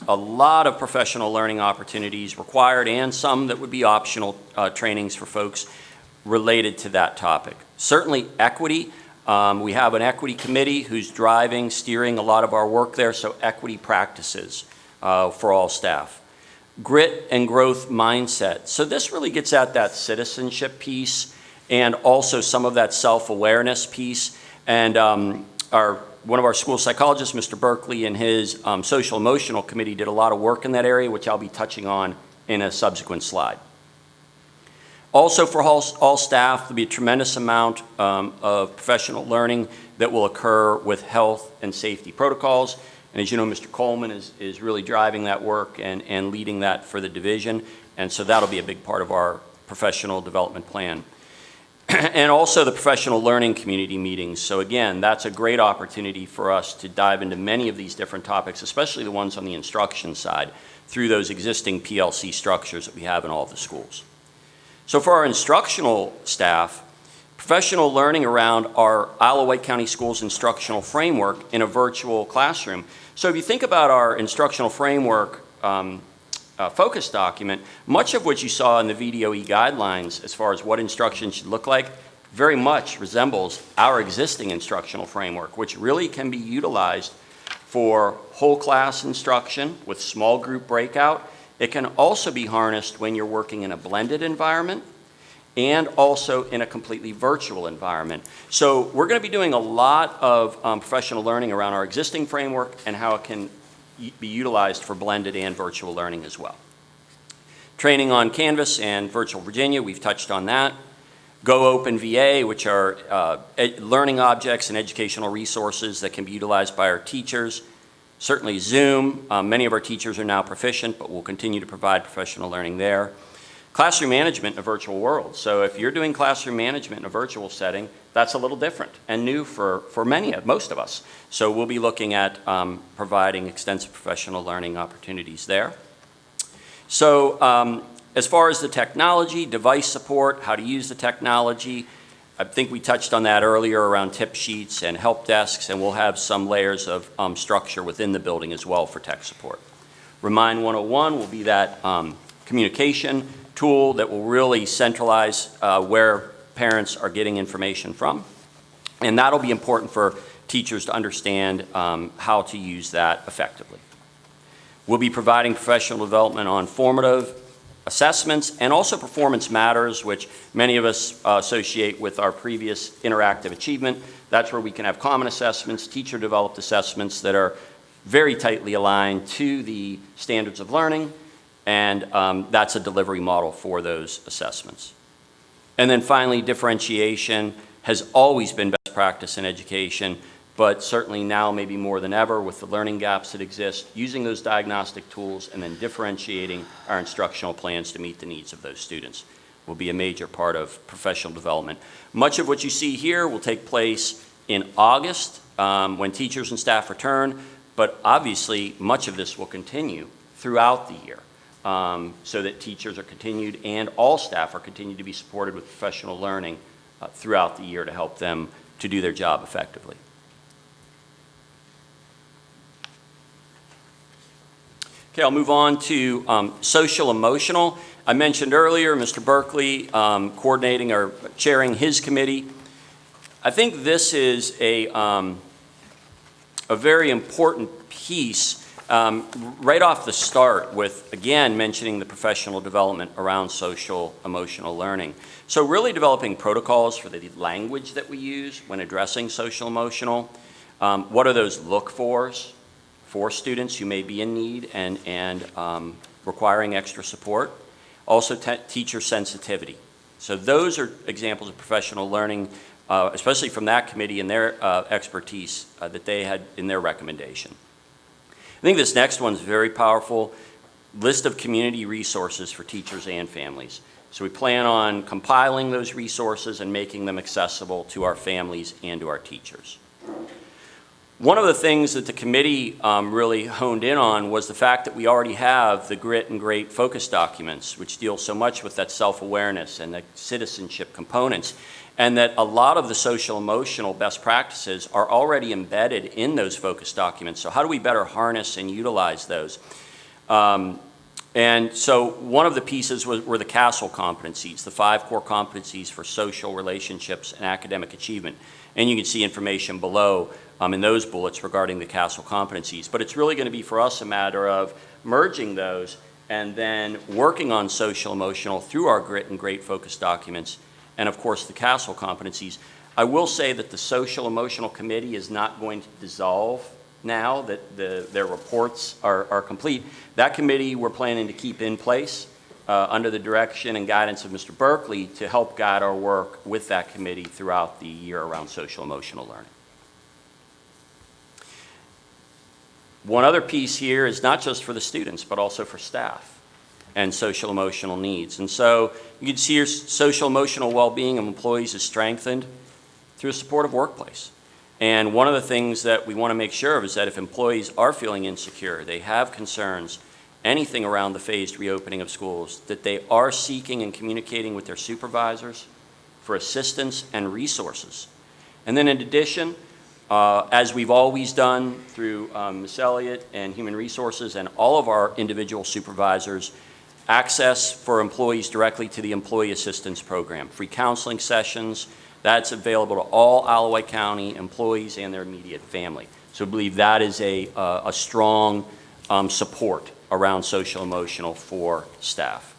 S10: lot of professional learning opportunities required and some that would be optional trainings for folks related to that topic. Certainly equity. We have an equity committee who's driving, steering a lot of our work there, so equity practices for all staff. Grit and growth mindset. So this really gets at that citizenship piece and also some of that self-awareness piece. And one of our school psychologists, Mr. Berkeley, and his social emotional committee did a lot of work in that area, which I'll be touching on in a subsequent slide. Also for all staff, there'll be a tremendous amount of professional learning that will occur with health and safety protocols. And as you know, Mr. Coleman is really driving that work and leading that for the division, and so that'll be a big part of our professional development plan. And also the professional learning community meetings. So again, that's a great opportunity for us to dive into many of these different topics, especially the ones on the instruction side, through those existing PLC structures that we have in all of the schools. So for our instructional staff, professional learning around our i-sle Wight County Schools instructional framework in a virtual classroom. So if you think about our instructional framework focus document, much of what you saw in the VDOE guidelines as far as what instruction should look like very much resembles our existing instructional framework, which really can be utilized for whole class instruction with small group breakout. It can also be harnessed when you're working in a blended environment and also in a completely virtual environment. So we're going to be doing a lot of professional learning around our existing framework and how it can be utilized for blended and virtual learning as well. Training on Canvas and Virtual Virginia, we've touched on that. Go Open VA, which are learning objects and educational resources that can be utilized by our teachers. Certainly Zoom, many of our teachers are now proficient, but we'll continue to provide professional learning there. Classroom management in a virtual world. So if you're doing classroom management in a virtual setting, that's a little different and new for most of us. So we'll be looking at providing extensive professional learning opportunities there. So as far as the technology, device support, how to use the technology, I think we touched on that earlier around tip sheets and help desks, and we'll have some layers of structure within the building as well for tech support. Remind 101 will be that communication tool that will really centralize where parents are getting information from. And that'll be important for teachers to understand how to use that effectively. We'll be providing professional development on formative assessments and also performance matters, which many of us associate with our previous interactive achievement. That's where we can have common assessments, teacher-developed assessments that are very tightly aligned to the standards of learning, and that's a delivery model for those assessments. And then finally, differentiation has always been best practice in education, but certainly now maybe more than ever with the learning gaps that exist, using those diagnostic tools and then differentiating our instructional plans to meet the needs of those students will be a major part of professional development. Much of what you see here will take place in August when teachers and staff return, but obviously much of this will continue throughout the year. So that teachers are continued and all staff are continued to be supported with professional learning throughout the year to help them to do their job effectively. Okay, I'll move on to social emotional. I mentioned earlier Mr. Berkeley coordinating or chairing his committee. I think this is a very important piece right off the start with, again, mentioning the professional development around social emotional learning. So really developing protocols for the language that we use when addressing social emotional. What are those look-fors for students who may be in need and requiring extra support? Also teacher sensitivity. So those are examples of professional learning, especially from that committee and their expertise that they had in their recommendation. I think this next one's very powerful. List of community resources for teachers and families. So we plan on compiling those resources and making them accessible to our families and to our teachers. One of the things that the committee really honed in on was the fact that we already have the Grit and Great focus documents, which deal so much with that self-awareness and the citizenship components, and that a lot of the social emotional best practices are already embedded in those focus documents. So how do we better harness and utilize those? And so one of the pieces were the CASEL competencies, the 5 core competencies for social relationships and academic achievement. And you can see information below in those bullets regarding the CASEL competencies. But it's really going to be for us a matter of merging those and then working on social emotional through our Grit and Great focus documents and of course the CASEL competencies. I will say that the social emotional committee is not going to dissolve now that their reports are complete. That committee we're planning to keep in place under the direction and guidance of Mr. Berkeley to help guide our work with that committee throughout the year around social emotional learning. One other piece here is not just for the students, but also for staff and social emotional needs. And so you can see your social emotional well-being of employees is strengthened through a supportive workplace. And one of the things that we want to make sure of is that if employees are feeling insecure, they have concerns, anything around the phased reopening of schools, that they are seeking and communicating with their supervisors for assistance and resources. And then in addition, as we've always done through Ms. Elliott and Human Resources and all of our individual supervisors, access for employees directly to the Employee Assistance Program, free counseling sessions, that's available to all Wight County employees and their immediate family. So I believe that is a strong support around social emotional for staff.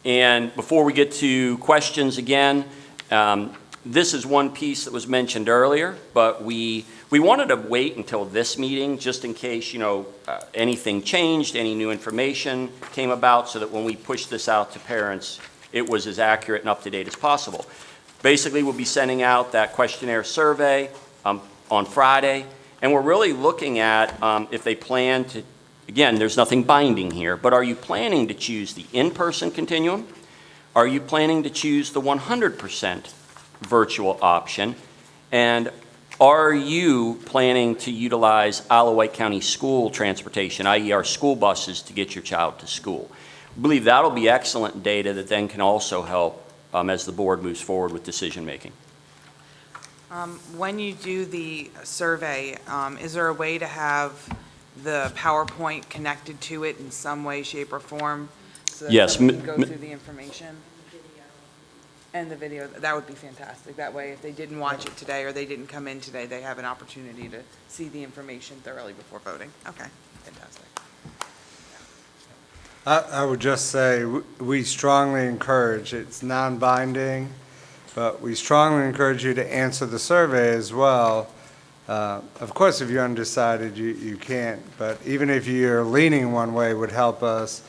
S10: And before we get to questions again, this is one piece that was mentioned earlier, but we wanted to wait until this meeting just in case, anything changed, any new information came about, so that when we push this out to parents, it was as accurate and up-to-date as possible. Basically, we'll be sending out that questionnaire survey on Friday, and we're really looking at if they plan to, again, there's nothing binding here, but are you planning to choose the in-person continuum? Are you planning to choose the 100% virtual option? And are you planning to utilize Wight County school transportation, i.e. our school buses, to get your child to school? I believe that'll be excellent data that then can also help as the board moves forward with decision making.
S2: When you do the survey, is there a way to have the PowerPoint connected to it in some way, shape, or form? So that
S10: Yes.
S2: we can go through the information? And the video, that would be fantastic. That way, if they didn't watch it today or they didn't come in today, they have an opportunity to see the information thoroughly before voting. Okay, fantastic.
S5: I would just say we strongly encourage, it's non-binding, but we strongly encourage you to answer the survey as well. Of course, if you're undecided, you can't, but even if you're leaning one way, would help us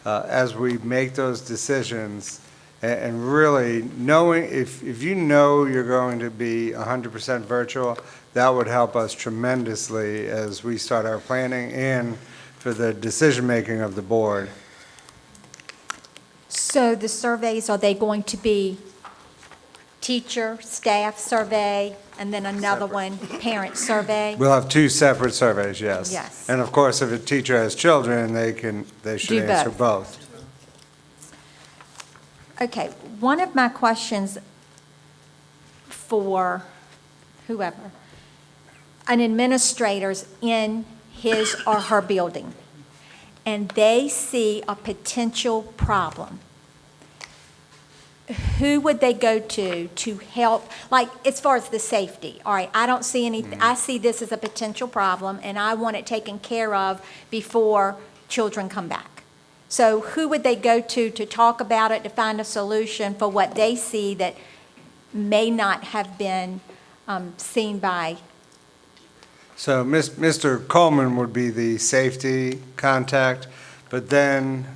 S5: as we make those decisions. And really knowing, if you know you're going to be 100% virtual, that would help us tremendously as we start our planning and for the decision-making of the board.
S1: So the surveys, are they going to be teacher, staff survey, and then another one, parent survey?
S5: We'll have two separate surveys, yes.
S1: Yes.
S5: And of course, if a teacher has children, they should
S1: Do
S5: answer
S1: both.
S5: both.
S1: Okay, one of my questions for whoever, an administrator's in his or her building, and they see a potential problem, who would they go to help, like, as far as the safety? All right, I don't see anything, I see this as a potential problem, and I want it taken care of before children come back. So who would they go to talk about it, to find a solution for what they see that may not have been seen by?
S5: So Mr. Coleman would be the safety contact, but then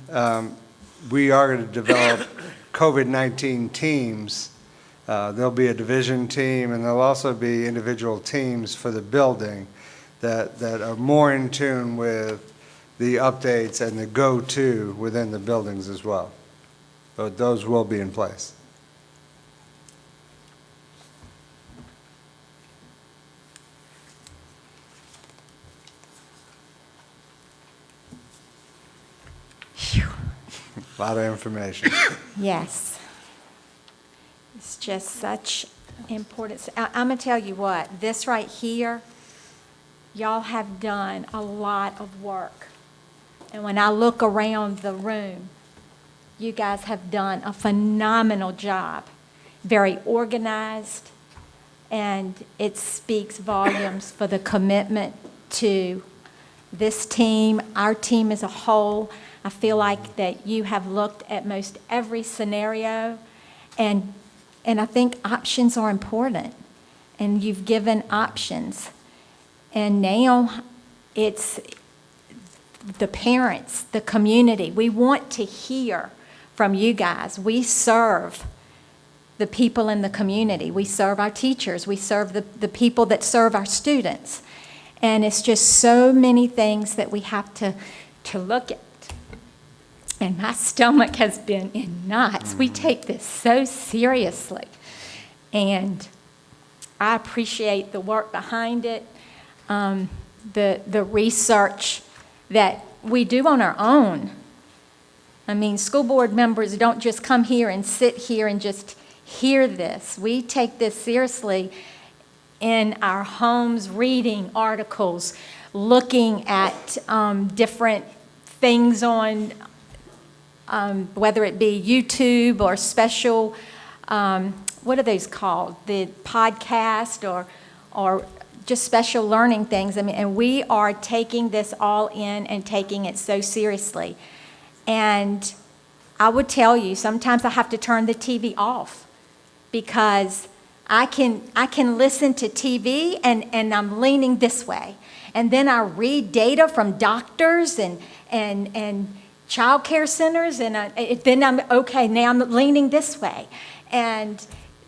S5: we are going to develop COVID-19 teams. There'll be a division team, and there'll also be individual teams for the building that are more in tune with the updates and the go-to within the buildings as well. But those will be in place. A lot of information.
S1: Yes. It's just such importance. I'm going to tell you what, this right here, y'all have done a lot of work. And when I look around the room, you guys have done a phenomenal job. Very organized, and it speaks volumes for the commitment to this team, our team as a whole. I feel like that you have looked at most every scenario, and I think options are important, and you've given options. And now it's the parents, the community. We want to hear from you guys. We serve the people in the community. We serve our teachers. We serve the people that serve our students. And it's just so many things that we have to look at. And my stomach has been in knots. We take this so seriously. And I appreciate the work behind it, the research that we do on our own. I mean, school board members don't just come here and sit here and just hear this. We take this seriously in our homes, reading articles, looking at different things on, whether it be YouTube or special, what are those called? The podcast or just special learning things. I mean, and we are taking this all in and taking it so seriously. And I would tell you, sometimes I have to turn the TV off because I can listen to TV and I'm leaning this way. And then I read data from doctors and child care centers, and then I'm, okay, now I'm leaning this way. And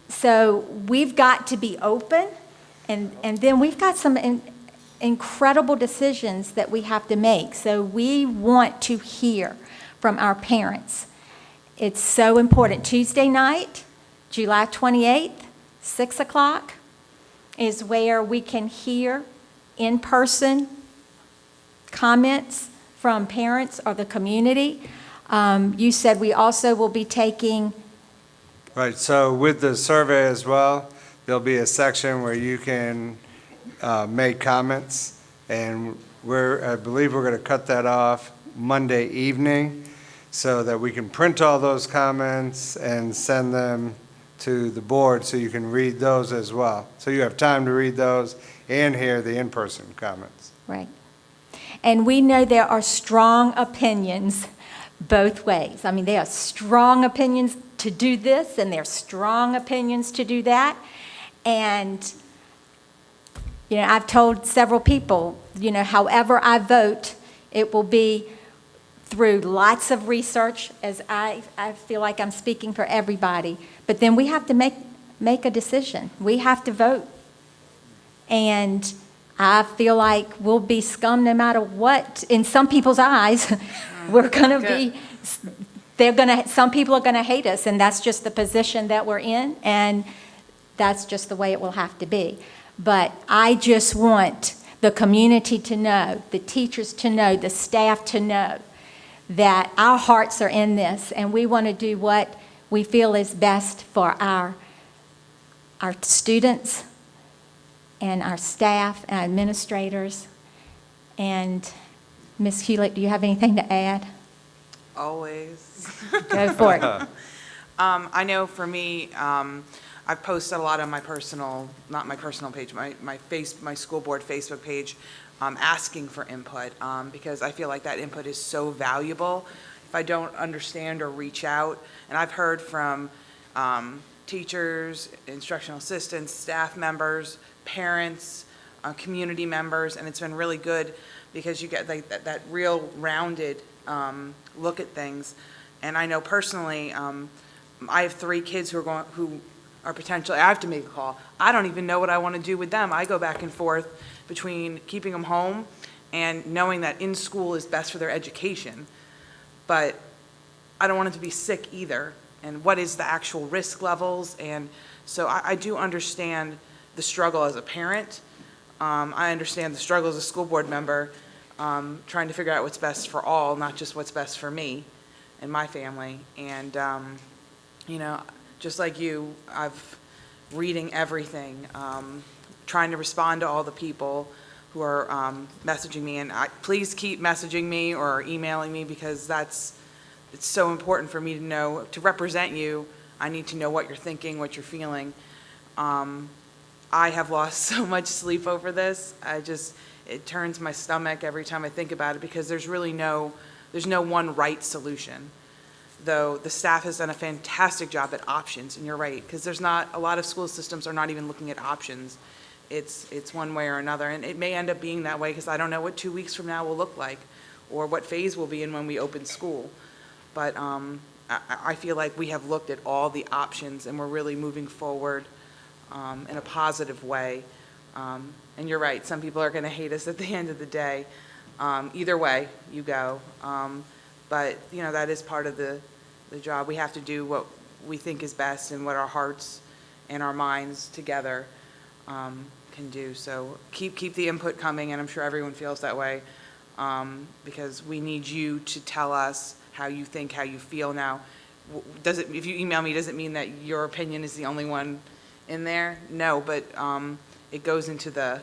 S1: so we've got to be open, and then we've got some incredible decisions that we have to make. So we want to hear from our parents. It's so important. Tuesday night, July 28th, 6 o'clock, is where we can hear in-person comments from parents or the community. You said we also will be taking...
S5: Right, so with the survey as well, there'll be a section where you can make comments, and I believe we're going to cut that off Monday evening so that we can print all those comments and send them to the board so you can read those as well. So you have time to read those and hear the in-person comments.
S1: Right. And we know there are strong opinions both ways. I mean, there are strong opinions to do this, and there are strong opinions to do that. And, you know, I've told several people, you know, however I vote, it will be through lots of research, as I feel like I'm speaking for everybody. But then we have to make a decision. We have to vote. And I feel like we'll be scum no matter what. In some people's eyes, we're going to be, some people are going to hate us, and that's just the position that we're in, and that's just the way it will have to be. But I just want the community to know, the teachers to know, the staff to know that our hearts are in this, and we want to do what we feel is best for our students and our staff and our administrators. And Ms. Hewlett, do you have anything to add?
S2: Always.
S1: Go for it.
S2: I know for me, I've posted a lot on my personal, not my personal page, my school board Facebook page, asking for input, because I feel like that input is so valuable. If I don't understand or reach out, and I've heard from teachers, instructional assistants, staff members, parents, community members, and it's been really good because you get like that real rounded look at things. And I know personally, I have 3 kids who are potentially, I have to make a call. I don't even know what I want to do with them. I go back and forth between keeping them home and knowing that in school is best for their education. But I don't want them to be sick either. And what is the actual risk levels? And so I do understand the struggle as a parent. I understand the struggle as a school board member, trying to figure out what's best for all, not just what's best for me and my family. And, you know, just like you, I've reading everything, trying to respond to all the people who are messaging me. And please keep messaging me or emailing me, because it's so important for me to know, to represent you. I need to know what you're thinking, what you're feeling. I have lost so much sleep over this. It turns my stomach every time I think about it, because there's no one right solution. Though the staff has done a fantastic job at options, and you're right, because a lot of school systems are not even looking at options. It's one way or another, and it may end up being that way because I don't know what 2 weeks from now will look like or what phase we'll be in when we open school. But I feel like we have looked at all the options, and we're really moving forward in a positive way. And you're right, some people are going to hate us at the end of the day. Either way you go. But, you know, that is part of the job. We have to do what we think is best and what our hearts and our minds together can do. So keep the input coming, and I'm sure everyone feels that way, because we need you to tell us how you think, how you feel now. If you email me, does it mean that your opinion is the only one in there? No, but it goes into the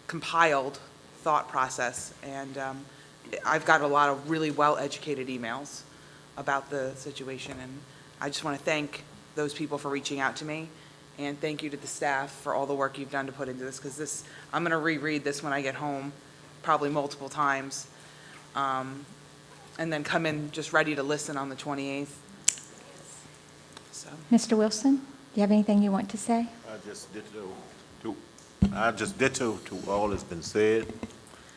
S2: compiled thought process, and I've got a lot of really well-educated emails about the situation, and I just want to thank those people for reaching out to me, and thank you to the staff for all the work you've done to put into this, because I'm going to reread this when I get home, probably multiple times, and then come in just ready to listen on the 28th. So.
S1: Mr. Wilson, do you have anything you want to say?
S16: I just ditto to all that's been said.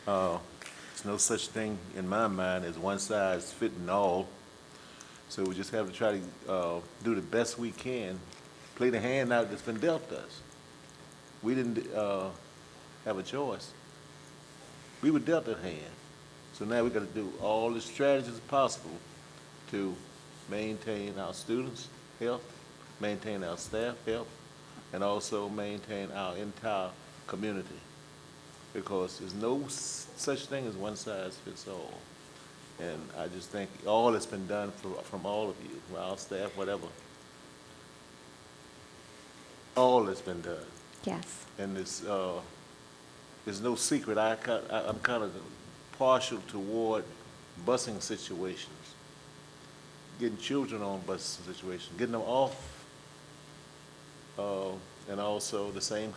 S16: There's no such thing in my mind as one size fitting all. So we just have to try to do the best we can, play the hand out that's been dealt us. We didn't have a choice. We were dealt a hand. So now we got to do all the strategies possible to maintain our students' health, maintain our staff health, and also maintain our entire community. Because there's no such thing as one size fits all. And I just think all that's been done from all of you, our staff, whatever, all that's been done.
S1: Yes.
S16: And there's no secret. I'm kind of partial toward busing situations, getting children on bus situations, getting them off, and also the same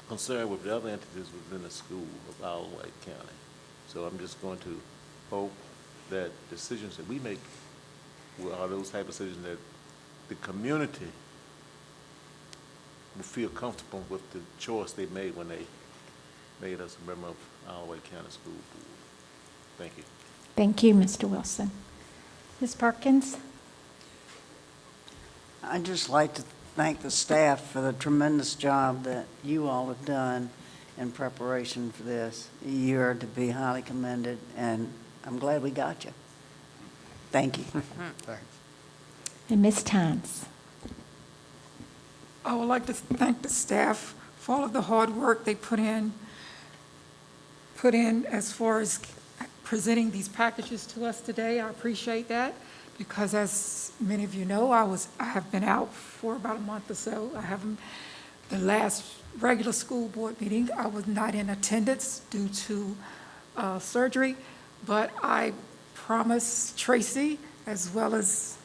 S16: concern with the other entities within the school of our Wight County. So I'm just going to hope that decisions that we make are those type of decisions that the community will feel comfortable with the choice they made when they made us a member of our Wight County School Board. Thank you.
S1: Thank you, Mr. Wilson. Ms. Perkins?
S4: I'd just like to thank the staff for the tremendous job that you all have done in preparation for this. You are to be highly commended, and I'm glad we got you. Thank you.
S5: Thanks.
S1: And Ms. Tynes?
S6: I would like to thank the staff for all of the hard work they put in as far as presenting these packages to us today. I appreciate that, because as many of you know, I have been out for about a month or so. The last regular school board meeting, I was not in attendance due to surgery, but I promised Tracy, as well as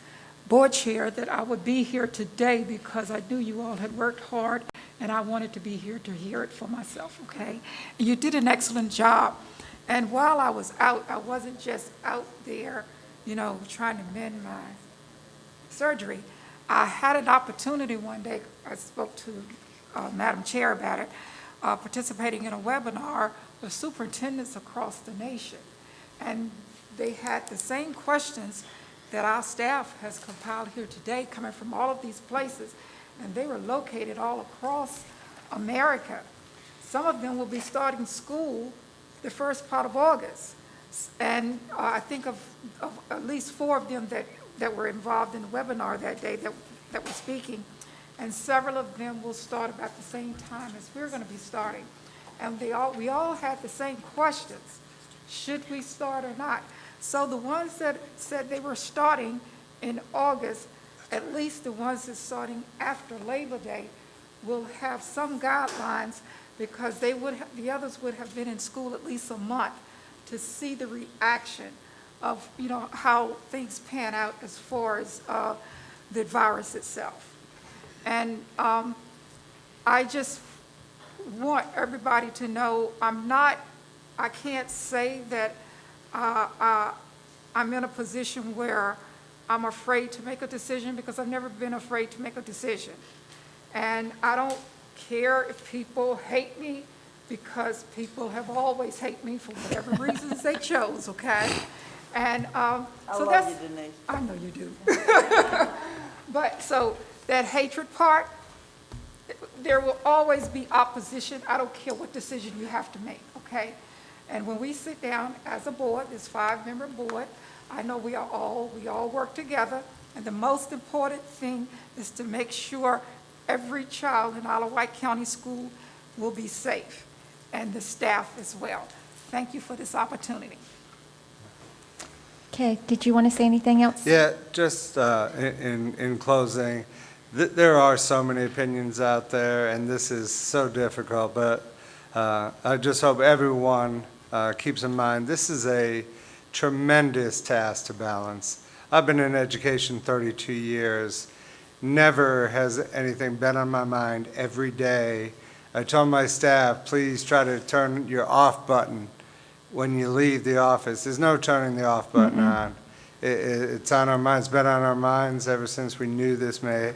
S6: board chair, that I would be here today because I knew you all had worked hard and I wanted to be here to hear it for myself, okay? And you did an excellent job. And while I was out, I wasn't just out there, you know, trying to mend my surgery. I had an opportunity one day, I spoke to Madam Chair about it, participating in a webinar with superintendents across the nation. And they had the same questions that our staff has compiled here today, coming from all of these places, and they were located all across America. Some of them will be starting school the first part of August. And I think of at least 4 of them that were involved in the webinar that day that were speaking. And several of them will start about the same time as we're going to be starting. And we all had the same questions. Should we start or not? So the ones that said they were starting in August, at least the ones that's starting after Labor Day, will have some guidelines, because the others would have been in school at least a month to see the reaction of, you know, how things pan out as far as the virus itself. And I just want everybody to know I can't say that I'm in a position where I'm afraid to make a decision, because I've never been afraid to make a decision. And I don't care if people hate me, because people have always hated me for whatever reasons they chose, okay? And
S4: I
S6: so
S4: love you, Denise.
S6: I know you do. But so that hatred part, there will always be opposition. I don't care what decision you have to make, okay? And when we sit down as a board, this 5-member board, I know we all work together, and the most important thing is to make sure every child in our Wight County School will be safe, and the staff as well. Thank you for this opportunity.
S1: Okay, did you want to say anything else?
S5: Yeah, just in closing, there are so many opinions out there, and this is so difficult, but I just hope everyone keeps in mind, this is a tremendous task to balance. I've been in education 32 years. Never has anything been on my mind every day. I told my staff, please try to turn your off button when you leave the office. There's no turning the off button on. It's on our minds, been on our minds ever since we knew this may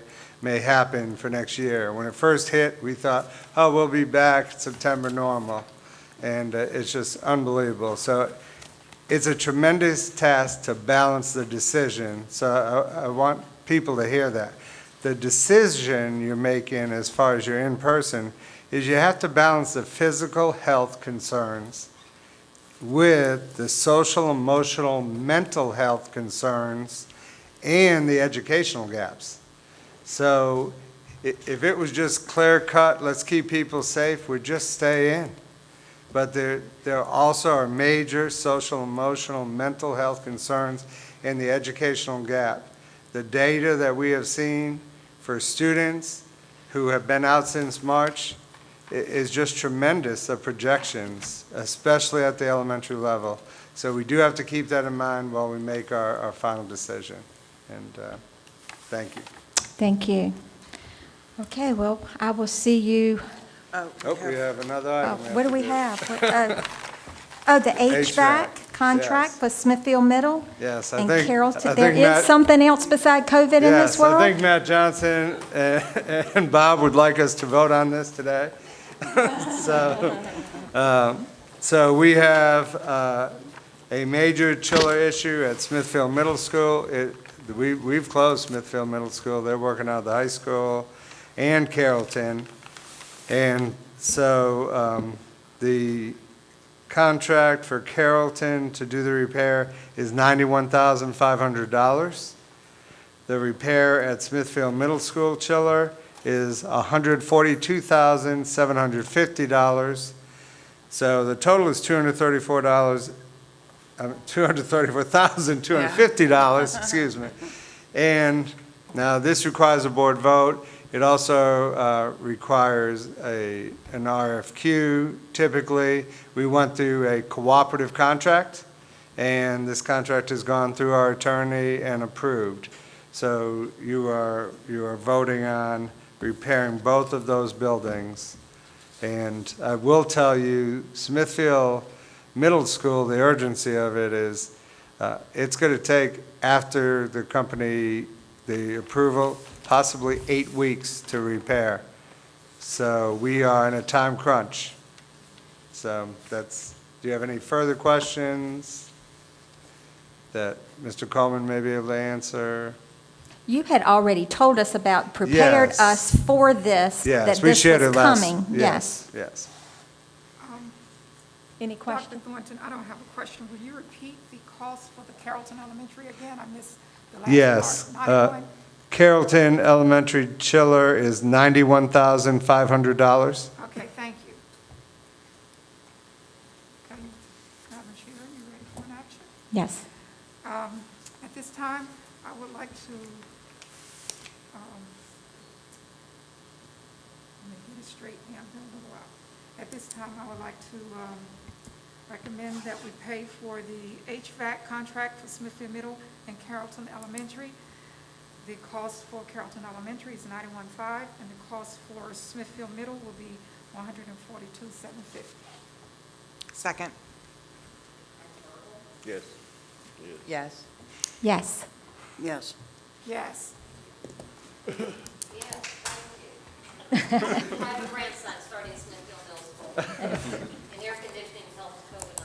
S5: happen for next year. When it first hit, we thought, oh, we'll be back September normal. And it's just unbelievable. So it's a tremendous task to balance the decision. So I want people to hear that. The decision you're making as far as you're in person is you have to balance the physical health concerns with the social, emotional, mental health concerns and the educational gaps. So if it was just clear cut, let's keep people safe, we'd just stay in. But there also are major social, emotional, mental health concerns in the educational gap. The data that we have seen for students who have been out since March is just tremendous, the projections, especially at the elementary level. So we do have to keep that in mind while we make our final decision. And thank you.
S1: Thank you. Okay, well, I will see you.
S5: Oh, we have another item.
S1: What do we have? The HVAC contract
S5: yes.
S1: for Smithfield Middle?
S5: Yes,
S1: And Carrollton.
S5: I
S1: There
S5: think
S1: is something else beside COVID in this
S5: Yes,
S1: world?
S5: I think Matt Johnson and Bob would like us to vote on this today. So we have a major chiller issue at Smithfield Middle School. We've closed Smithfield Middle School. They're working out of the high school and Carrollton. And so the contract for Carrollton to do the repair is $91,500. The repair at Smithfield Middle School chiller is $142,750. So the total is $234,250, excuse me. And now this requires a board vote. It also requires an RFQ. Typically, we went through a cooperative contract, and this contract has gone through our attorney and approved. So you are voting on repairing both of those buildings. And I will tell you, Smithfield Middle School, the urgency of it is, it's going to take, after the company, the approval, possibly 8 weeks to repair. So we are in a time crunch. So do you have any further questions that Mr. Coleman may be able to answer?
S1: You had already told us about, prepared
S5: Yes.
S1: us for this,
S5: Yes,
S1: that
S5: we
S1: this
S5: shared
S1: was
S5: it last.
S1: coming.
S5: Yes.
S1: Any questions?
S6: Dr. Thornton, I don't have a question. Will you repeat the cost for the Carrollton Elementary again? I missed the last
S5: Yes.
S6: part. Not going-
S5: Carrollton Elementary chiller is $91,500.
S6: Okay, thank you. Okay, Madam Chair, you ready for an action?
S1: Yes.
S6: At this time, I would like to, let me get it straight here, I'm doing a little out. At this time, I would like to recommend that we pay for the HVAC contract for Smithfield Middle and Carrollton Elementary. The cost for Carrollton Elementary is $91,500, and the cost for Smithfield Middle will be $142,750.
S2: Second.
S16: Yes.
S2: Yes.
S1: Yes.
S4: Yes.
S6: Yes.
S8: I have a grandson starting Smithfield Middle School, and air conditioning helps COVID-19.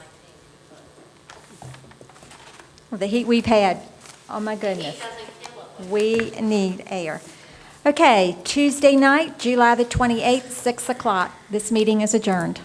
S1: Well, the heat we've had, oh my goodness.
S8: Heat doesn't kill it.
S1: We need air. Okay, Tuesday night, July the 28th, 6 o'clock. This meeting is adjourned.